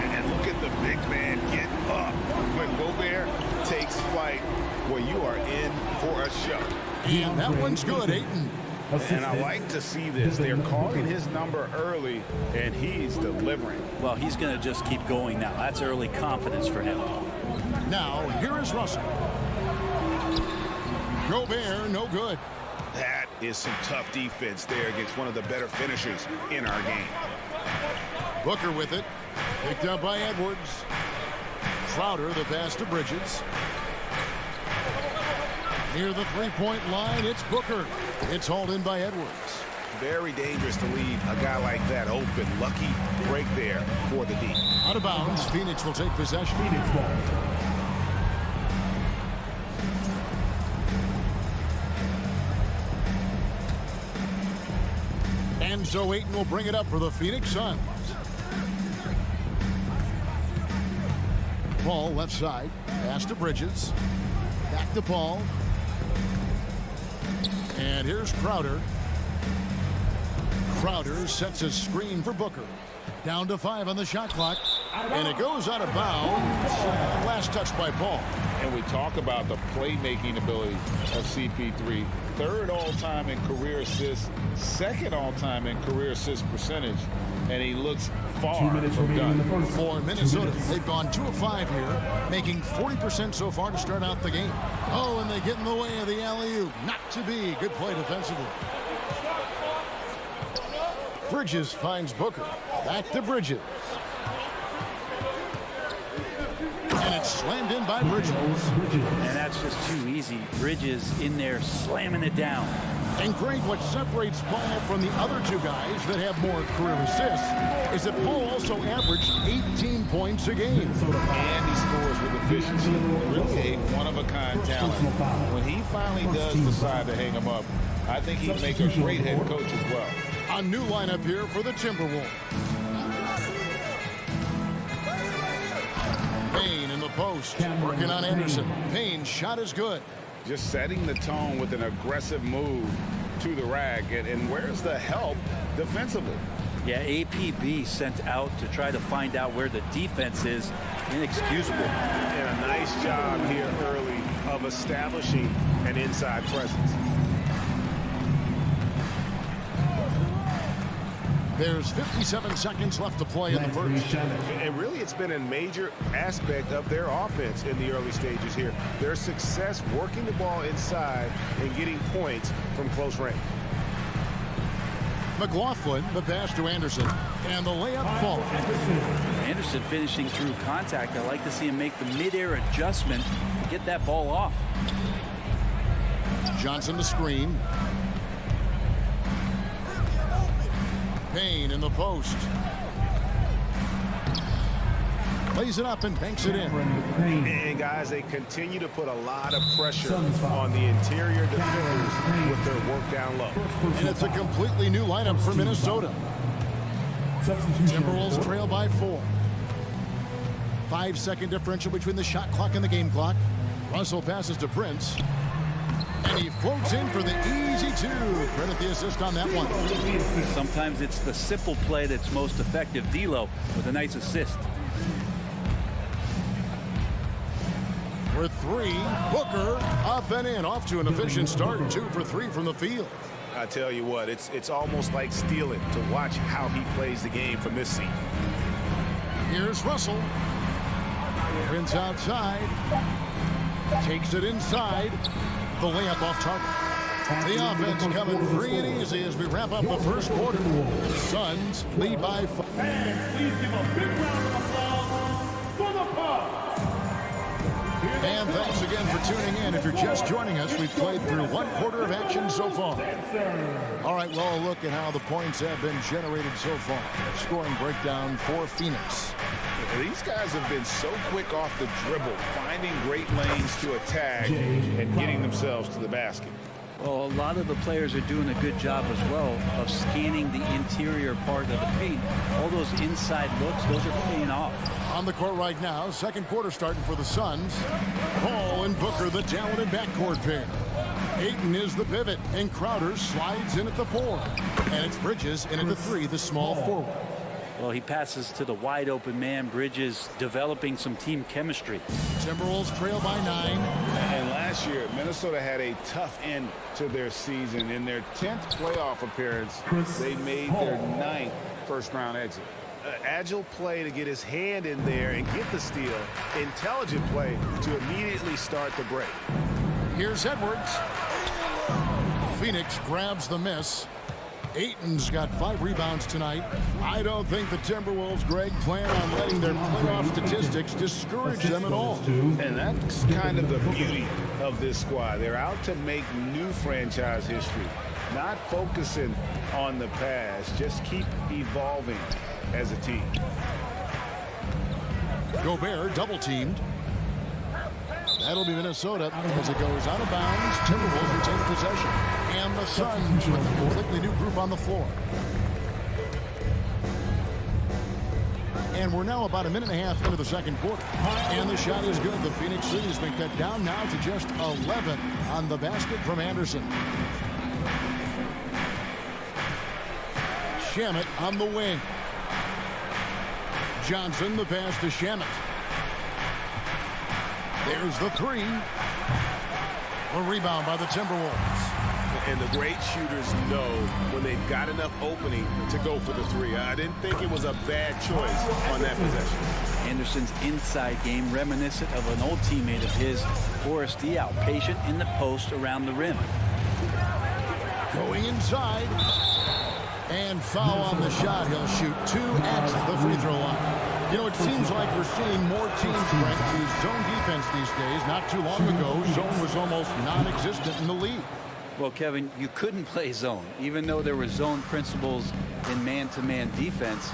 And look at the big man get up. When Gobert takes flight, well, you are in for a show. And that one's good, Ayton. And I like to see this. They're calling his number early, and he's delivering. Well, he's going to just keep going now. That's early confidence for him. Now, here is Russell. Gobert, no good. That is some tough defense there against one of the better finishers in our game. Booker with it. Picked up by Edwards. Crowder, the pass to Bridges. Near the three-point line, it's Booker. It's hauled in by Edwards. Very dangerous to leave a guy like that open. Lucky break there for the D. Out of bounds, Phoenix will take possession. Phoenix ball. And so Ayton will bring it up for the Phoenix Suns. Paul left side. Pass to Bridges. Back to Paul. And here's Crowder. Crowder sets a screen for Booker. Down to 5 on the shot clock. And it goes out of bounds. Last touch by Paul. And we talk about the playmaking ability of CP3. Third all-time in career assists, second all-time in career assist percentage, and he looks far 2 minutes from remaining in the done. first. For Minnesota, they've gone 2 of 5 here, making 40% so far to start out the game. Oh, and they get in the way of the alley-oop. Not to be. Good play defensively. Bridges finds Booker. Back to Bridges. And it's slammed in by Bridges. And that's just too easy. Bridges in there slamming it down. And Greg, what separates Paul from the other two guys that have more career assists is that Paul also averaged 18 points a game. And he scores with efficiency. Really a one-of-a-kind talent. When he finally does decide to hang him up, I think he'd make a great head coach as well. A new lineup here for the Timberwolves. Payne in the post, working on Anderson. Payne's shot is good. Just setting the tone with an aggressive move to the rack. And where's the help defensively? Yeah, APB sent out to try to find out where the defense is. Inexcusable. And a nice job here early of establishing an inside presence. There's 57 seconds left to play in the first. And really, it's been a major aspect of their offense in the early stages here. Their success working the ball inside and getting points from close range. McLaughlin, the pass to Anderson, and the layup falls. Anderson finishing through contact. I like to see him make the mid-air adjustment to get that ball off. Johnson the screen. Payne in the post. Lays it up and banks it in. And guys, they continue to put a lot of pressure on the interior defenders with their work down low. And it's a completely new lineup for Minnesota. Timberwolves trail by 4. 5-second differential between the shot clock and the game clock. Russell passes to Prince. And he floats in for the easy 2. Credit the assist on that one. Sometimes it's the simple play that's most effective. D'Lo with a nice assist. For 3, Booker up and in, off to an efficient start. 2 for 3 from the field. I tell you what, it's almost like stealing to watch how he plays the game from this seat. Here's Russell. Prince outside. Takes it inside. The layup off target. The offense coming free and easy as we wrap up the first quarter. The Suns lead by 5. And please give a big round of applause for the Bucks. And thanks again for tuning in. If you're just joining us, we've played through 1 quarter of action so far. All right, well, look at how the points have been generated so far. Scoring breakdown for Phoenix. These guys have been so quick off the dribble, finding great lanes to attack and getting themselves to the basket. Well, a lot of the players are doing a good job as well of scanning the interior part of the paint. All those inside looks, those are paying off. On the court right now, second quarter starting for the Suns. Paul and Booker, the talented backcourt pair. Ayton is the pivot, and Crowder slides in at the 4. And it's Bridges in at the 3, the small forward. Well, he passes to the wide open man. Bridges developing some team chemistry. Timberwolves trail by 9. And last year, Minnesota had a tough end to their season. In their 10th playoff appearance, they made their 9th first-round exit. Agile play to get his hand in there and get the steal. Intelligent play to immediately start the break. Here's Edwards. Phoenix grabs the miss. Ayton's got 5 rebounds tonight. I don't think the Timberwolves, Greg, plan on letting their playoff statistics discourage them at all. And that's kind of the beauty of this squad. They're out to make new franchise history, not focusing on the past. Just keep evolving as a team. Gobert double-teamed. That'll be Minnesota as it goes out of bounds. Timberwolves retain possession. And the Suns with a completely new group on the floor. And we're now about a minute and a half into the second quarter. And the shot is good. The Phoenix City has been cut down now to just 11 on the basket from Anderson. Shamet on the wing. Johnson, the pass to Shamet. There's the 3. A rebound by the Timberwolves. And the great shooters know when they've got enough opening to go for the 3. I didn't think it was a bad choice on that possession. Anderson's inside game reminiscent of an old teammate of his, Boris Diaw, patient in the post around the rim. Going inside. And foul on the shot. He'll shoot 2 at the free throw line. You know, it seems like we're seeing more teams, Frank, use zone defense these days. Not too long ago, zone was almost non-existent in the league. Well, Kevin, you couldn't play zone. Even though there were zone principles in man-to-man defense,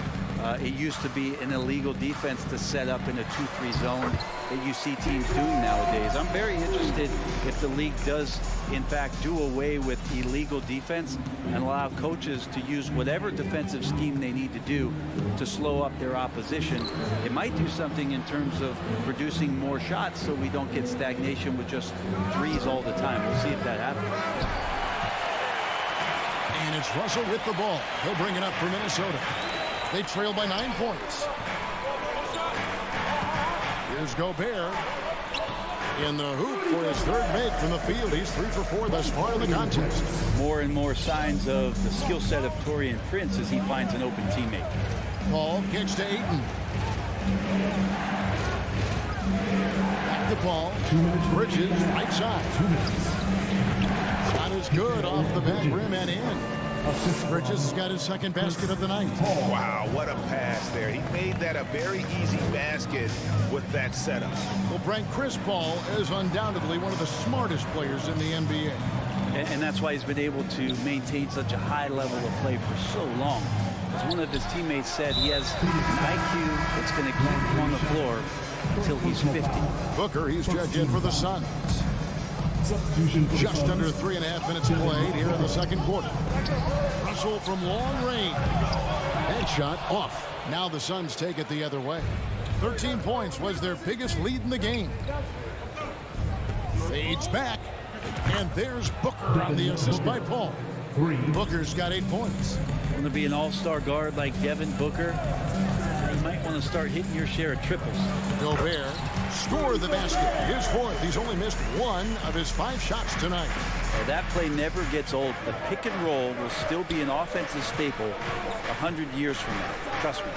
it used to be an illegal defense to set up in a 2-3 zone that you see teams doing nowadays. I'm very interested if the league does, in fact, do away with illegal defense and allow coaches to use whatever defensive scheme they need to do to slow up their opposition. It might do something in terms of producing more shots so we don't get stagnation with just 3s all the time. We'll see if that happens. And it's Russell with the ball. He'll bring it up for Minnesota. They trail by 9 points. Here's Gobert in the hoop for his 3rd make from the field. He's 3 for 4 thus far in the contest. More and more signs of the skill set of Taurean Prince as he finds an open teammate. Paul kicks to Ayton. Back to Paul. Bridges right side. Shot is good off the back rim and in. Bridges has got his second basket of the night. Wow, what a pass there. He made that a very easy basket with that setup. Well, Brent, Chris Paul is undoubtedly one of the smartest players in the NBA. And that's why he's been able to maintain such a high level of play for so long. As one of his teammates said, he has an IQ that's going to keep him on the floor until he's 50. Booker, he's checked in for the Suns. Just under 3.5 minutes played here in the second quarter. Russell from long range. Headshot off. Now the Suns take it the other way. 13 points was their biggest lead in the game. Fades back. And there's Booker on the assist by Paul. Booker's got 8 points. Want to be an all-star guard like Devin Booker? You might want to start hitting your share of triples. Gobert scored the basket. His fourth. He's only missed 1 of his 5 shots tonight. Well, that play never gets old. The pick and roll will still be an offensive staple 100 years from now. Trust me.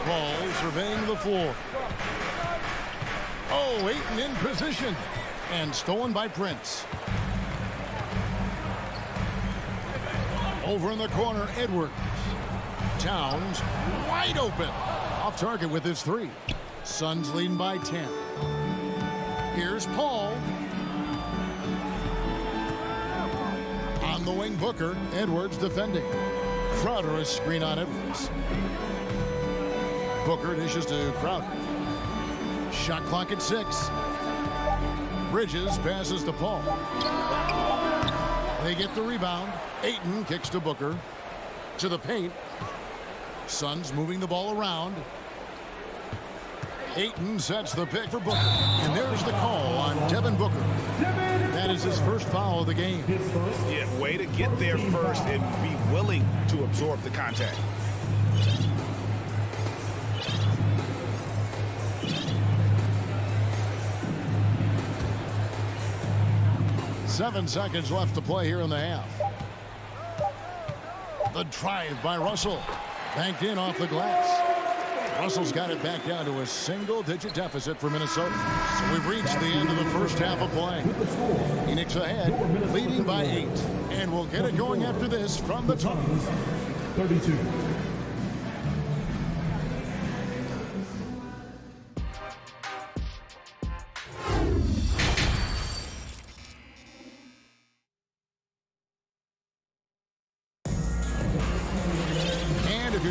Paul surveying the floor. Oh, Ayton in position. And stolen by Prince. Over in the corner, Edwards. Towns wide open. Off target with his 3. Suns leading by 10. Here's Paul. On the wing, Booker. Edwards defending. Crowder a screen on Edwards. Booker dishes to Crowder. Shot clock at 6. Bridges passes to Paul. They get the rebound. Ayton kicks to Booker. To the paint. Suns moving the ball around. Ayton sets the pick for Booker. And there's the call on Devin Booker. That is his first foul of the game. Yeah, way to get there first and be willing to absorb the contact. Seven seconds left to play here in the half. The drive by Russell. Banked in off the glass. Russell's got it back down to a single-digit deficit for Minnesota. So we've reached the end of the first half of play. Phoenix ahead, leading by 8. And we'll get it going after this from the top. 32.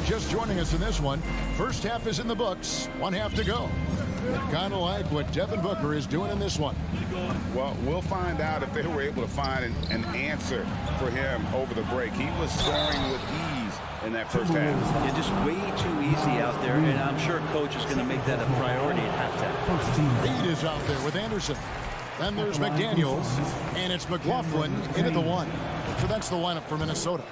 Just joining us in this one. First half is in the books. 1 half to go. Kind of like what Devin Booker is doing in this one. Well, we'll find out if they were able to find an answer for him over the break. He was scoring with ease in that first half. Yeah, just way too easy out there, and I'm sure coach is going to make that a priority at halftime. Reed is out there with Anderson. Then there's McDaniels, and it's McLaughlin in at the 1. So that's the lineup for Minnesota.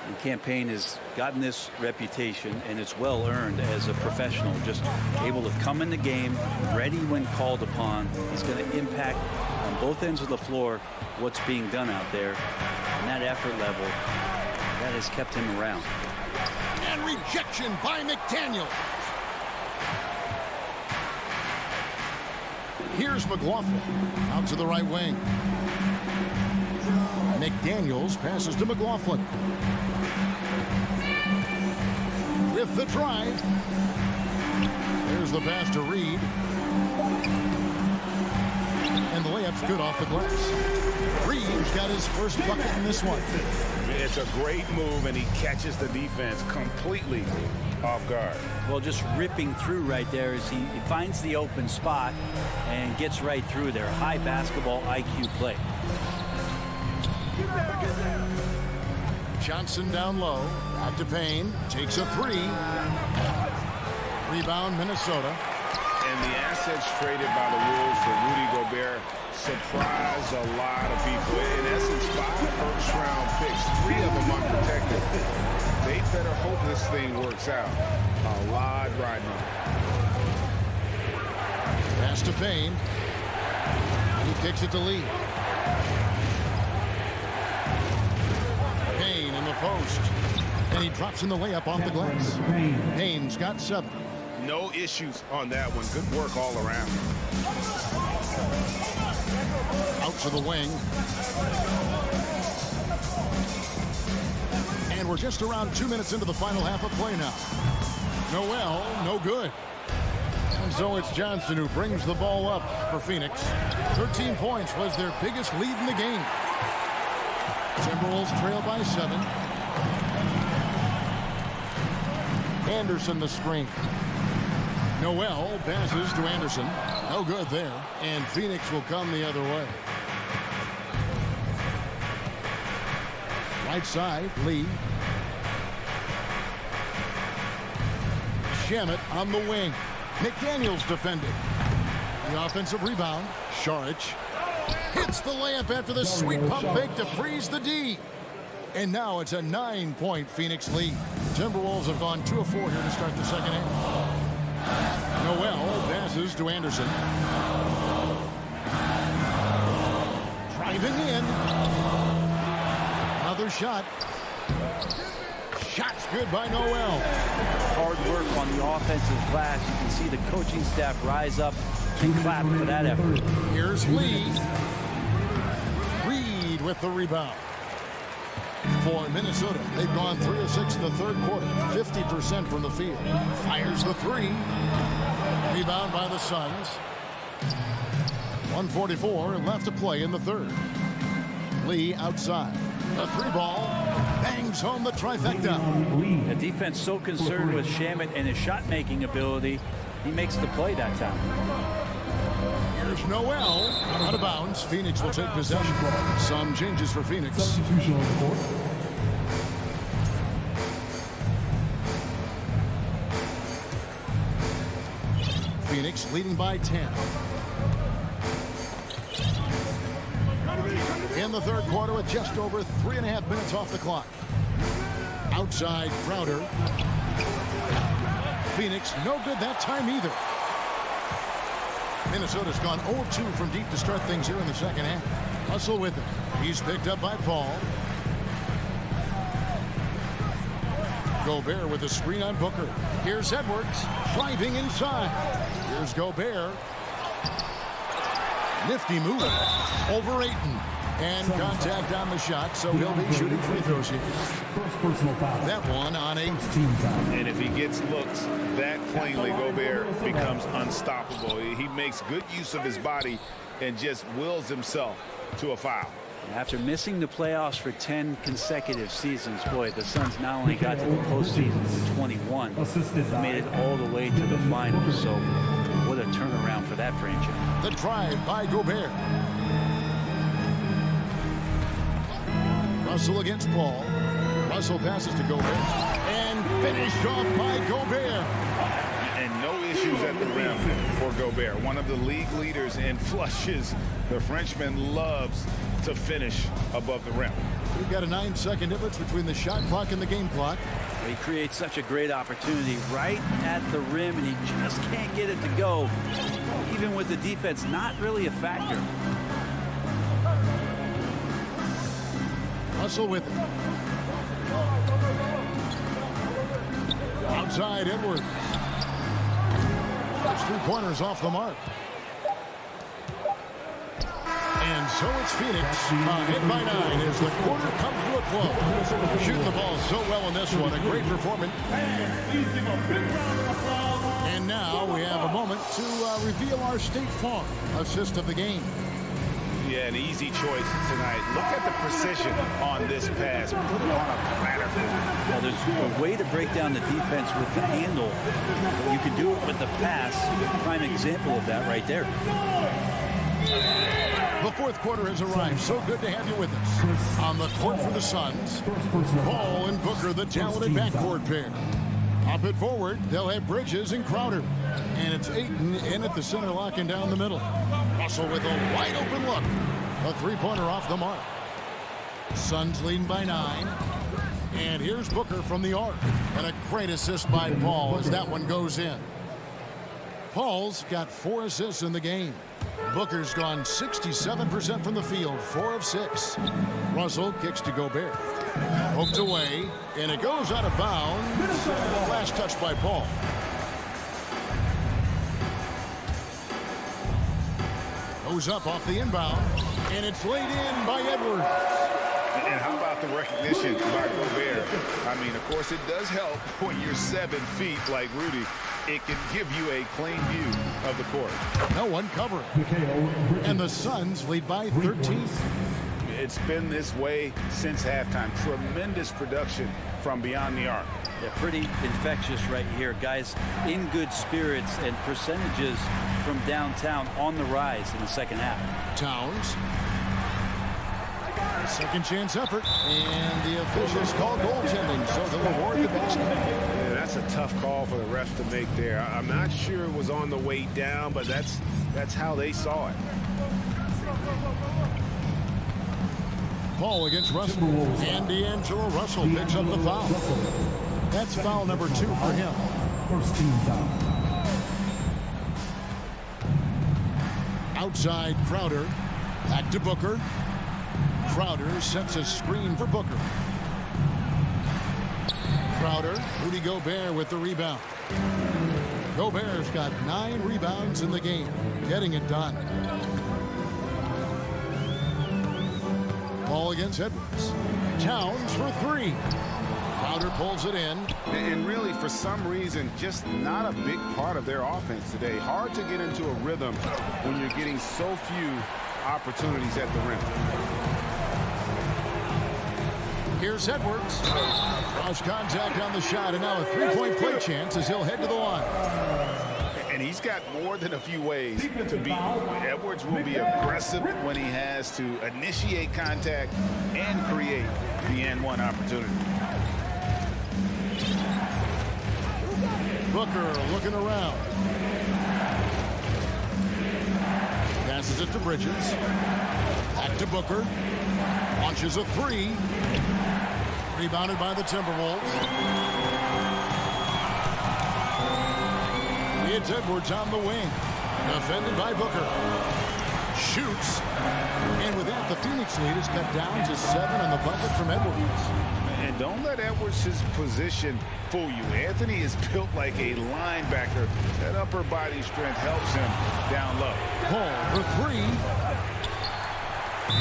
And Campaign has gotten this reputation, and it's well earned as a professional, just able to come in the game ready when called upon. He's going to impact on both ends of the floor what's being done out there, and that effort level that has kept him around. And rejection by McDaniel. Here's McLaughlin out to the right wing. McDaniels passes to McLaughlin. With the drive. There's the pass to Reed. And the layup's good off the glass. Reed's got his first bucket in this one. It's a great move, and he catches the defense completely off guard. Well, just ripping through right there as he finds the open spot and gets right through there. High basketball IQ play. Johnson down low. Back to Payne. Takes a 3. Rebound, Minnesota. And the assets traded by the Wolves for Rudy Gobert surprised a lot of people. In essence, 5 first-round picks, 3 of them unprotected. They better hope this thing works out. A lot riding on. Pass to Payne. He kicks it to Lee. Payne in the post. And he drops in the layup off the glass. Payne's got 7. No issues on that one. Good work all around. to the wing. And we're just around 2 minutes into the final half of play now. Noel, no good. And so it's Johnson who brings the ball up for Phoenix. 13 points was their biggest lead in the game. Timberwolves trail by 7. Anderson the screen. Noel passes to Anderson. No good there. And Phoenix will come the other way. Right side, Lee. Shamet on the wing. McDaniels defended. The offensive rebound. Saric hits the layup after the sweet pump fake to freeze the D. And now it's a 9-point Phoenix lead. Timberwolves have gone 2 of 4 here to start the second half. Noel passes to Anderson. Driving in. Another shot. Shot's good by Noel. Hard work on the offensive glass. You can see the coaching staff rise up and clap for that effort. Here's Lee. Reed with the rebound. For Minnesota, they've gone 3 of 6 in the third quarter. 50% from the field. Fires the 3. Rebound by the Suns. 1:44 left to play in the third. Lee outside. The 3 ball bangs home the trifecta. The defense so concerned with Shamet and his shot-making ability, he makes the play that time. Here's Noel. Out of bounds. Phoenix will take possession. Some changes for Phoenix. Substitution on the court. Phoenix leading by 10. In the third quarter with just over 3.5 minutes off the clock. Outside Crowder. Phoenix no good that time either. Minnesota's gone 0-2 from deep to start things here in the second half. Hustle with it. He's picked up by Paul. Gobert with a screen on Booker. Here's Edwards driving inside. Here's Gobert. Nifty move over Ayton. And contact on the shot, so he'll be shooting free throws here. First personal foul. That one on Ayton. And if he gets looks that cleanly, Gobert becomes unstoppable. He makes good use of his body and just wills himself to a foul. After missing the playoffs for 10 consecutive seasons, boy, the Suns not only got to the postseason in 21, but made it all the way to the finals. So what a turnaround for that franchise. The drive by Gobert. Russell against Paul. Russell passes to Gobert. And finished off by Gobert. And no issues at the rim for Gobert. One of the league leaders in flushes. The Frenchman loves to finish above the rim. We've got a 9-second difference between the shot clock and the game clock. He creates such a great opportunity right at the rim, and he just can't get it to go. Even with the defense not really a factor. Russell with it. Outside Edwards. Those 3-pointers off the mark. And so it's Phoenix hit by 9 as the quarter comes to a close. Shooting the ball so well in this one. A great performance. And now we have a moment to reveal our State Farm assist of the game. Yeah, an easy choice tonight. Look at the precision on this pass. Put it on a platter. Well, there's a way to break down the defense with the handle. You can do it with the pass. Prime example of that right there. The fourth quarter has arrived. So good to have you with us. On the court for the Suns, Paul and Booker, the talented backcourt pair. Pop it forward. They'll have Bridges and Crowder. And it's Ayton in at the center, locking down the middle. Russell with a wide open look. A 3-pointer off the mark. Suns leading by 9. And here's Booker from the arc. And a great assist by Paul as that one goes in. Paul's got 4 assists in the game. Booker's gone 67% from the field, 4 of 6. Russell kicks to Gobert. Poked away, and it goes out of bounds. Last touch by Paul. Goes up off the inbound, and it's laid in by Edwards. And how about the recognition by Gobert? I mean, of course, it does help when you're 7 feet like Rudy. It can give you a clean view of the court. No one covering. And the Suns lead by 13. It's been this way since halftime. Tremendous production from beyond the arc. Yeah, pretty infectious right here. Guys in good spirits and percentages from downtown on the rise in the second half. Towns. Second chance effort. And the officials call goaltending, so they'll award the basket. Yeah, that's a tough call for the refs to make there. I'm not sure it was on the way down, but that's how they saw it. Paul against Russell. And D'Angelo Russell picks up the foul. That's foul number 2 for him. First team foul. Outside Crowder. Back to Booker. Crowder sets a screen for Booker. Crowder. Rudy Gobert with the rebound. Gobert's got 9 rebounds in the game. Getting it done. Ball against Edwards. Towns for 3. Crowder pulls it in. And really, for some reason, just not a big part of their offense today. Hard to get into a rhythm when you're getting so few opportunities at the rim. Here's Edwards. Cross contact on the shot, and now a 3-point play chance as he'll head to the line. And he's got more than a few ways to beat you. Edwards will be aggressive when he has to initiate contact and create the and-one opportunity. Booker looking around. Passes it to Bridges. Back to Booker. Launches a 3. Rebounded by the Timberwolves. It's Edwards on the wing. Defended by Booker. Shoots. And with that, the Phoenix lead is cut down to 7 on the bucket from Edwards. And don't let Edwards' position fool you. Anthony is built like a linebacker. That upper body strength helps him down low. Paul for 3.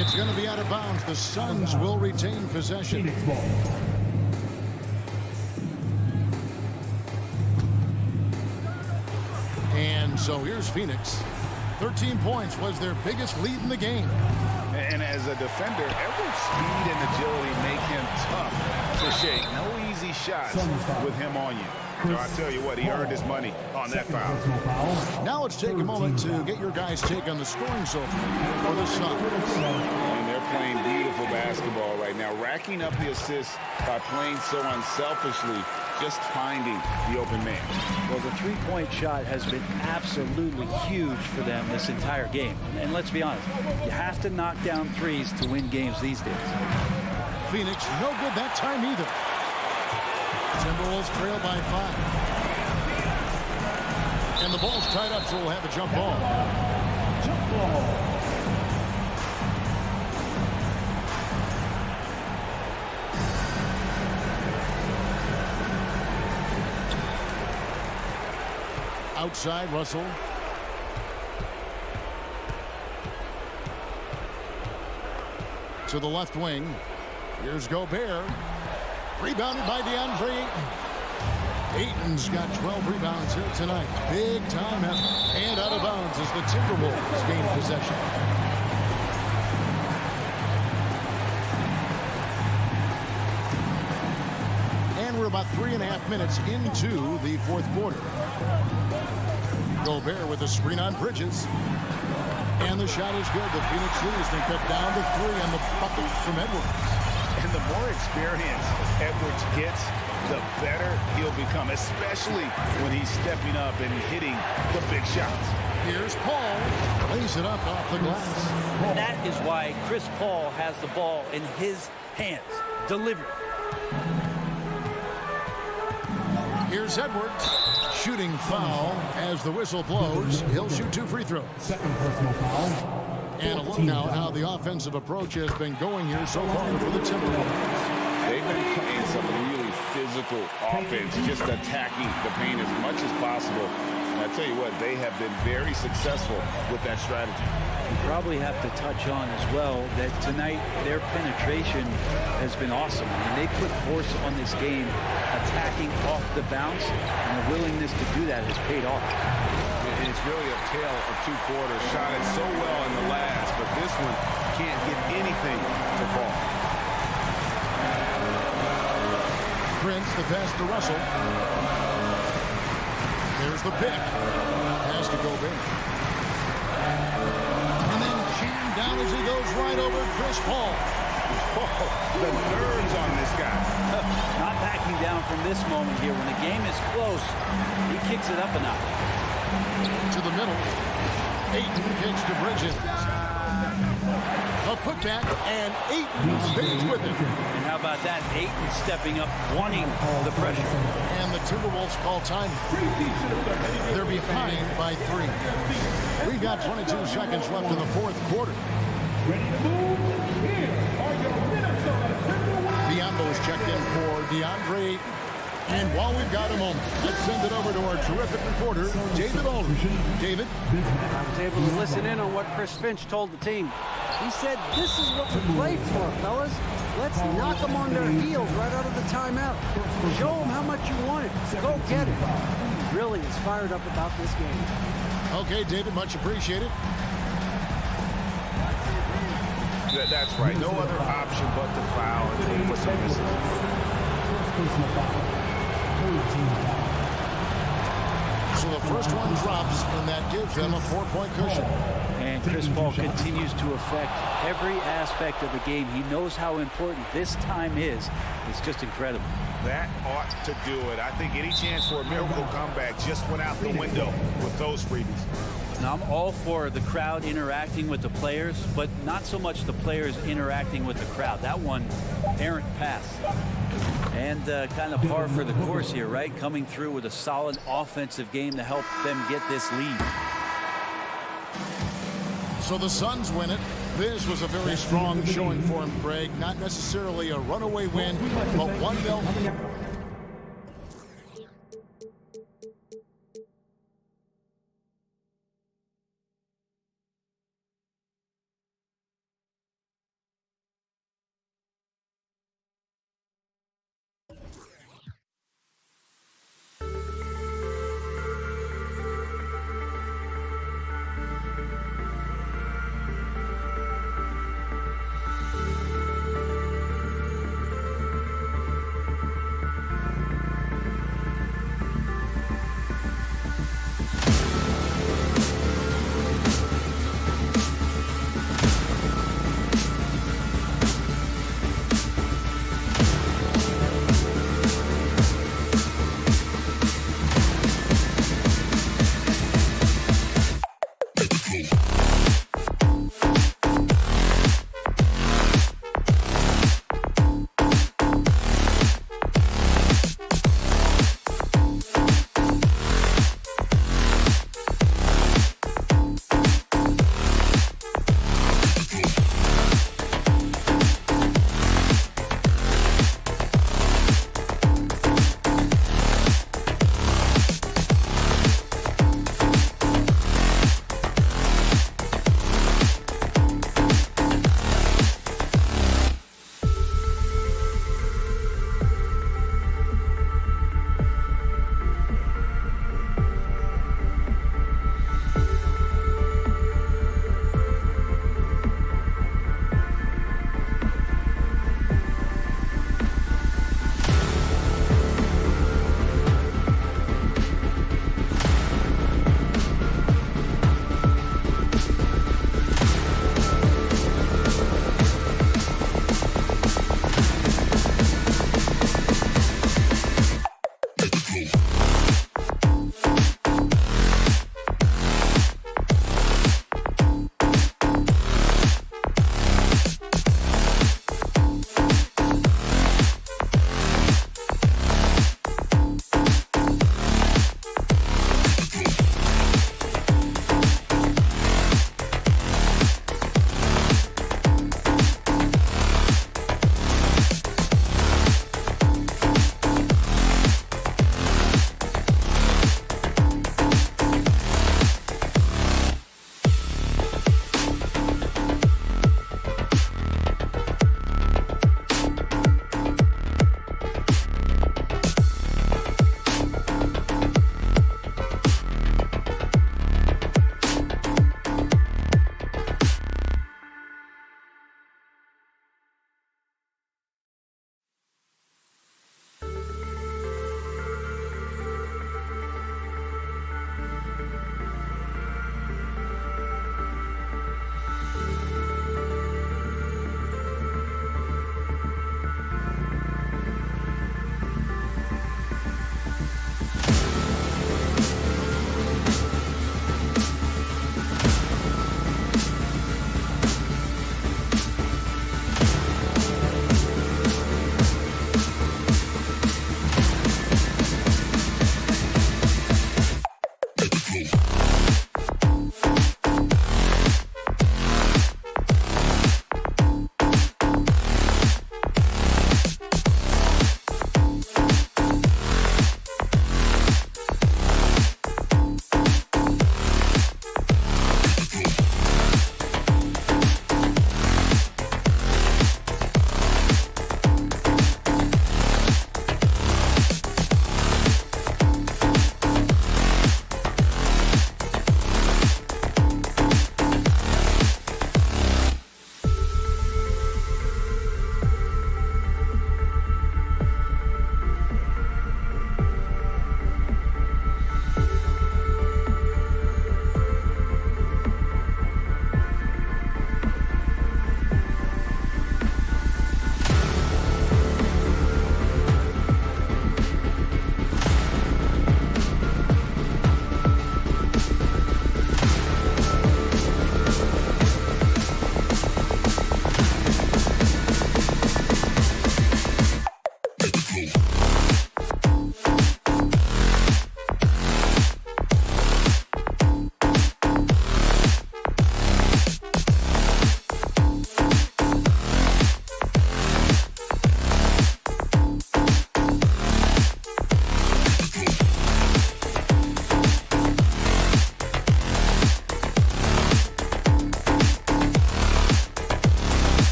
It's going to be out of bounds. The Suns will retain possession. And so here's Phoenix. 13 points was their biggest lead in the game. And as a defender, Edwards' speed and agility make him tough to shake. No easy shots with him on you. So I tell you what, he earned his money on that foul. Now let's take a moment to get your guys' take on the scoring so far for the Suns. And they're playing beautiful basketball right now, racking up the assists by playing so unselfishly, just finding the open man. Well, the three-point shot has been absolutely huge for them this entire game. And let's be honest, you have to knock down threes to win games these days. Phoenix, no good that time either. Timberwolves trail by 5. And the ball's tied up, so we'll have a jump ball. Jump ball. Outside, Russell. To the left wing. Here's Gobert. Rebounded by DeAndre Ayton. Ayton's got 12 rebounds here tonight. Big time effort. And out of bounds as the Timberwolves gain possession. And we're about 3.5 minutes into the fourth quarter. Gobert with a screen on Bridges. And the shot is good. The Phoenix lead has been cut down to 3 on the bucket from Edwards. And the more experience Edwards gets, the better he'll become, especially when he's stepping up and hitting the big shots. Here's Paul. Lays it up off the glass. And that is why Chris Paul has the ball in his hands. Delivered. Here's Edwards. Shooting foul as the whistle blows. He'll shoot 2 free throws. Second personal foul. And a look now at how the offensive approach has been going here so far for the Timberwolves. They've been playing some really physical offense, just attacking the paint as much as possible. And I tell you what, they have been very successful with that strategy. Probably have to touch on as well that tonight their penetration has been awesome. I mean, they put force on this game, attacking off the bounce, and the willingness to do that has paid off. It's really a tale of two quarters. Shot it so well in the last, but this one can't get anything to fall. Prince, the pass to Russell. There's the pick. Has to go big. And then jammed down as he goes right over Chris Paul. Oh, the nerves on this guy. Not backing down from this moment here. When the game is close, he kicks it up a notch. To the middle. Ayton kicks to Bridges. A putback, and Ayton stays with it. And how about that? Ayton stepping up, wanting the pressure. And the Timberwolves call time. They're behind by 3. We've got 22 seconds left in the fourth quarter. Ready to move? Here are your Minnesota Timberwolves. Biombo is checked in for DeAndre Ayton. And while we've got a moment, let's send it over to our terrific reporter, David Aldridge. David? I was able to listen in on what Chris Finch told the team. He said, this is what we play for, fellas. Let's knock them on their heels right out of the timeout. Show them how much you want it. Go get it. He really is fired up about this game. Okay, David, much appreciated. That's right. No other option but to foul. And put some Personal foul. So the first one drops, and that gives them a 4-point cushion. And Chris Paul continues to affect every aspect of the game. He knows how important this time is. It's just incredible. That ought to do it. I think any chance for a miracle comeback just went out the window with those freebies. Now, I'm all for the crowd interacting with the players, but not so much the players interacting with the crowd. That one, errant pass. And kind of par for the course here, right? Coming through with a solid offensive game to help them get this lead. So the Suns win it. This was a very strong showing for him, Greg. Not necessarily a runaway win, but one they'll...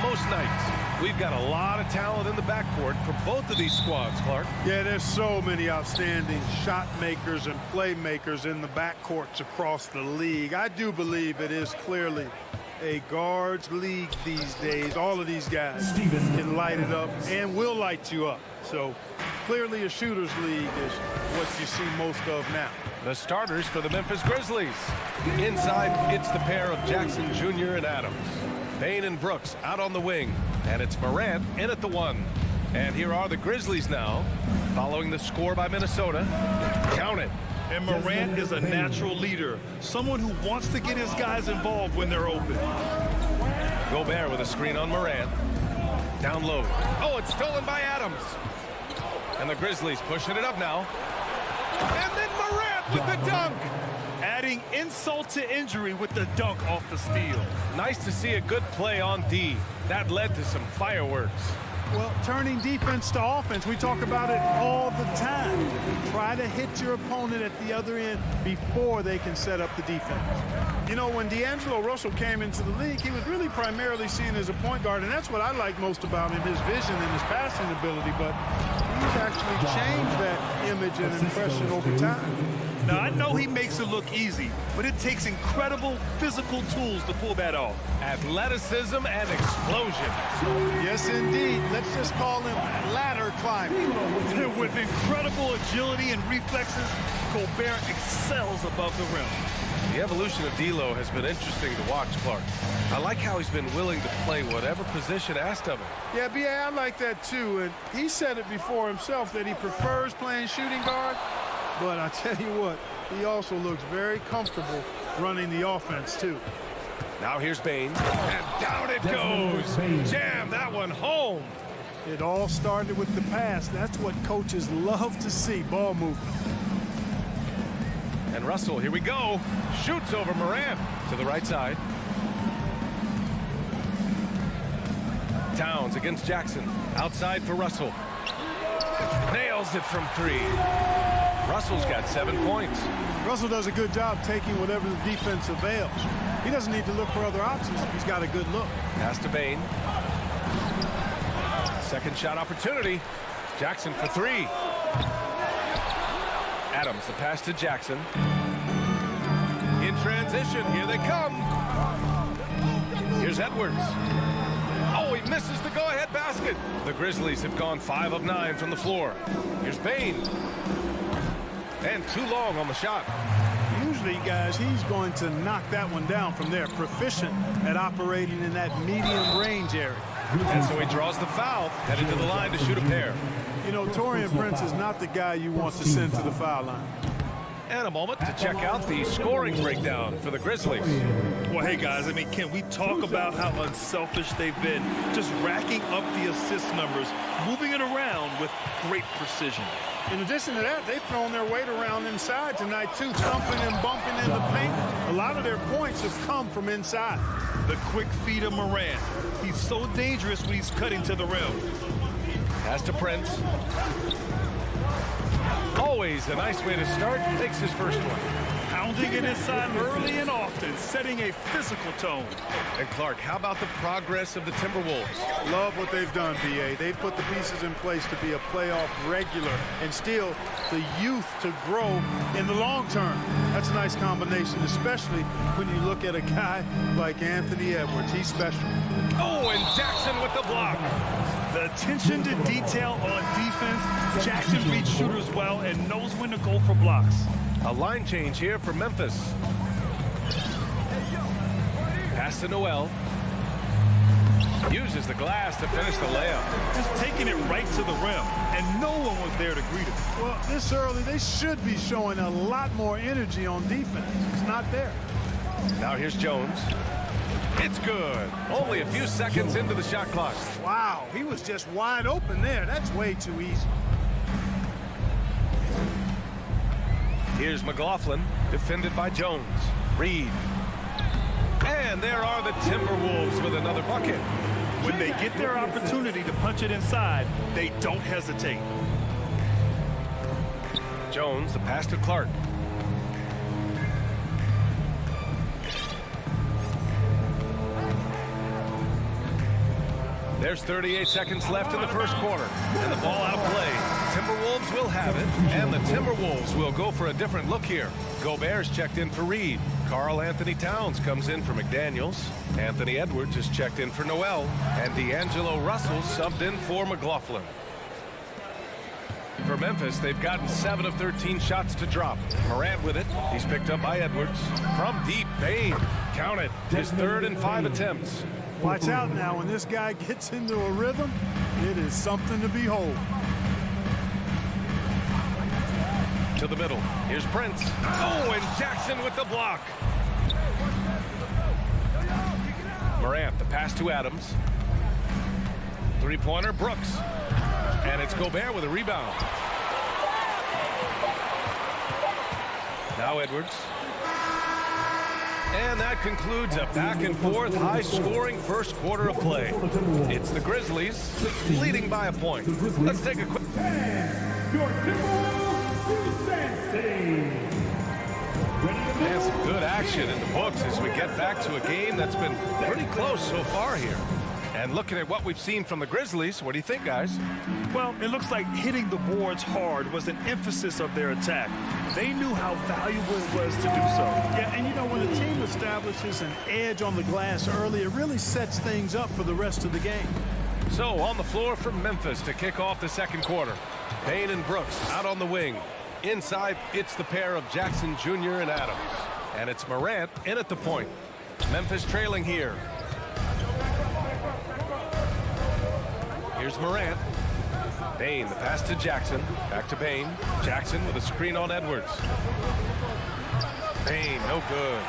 most nights. We've got a lot of talent in the backcourt for both of these squads, Clark. Yeah, there's so many outstanding shot makers and playmakers in the backcourts across the league. I do believe it is clearly a guards league these days. All of these guys can light it up and will light you up. So clearly a shooter's league is what you see most of now. The starters for the Memphis Grizzlies. Inside, it's the pair of Jackson Jr. and Adams. Bane and Brooks out on the wing. And it's Morant in at the 1. And here are the Grizzlies now, following the score by Minnesota. Count it. And Morant is a natural leader, someone who wants to get his guys involved when they're open. Gobert with a screen on Morant. Down low. Oh, it's stolen by Adams. And the Grizzlies pushing it up now. And then Morant with the dunk. Adding insult to injury with the dunk off the steal. Nice to see a good play on D. That led to some fireworks. Well, turning defense to offense, we talk about it all the time. Try to hit your opponent at the other end before they can set up the defense. You know, when D'Angelo Russell came into the league, he was really primarily seen as a point guard, and that's what I like most about him, his vision and his passing ability, but he's actually changed that image and impression over time. Now, I know he makes it look easy, but it takes incredible physical tools to pull that off. Athleticism and explosion. Yes, indeed. Let's just call him ladder climbing. With incredible agility and reflexes, Gobert excels above the rim. The evolution of D'Lo has been interesting to watch, Clark. I like how he's been willing to play whatever position asked of him. Yeah, B.A., I like that too. And he said it before himself that he prefers playing shooting guard. But I tell you what, he also looks very comfortable running the offense, too. Now here's Bane. And down it goes. Jam that one home. It all started with the pass. That's what coaches love to see, ball movement. And Russell, here we go. Shoots over Morant to the right side. Towns against Jackson. Outside for Russell. Nails it from 3. Russell's got 7 points. Russell does a good job taking whatever the defense avails. He doesn't need to look for other options. He's got a good look. Pass to Bane. Second shot opportunity. Jackson for 3. Adams, the pass to Jackson. In transition, here they come. Here's Edwards. Oh, he misses the go-ahead basket. The Grizzlies have gone 5 of 9 from the floor. Here's Bane. And too long on the shot. Usually, guys, he's going to knock that one down from there. Proficient at operating in that medium range area. And so he draws the foul, headed to the line to shoot a pair. You know, Taurean Prince is not the guy you want to send to the foul line. And a moment to check out the scoring breakdown for the Grizzlies. Well, hey, guys, I mean, can we talk about how unselfish they've been? Just racking up the assist numbers, moving it around with great precision. In addition to that, they've thrown their weight around inside tonight, too, thumping and bumping in the paint. A lot of their points have come from inside. The quick feed of Morant. He's so dangerous when he's cutting to the rim. Pass to Prince. Always a nice way to start. Takes his first one. Pounding it inside early and often, setting a physical tone. And Clark, how about the progress of the Timberwolves? Love what they've done, B.A. They've put the pieces in place to be a playoff regular and still the youth to grow in the long term. That's a nice combination, especially when you look at a guy like Anthony Edwards. He's special. Oh, and Jackson with the block. The attention to detail on defense. Jackson reads shooters well and knows when to go for blocks. A line change here for Memphis. Pass to Noel. Uses the glass to finish the layup. Just taking it right to the rim, and no one was there to greet him. Well, this early, they should be showing a lot more energy on defense. It's not there. Now here's Jones. It's good. Only a few seconds into the shot clock. Wow, he was just wide open there. That's way too easy. Here's McLaughlin, defended by Jones. Reed. And there are the Timberwolves with another bucket. When they get their opportunity to punch it inside, they don't hesitate. Jones, the pass to Clark. There's 38 seconds left in the first quarter, and the ball outplayed. Timberwolves will have it, and the Timberwolves will go for a different look here. Gobert's checked in for Reed. Karl Anthony Towns comes in for McDaniels. Anthony Edwards is checked in for Noel, and D'Angelo Russell subbed in for McLaughlin. For Memphis, they've gotten 7 of 13 shots to drop. Morant with it. He's picked up by Edwards. From deep, Bane. Count it. His 3rd and 5 attempts. Watch out now. When this guy gets into a rhythm, it is something to behold. To the middle. Here's Prince. Oh, and Jackson with the block. Morant, the pass to Adams. Three-pointer, Brooks. And it's Gobert with a rebound. Now Edwards. And that concludes a back-and-forth, high-scoring first quarter of play. It's the Grizzlies leading by a point. Let's take a quick... And some good action in the books as we get back to a game that's been pretty close so far here. And looking at what we've seen from the Grizzlies, what do you think, guys? Well, it looks like hitting the boards hard was an emphasis of their attack. They knew how valuable it was to do so. Yeah, and you know, when a team establishes an edge on the glass early, it really sets things up for the rest of the game. So, on the floor for Memphis to kick off the second quarter. Payne and Brooks out on the wing. Inside, it's the pair of Jackson Jr. and Adams. And it's Morant in at the point. Memphis trailing here. Here's Morant. Payne, the pass to Jackson. Back to Payne. Jackson with a screen on Edwards. Payne, no good.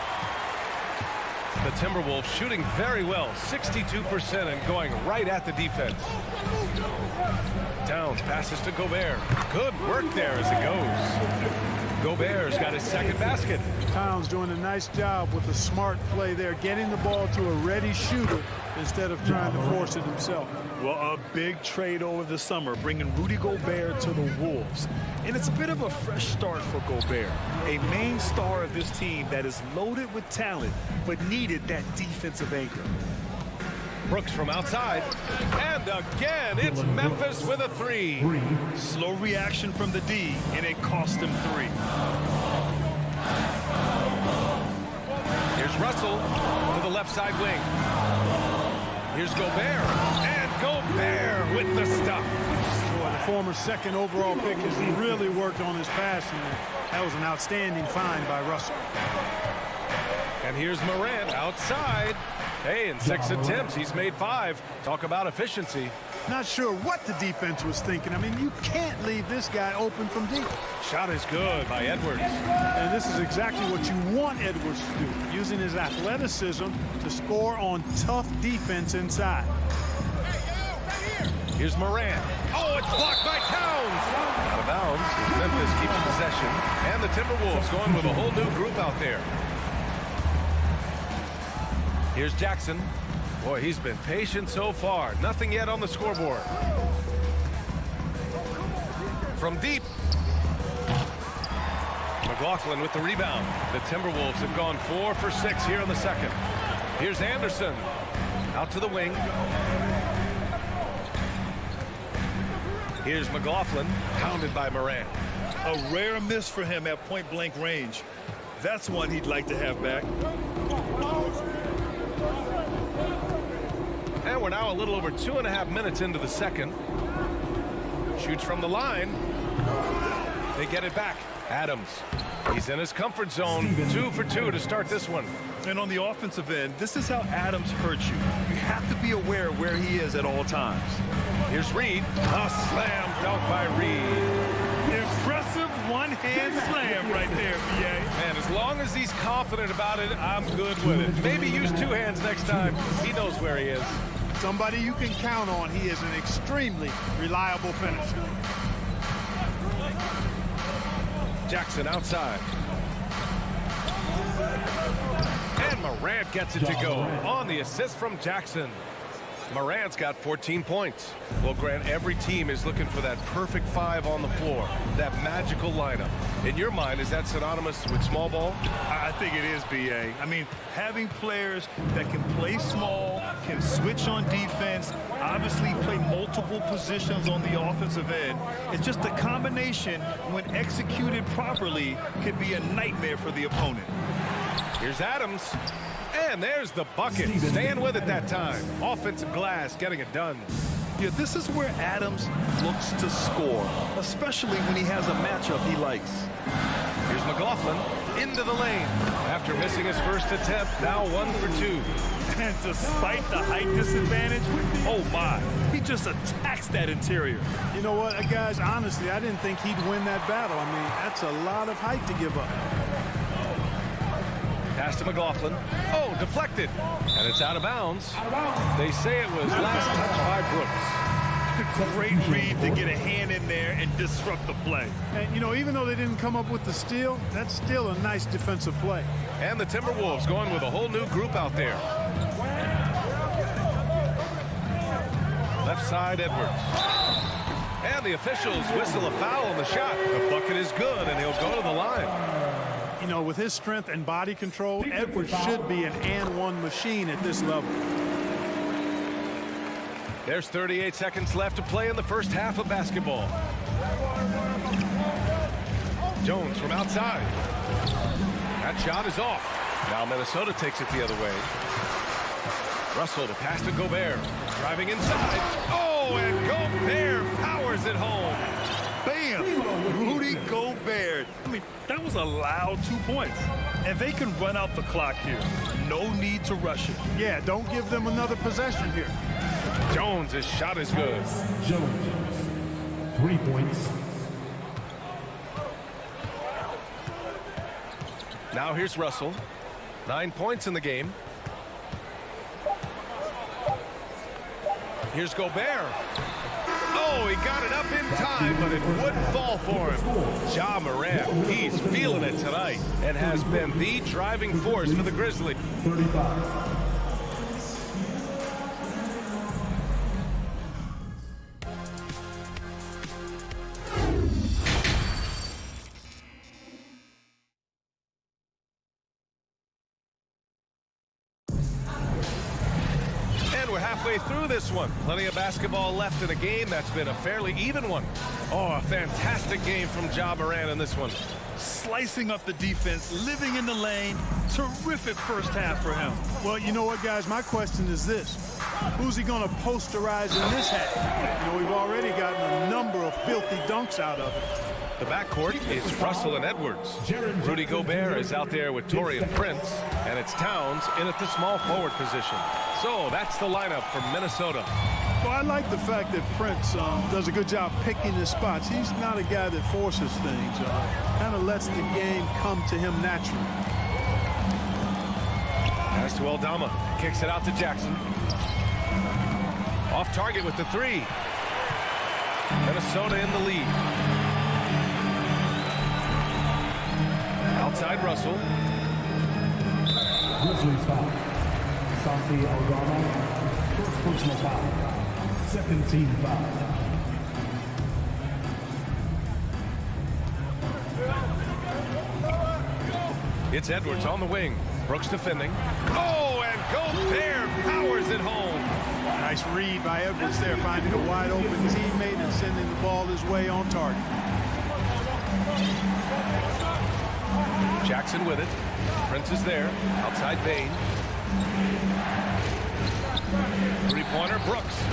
The Timberwolves shooting very well, 62% and going right at the defense. Towns passes to Gobert. Good work there as it goes. Gobert's got his second basket. Towns doing a nice job with a smart play there, getting the ball to a ready shooter instead of trying to force it himself. Well, a big trade over the summer, bringing Rudy Gobert to the Wolves. And it's a bit of a fresh start for Gobert, a main star of this team that is loaded with talent, but needed that defensive anchor. Brooks from outside. And again, it's Memphis with a 3. Slow reaction from the D, and it cost him 3. Here's Russell to the left side wing. Here's Gobert. And Gobert with the stuff. Boy, the former second overall pick has really worked on his passing. That was an outstanding find by Russell. And here's Morant outside. Hey, in 6 attempts, he's made 5. Talk about efficiency. Not sure what the defense was thinking. I mean, you can't leave this guy open from deep. Shot is good by Edwards. And this is exactly what you want Edwards to do, using his athleticism to score on tough defense inside. Here's Morant. Oh, it's blocked by Towns. Out of bounds as Memphis keeps possession. And the Timberwolves going with a whole new group out there. Here's Jackson. Boy, he's been patient so far. Nothing yet on the scoreboard. From deep. McLaughlin with the rebound. The Timberwolves have gone 4 for 6 here in the second. Here's Anderson. Out to the wing. Here's McLaughlin, pounded by Morant. A rare miss for him at point-blank range. That's one he'd like to have back. And we're now a little over 2.5 minutes into the second. Shoots from the line. They get it back. Adams. He's in his comfort zone. 2 for 2 to start this one. And on the offensive end, this is how Adams hurts you. You have to be aware of where he is at all times. Here's Reed. A slam dunk by Reed. Impressive one-hand slam right there, B.A. Man, as long as he's confident about it, I'm good with it. Maybe use 2 hands next time. He knows where he is. Somebody you can count on. He is an extremely reliable finisher. Jackson outside. And Morant gets it to go on the assist from Jackson. Morant's got 14 points. Well, Grant, every team is looking for that perfect 5 on the floor, that magical lineup. In your mind, is that synonymous with small ball? I think it is, B.A. I mean, having players that can play small, can switch on defense, obviously play multiple positions on the offensive end. It's just a combination, when executed properly, could be a nightmare for the opponent. Here's Adams. And there's the bucket. Staying with it that time. Offensive glass getting it done. Yeah, this is where Adams looks to score, especially when he has a matchup he likes. Here's McLaughlin into the lane. After missing his first attempt, now 1 for 2. And despite the height disadvantage, oh my, he just attacks that interior. You know what, guys, honestly, I didn't think he'd win that battle. I mean, that's a lot of height to give up. Pass to McLaughlin. Oh, deflected. And it's out of bounds. They say it was last touched by Brooks. Great read to get a hand in there and disrupt the play. And, you know, even though they didn't come up with the steal, that's still a nice defensive play. And the Timberwolves going with a whole new group out there. Left side, Edwards. And the officials whistle a foul on the shot. The bucket is good, and he'll go to the line. You know, with his strength and body control, Edwards should be an and-one machine at this level. There's 38 seconds left to play in the first half of basketball. Jones from outside. That shot is off. Now Minnesota takes it the other way. Russell to pass to Gobert. Driving inside. Oh, and Gobert powers it home. Bam! Rudy Gobert. I mean, that was a loud 2 points. And they can run out the clock here. No need to rush it. Yeah, don't give them another possession here. Jones, his shot is good. Jones, 3 points. Now here's Russell. 9 points in the game. Here's Gobert. Oh, he got it up in time, but it wouldn't fall for him. Ja Morant, he's feeling it tonight and has been the driving force for the Grizzlies. 35. Through this one. Plenty of basketball left in a game that's been a fairly even one. Oh, a fantastic game from Ja Morant in this one. Slicing up the defense, living in the lane. Terrific first half for him. Well, you know what, guys? My question is this. Who's he going to posterize in this half? You know, we've already gotten a number of filthy dunks out of it. The backcourt is Russell and Edwards. Rudy Gobert is out there with Taurean Prince, and it's Towns in at the small forward position. So that's the lineup from Minnesota. Well, I like the fact that Prince does a good job picking his spots. He's not a guy that forces things. Kind of lets the game come to him naturally. Pass to Aldama. Kicks it out to Jackson. Off target with the three. Minnesota in the lead. Outside Russell. Grizzlies foul. Santi Aldama, first personal foul. Second team foul. It's Edwards on the wing. Brooks defending. Oh, and Gobert powers it home. Nice read by Edwards there, finding a wide open teammate and sending the ball his way on target. Jackson with it. Prince is there. Outside Bain. Three-pointer, Brooks.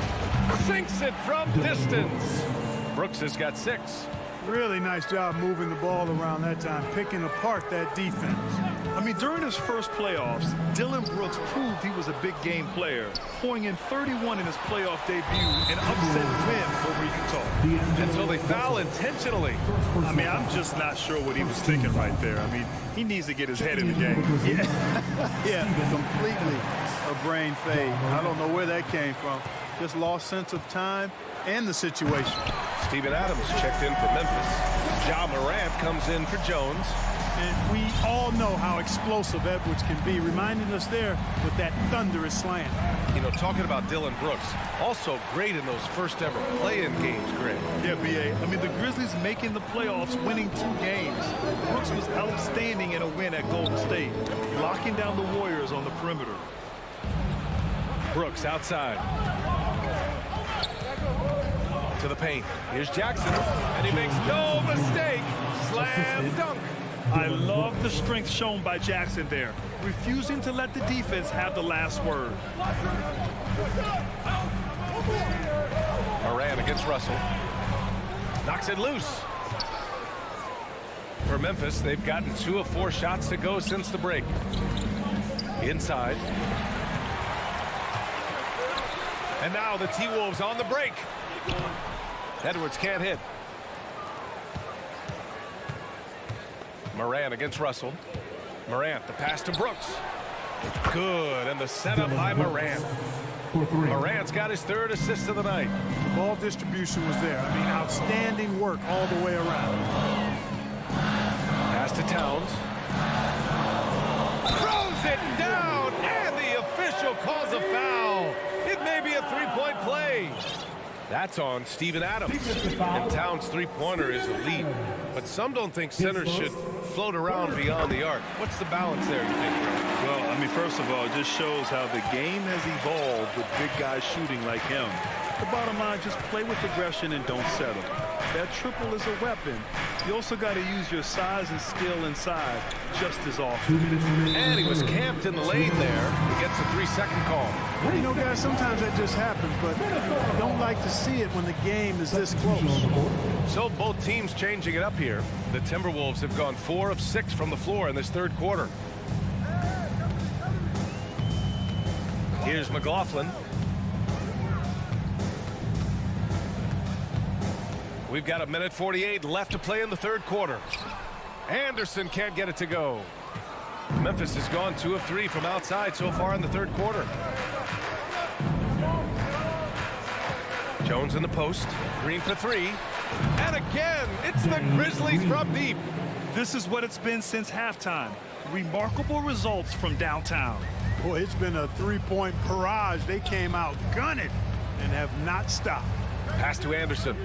Sinks it from distance. Brooks has got 6. Really nice job moving the ball around that time, picking apart that defense. I mean, during his first playoffs, Dillon Brooks proved he was a big game player, pouring in 31 in his playoff debut, an upset win over Utah. And so they foul intentionally. I mean, I'm just not sure what he was thinking right there. I mean, he needs to get his head in the game. Yeah, completely a brain fade. I don't know where that came from. Just lost sense of time and the situation. Steven Adams checked in for Memphis. Ja Morant comes in for Jones. And we all know how explosive Edwards can be, reminding us there with that thunderous slam. You know, talking about Dillon Brooks, also great in those first ever play-in games, Greg. Yeah, B.A. I mean, the Grizzlies making the playoffs, winning 2 games. Brooks was outstanding in a win at Golden State, locking down the Warriors on the perimeter. Brooks outside. To the paint. Here's Jackson, and he makes no mistake. Slam dunk. I love the strength shown by Jackson there, refusing to let the defense have the last word. Moran against Russell. Knocks it loose. For Memphis, they've gotten 2 of 4 shots to go since the break. Inside. And now the T-Wolves on the break. Edwards can't hit. Morant against Russell. Morant, the pass to Brooks. Good, and the setup by Morant. Morant's got his 3rd assist of the night. Ball distribution was there. I mean, outstanding work all the way around. Pass to Towns. Throws it down, and the official calls a foul. It may be a 3-point play. That's on Steven Adams. And Towns' 3-pointer is elite. But some don't think centers should float around beyond the arc. What's the balance there, you think? Well, I mean, first of all, it just shows how the game has evolved with big guys shooting like him. The bottom line, just play with aggression and don't settle. That triple is a weapon. You also got to use your size and skill inside just as often. And he was camped in the lane there. He gets a 3-second call. You know, guys, sometimes that just happens, but I don't like to see it when the game is this close. So both teams changing it up here. The Timberwolves have gone 4 of 6 from the floor in this 3rd quarter. Here's McLaughlin. We've got 1:48 left to play in the 3rd quarter. Anderson can't get it to go. Memphis has gone 2 of 3 from outside so far in the 3rd quarter. Jones in the post. Green for 3. And again, it's the Grizzlies from deep. This is what it's been since halftime. Remarkable results from downtown. Boy, it's been a 3-point barrage. They came out gunning and have not stopped. Pass to Anderson.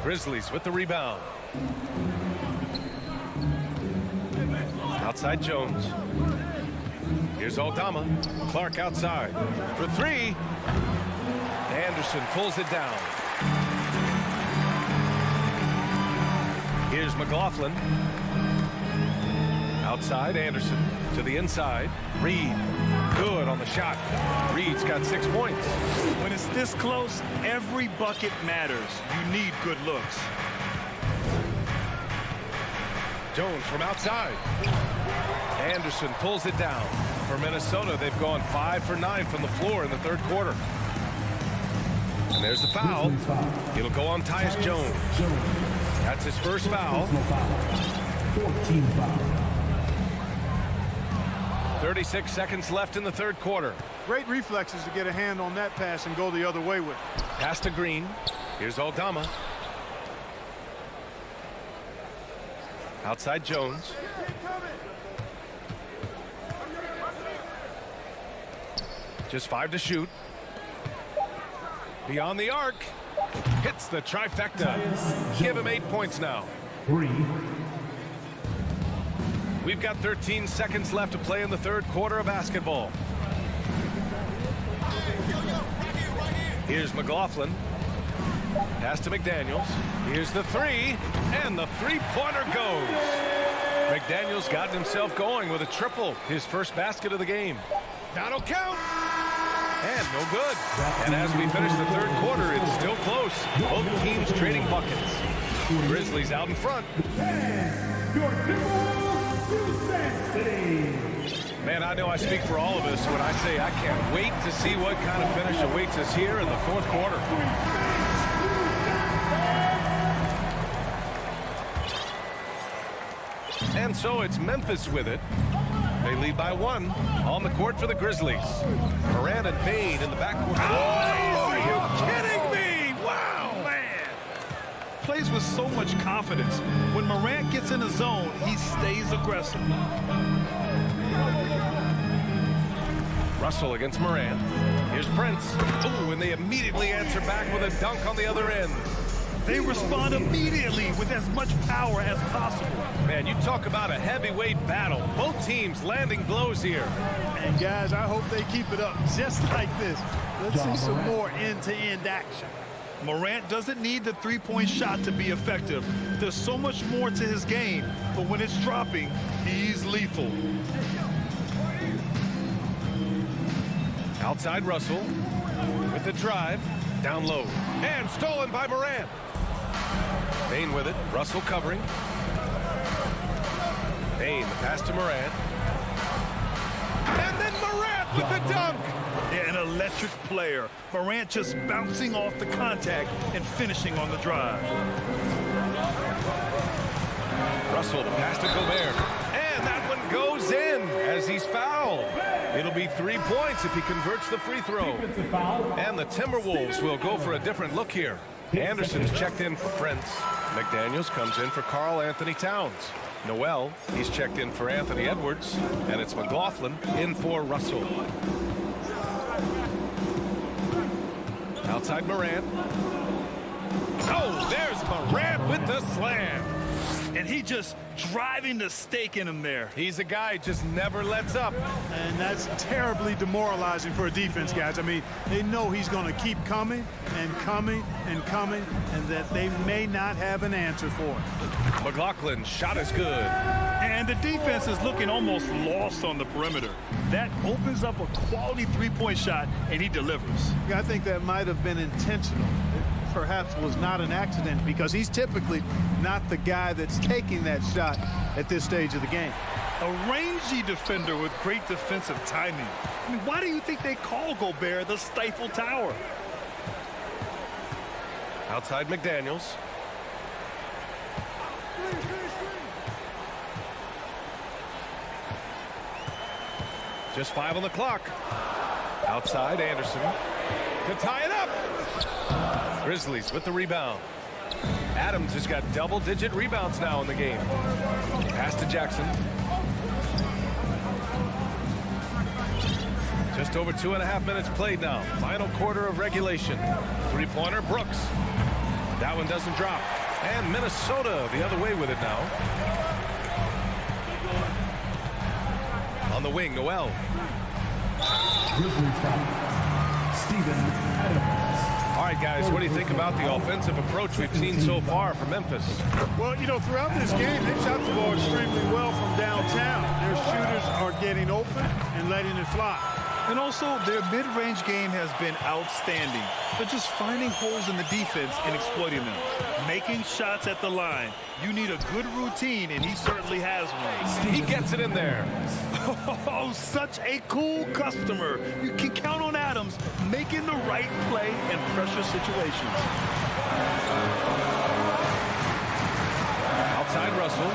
Grizzlies with the rebound. Outside Jones. Here's Aldama. Clark outside. For 3. Anderson pulls it down. Here's McLaughlin. Outside Anderson. To the inside. Reed. Good on the shot. Reed's got 6 points. When it's this close, every bucket matters. You need good looks. Jones from outside. Anderson pulls it down. For Minnesota, they've gone 5 for 9 from the floor in the 3rd quarter. And there's the foul. It'll go on Tyus Jones. That's his first foul. 14 foul. 36 seconds left in the 3rd quarter. Great reflexes to get a hand on that pass and go the other way with it. Pass to Green. Here's Aldama. Outside Jones. Just 5 to shoot. Beyond the arc. Hits the trifecta. Give him 8 points now. 3. We've got 13 seconds left to play in the 3rd quarter of basketball. Here's McLaughlin. Pass to McDaniels. Here's the 3, and the 3-pointer goes. McDaniels got himself going with a triple, his first basket of the game. That'll count. And no good. And as we finish the 3rd quarter, it's still close. Both teams trading buckets. Grizzlies out in front. Man, I know I speak for all of us when I say I can't wait to see what kind of finish awaits us here in the 4th quarter. And so it's Memphis with it. They lead by 1 on the court for the Grizzlies. Moran and Bain in the backcourt. Oh, are you kidding me? Wow, man. Plays with so much confidence. When Morant gets in the zone, he stays aggressive. Russell against Moran. Here's Prince. Ooh, and they immediately answer back with a dunk on the other end. They respond immediately with as much power as possible. Man, you talk about a heavyweight battle. Both teams landing blows here. And guys, I hope they keep it up just like this. Let's see some more end-to-end action. Morant doesn't need the three-point shot to be effective. There's so much more to his game, but when it's dropping, he's lethal. Outside Russell with the drive, down low, and stolen by Morant. Bane with it, Russell covering. Bane, the pass to Morant. And then Morant with the dunk. Yeah, an electric player. Morant just bouncing off the contact and finishing on the drive. Russell, the pass to Gobert. And that one goes in as he's fouled. It'll be 3 points if he converts the free throw. And the Timberwolves will go for a different look here. Anderson's checked in for Prince. McDaniels comes in for Karl Anthony Towns. Noel, he's checked in for Anthony Edwards. And it's McLaughlin in for Russell. Outside Morant. Oh, there's Morant with the slam. And he just driving the stake in him there. He's a guy who just never lets up. And that's terribly demoralizing for a defense, guys. I mean, they know he's going to keep coming and coming and coming, and that they may not have an answer for it. McLaughlin's shot is good. And the defense is looking almost lost on the perimeter. That opens up a quality three-point shot, and he delivers. Yeah, I think that might have been intentional. Perhaps was not an accident, because he's typically not the guy that's taking that shot at this stage of the game. A rangy defender with great defensive timing. I mean, why do you think they call Gobert the Stifle Tower? Outside McDaniels. Just 5 on the clock. Outside Anderson to tie it up. Grizzlies with the rebound. Adams has got double-digit rebounds now in the game. Pass to Jackson. Just over 2.5 minutes played now. Final quarter of regulation. Three-pointer, Brooks. That one doesn't drop. And Minnesota the other way with it now. On the wing, Noel. All right, guys, what do you think about the offensive approach we've seen so far from Memphis? Well, you know, throughout this game, they've shot the ball extremely well from downtown. Their shooters are getting open and letting it fly. And also, their mid-range game has been outstanding. They're just finding holes in the defense and exploiting them. Making shots at the line. You need a good routine, and he certainly has one. He gets it in there. Oh, such a cool customer. You can count on Adams making the right play in pressure situations. Outside Russell.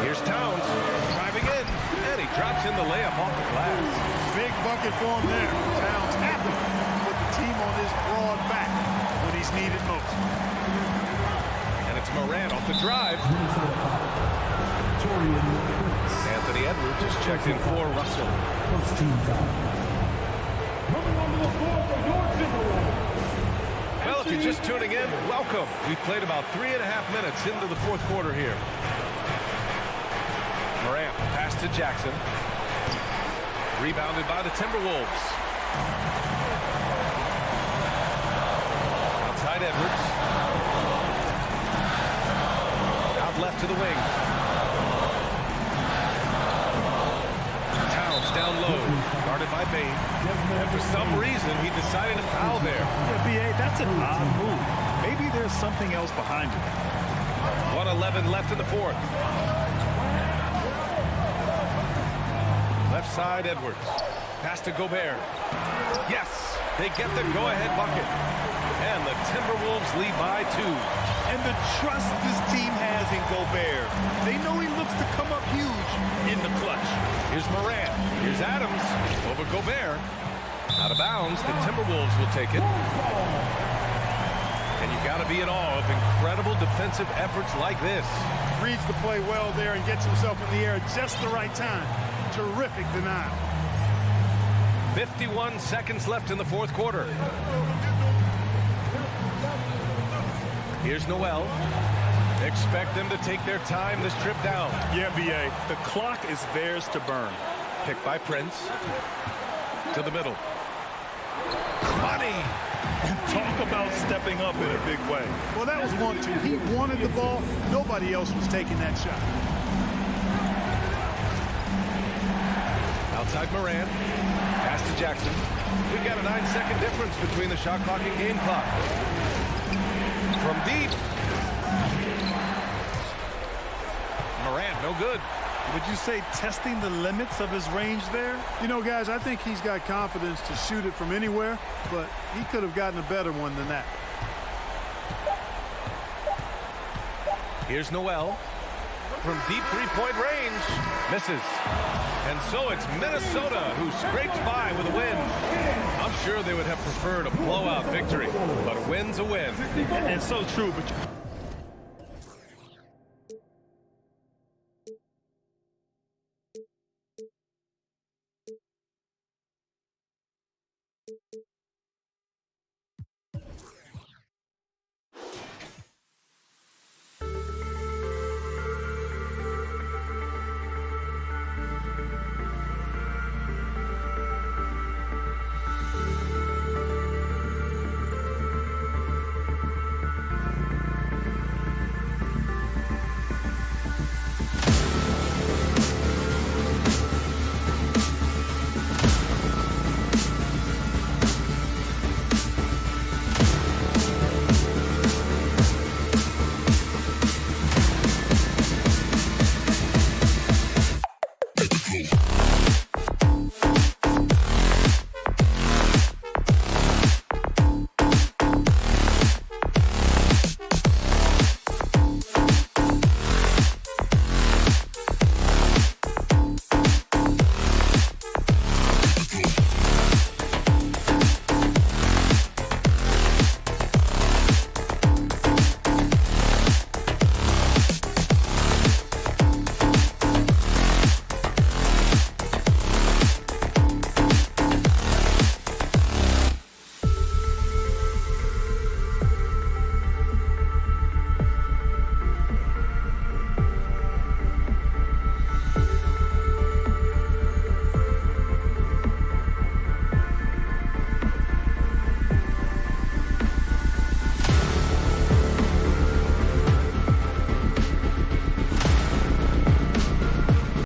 Here's Towns driving in, and he drops in the layup off the glass. Big bucket for him there. Towns happy to put the team on his broad back when he's needed most. And it's Morant off the drive. Anthony Edwards is checked in for Russell. Well, if you're just tuning in, welcome. We've played about 3.5 minutes into the fourth quarter here. Morant, pass to Jackson. Rebounded by the Timberwolves. Outside Edwards. Out left to the wing. Towns down low, guarded by Bane. And for some reason, he decided to foul there. Yeah, B.A., that's an odd move. Maybe there's something else behind it. 1:11 left in the fourth. Left side, Edwards. Pass to Gobert. Yes, they get the go-ahead bucket. And the Timberwolves lead by 2. And the trust this team has in Gobert. They know he looks to come up huge in the clutch. Here's Morant. Here's Adams over Gobert. Out of bounds, the Timberwolves will take it. And you got to be in awe of incredible defensive efforts like this. Reads the play well there and gets himself in the air at just the right time. Terrific denial. 51 seconds left in the fourth quarter. Here's Noel. Expect them to take their time this trip down. Yeah, B.A., the clock is theirs to burn. Picked by Prince. To the middle. Money. Talk about stepping up in a big way. Well, that was 1-2. He wanted the ball. Nobody else was taking that shot. Outside Moran. Pass to Jackson. We've got a 9-second difference between the shot clock and game clock. From deep. Moran, no good. Would you say testing the limits of his range there? You know, guys, I think he's got confidence to shoot it from anywhere, but he could have gotten a better one than that. Here's Noel. From deep three-point range. Misses. And so it's Minnesota who scrapes by with a win. I'm sure they would have preferred a blowout victory, but a win's a win. And so true, but